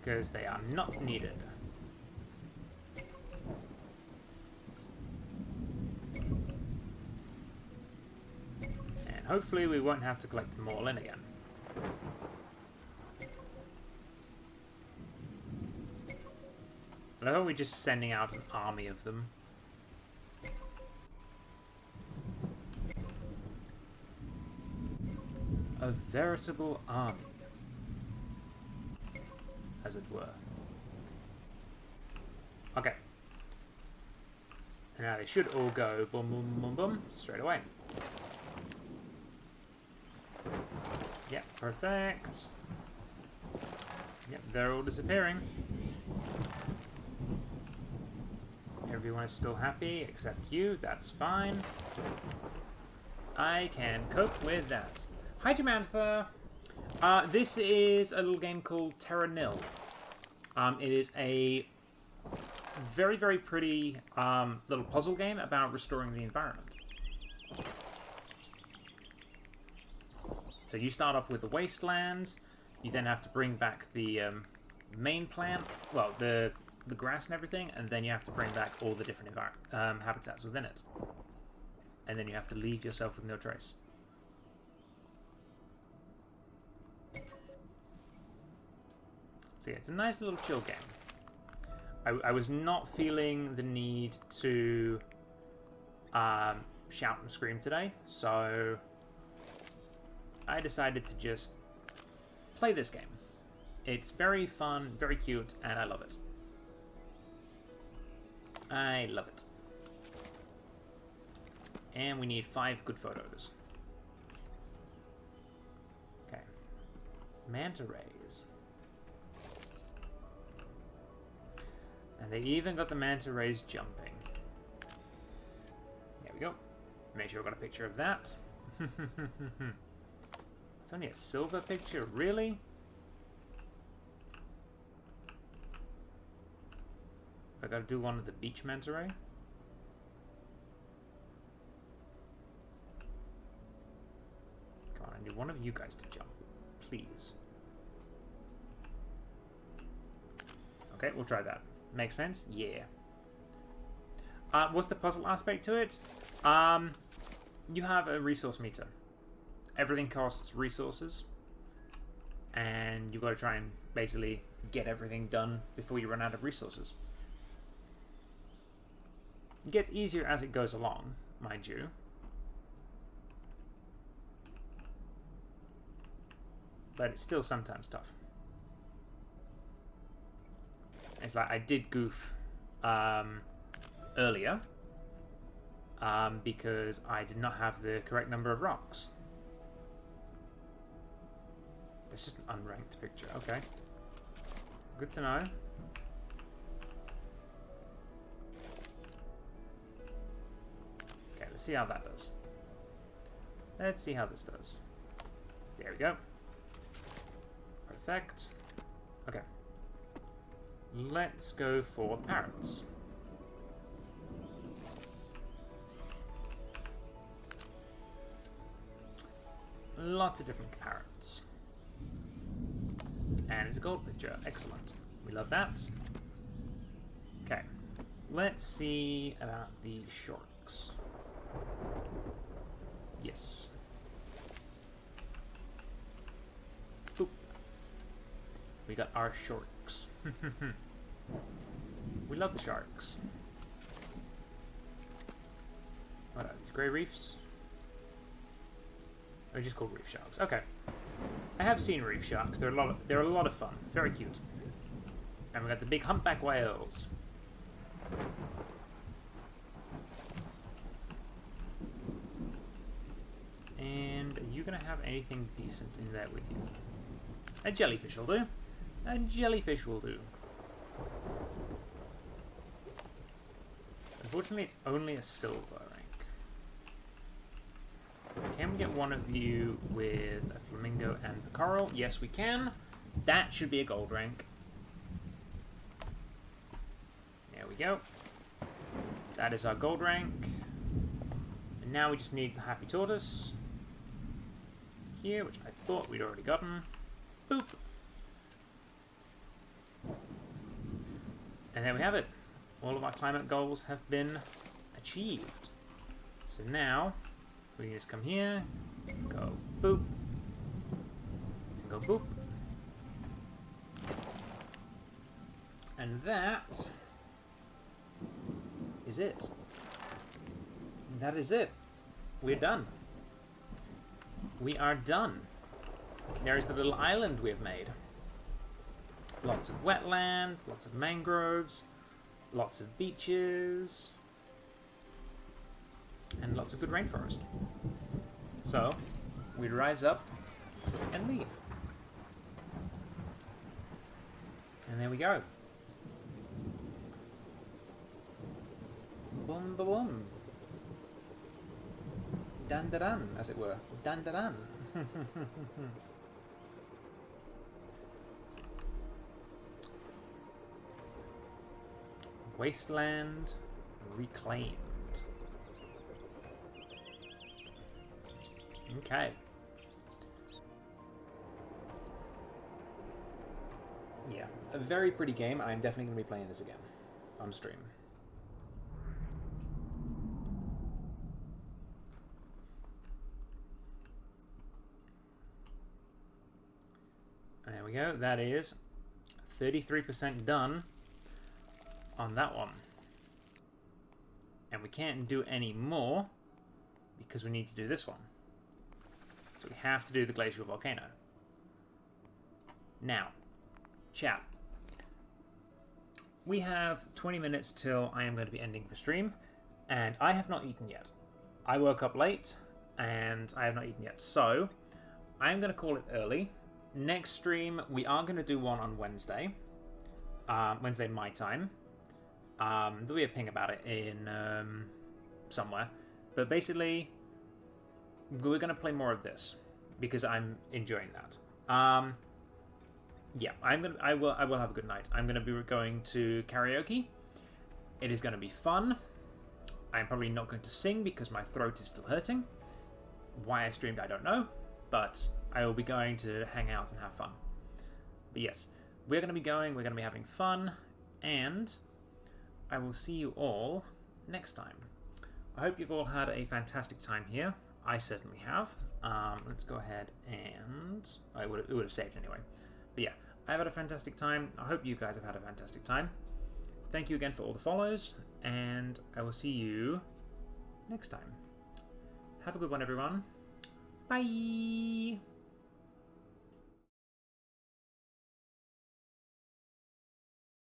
Because they are not needed. And hopefully we won't have to collect them all in again. I love we're just sending out an army of them. A veritable army, as it were. Okay. And now they should all go boom, boom, boom, boom, straight away. Yep, perfect. Yep, they're all disappearing. Everyone is still happy except you. That's fine. I can cope with that. Hi, Jamantha. This is a little game called Terra Nil. It is a very, very pretty little puzzle game about restoring the environment. So you start off with a wasteland. You then have to bring back the main plant, well, the grass and everything, and then you have to bring back all the different habitats within it. And then you have to leave yourself with no trace. So yeah, it's a nice little chill game. I was not feeling the need to shout and scream today, so I decided to just play this game. It's very fun, very cute, and I love it. I love it. And we need 5 good photos. Okay. Manta rays. And they even got the manta rays jumping. There we go. Make sure I got a picture of that. It's only a silver picture, really? I gotta do one of the beach manta ray. Come on, I need one of you guys to jump. Please. Okay, we'll try that. Makes sense? Yeah. What's the puzzle aspect to it? You have a resource meter. Everything costs resources. And you've got to try and basically get everything done before you run out of resources. It gets easier as it goes along, mind you. But it's still sometimes tough. It's like I did goof earlier because I did not have the correct number of rocks. That's just an unranked picture. Okay. Good to know. Okay, let's see how that does. Let's see how this does. There we go. Perfect. Okay. Let's go for the parrots. Lots of different parrots. And it's a gold picture. Excellent. We love that. Okay. Let's see about the sharks. Yes. Boop. We got our sharks. We love the sharks. What are these? Grey reefs? They're just called reef sharks. Okay. I have seen reef sharks. They're a lot of fun. Very cute. And we got the big humpback whales. And are you gonna have anything decent in there with you? A jellyfish will do. A jellyfish will do. Unfortunately, it's only a silver rank. Can we get one of you with a flamingo and the coral? Yes, we can. That should be a gold rank. There we go. That is our gold rank. And now we just need the happy tortoise here, which I thought we'd already gotten. Boop. And there we have it. All of our climate goals have been achieved. So now we can just come here, go boop, and go boop. And that is it. That is it. We're done. We are done. There is the little island we have made. Lots of wetland, lots of mangroves, lots of beaches, and lots of good rainforest. So, we'd rise up and leave. And there we go. Boom, ba boom. Dan da dan, as it were. Dan da dan. Wasteland reclaimed. Okay. Yeah, a very pretty game, and I'm definitely going to be playing this again on stream. There we go. That is 33% done on that one. And we can't do any more because we need to do this one. So we have to do the glacial volcano. Now, chat. We have 20 minutes till I am going to be ending the stream, and I have not eaten yet. I woke up late, and I have not eaten yet. So, I'm going to call it early. Next stream, we are going to do one on Wednesday. Wednesday my time. There'll be a ping about it in somewhere. But basically, we're going to play more of this because I'm enjoying that. Yeah, I will have a good night. I'm going to be going to karaoke. It is going to be fun. I'm probably not going to sing because my throat is still hurting. Why I streamed, I don't know, but I will be going to hang out and have fun. But yes, we're going to be going, we're going to be having fun, and I will see you all next time. I hope you've all had a fantastic time here. I certainly have. Let's go ahead and... it would have saved anyway. But yeah, I've had a fantastic time. I hope you guys have had a fantastic time. Thank you again for all the follows, and I will see you next time. Have a good one, everyone. Bye!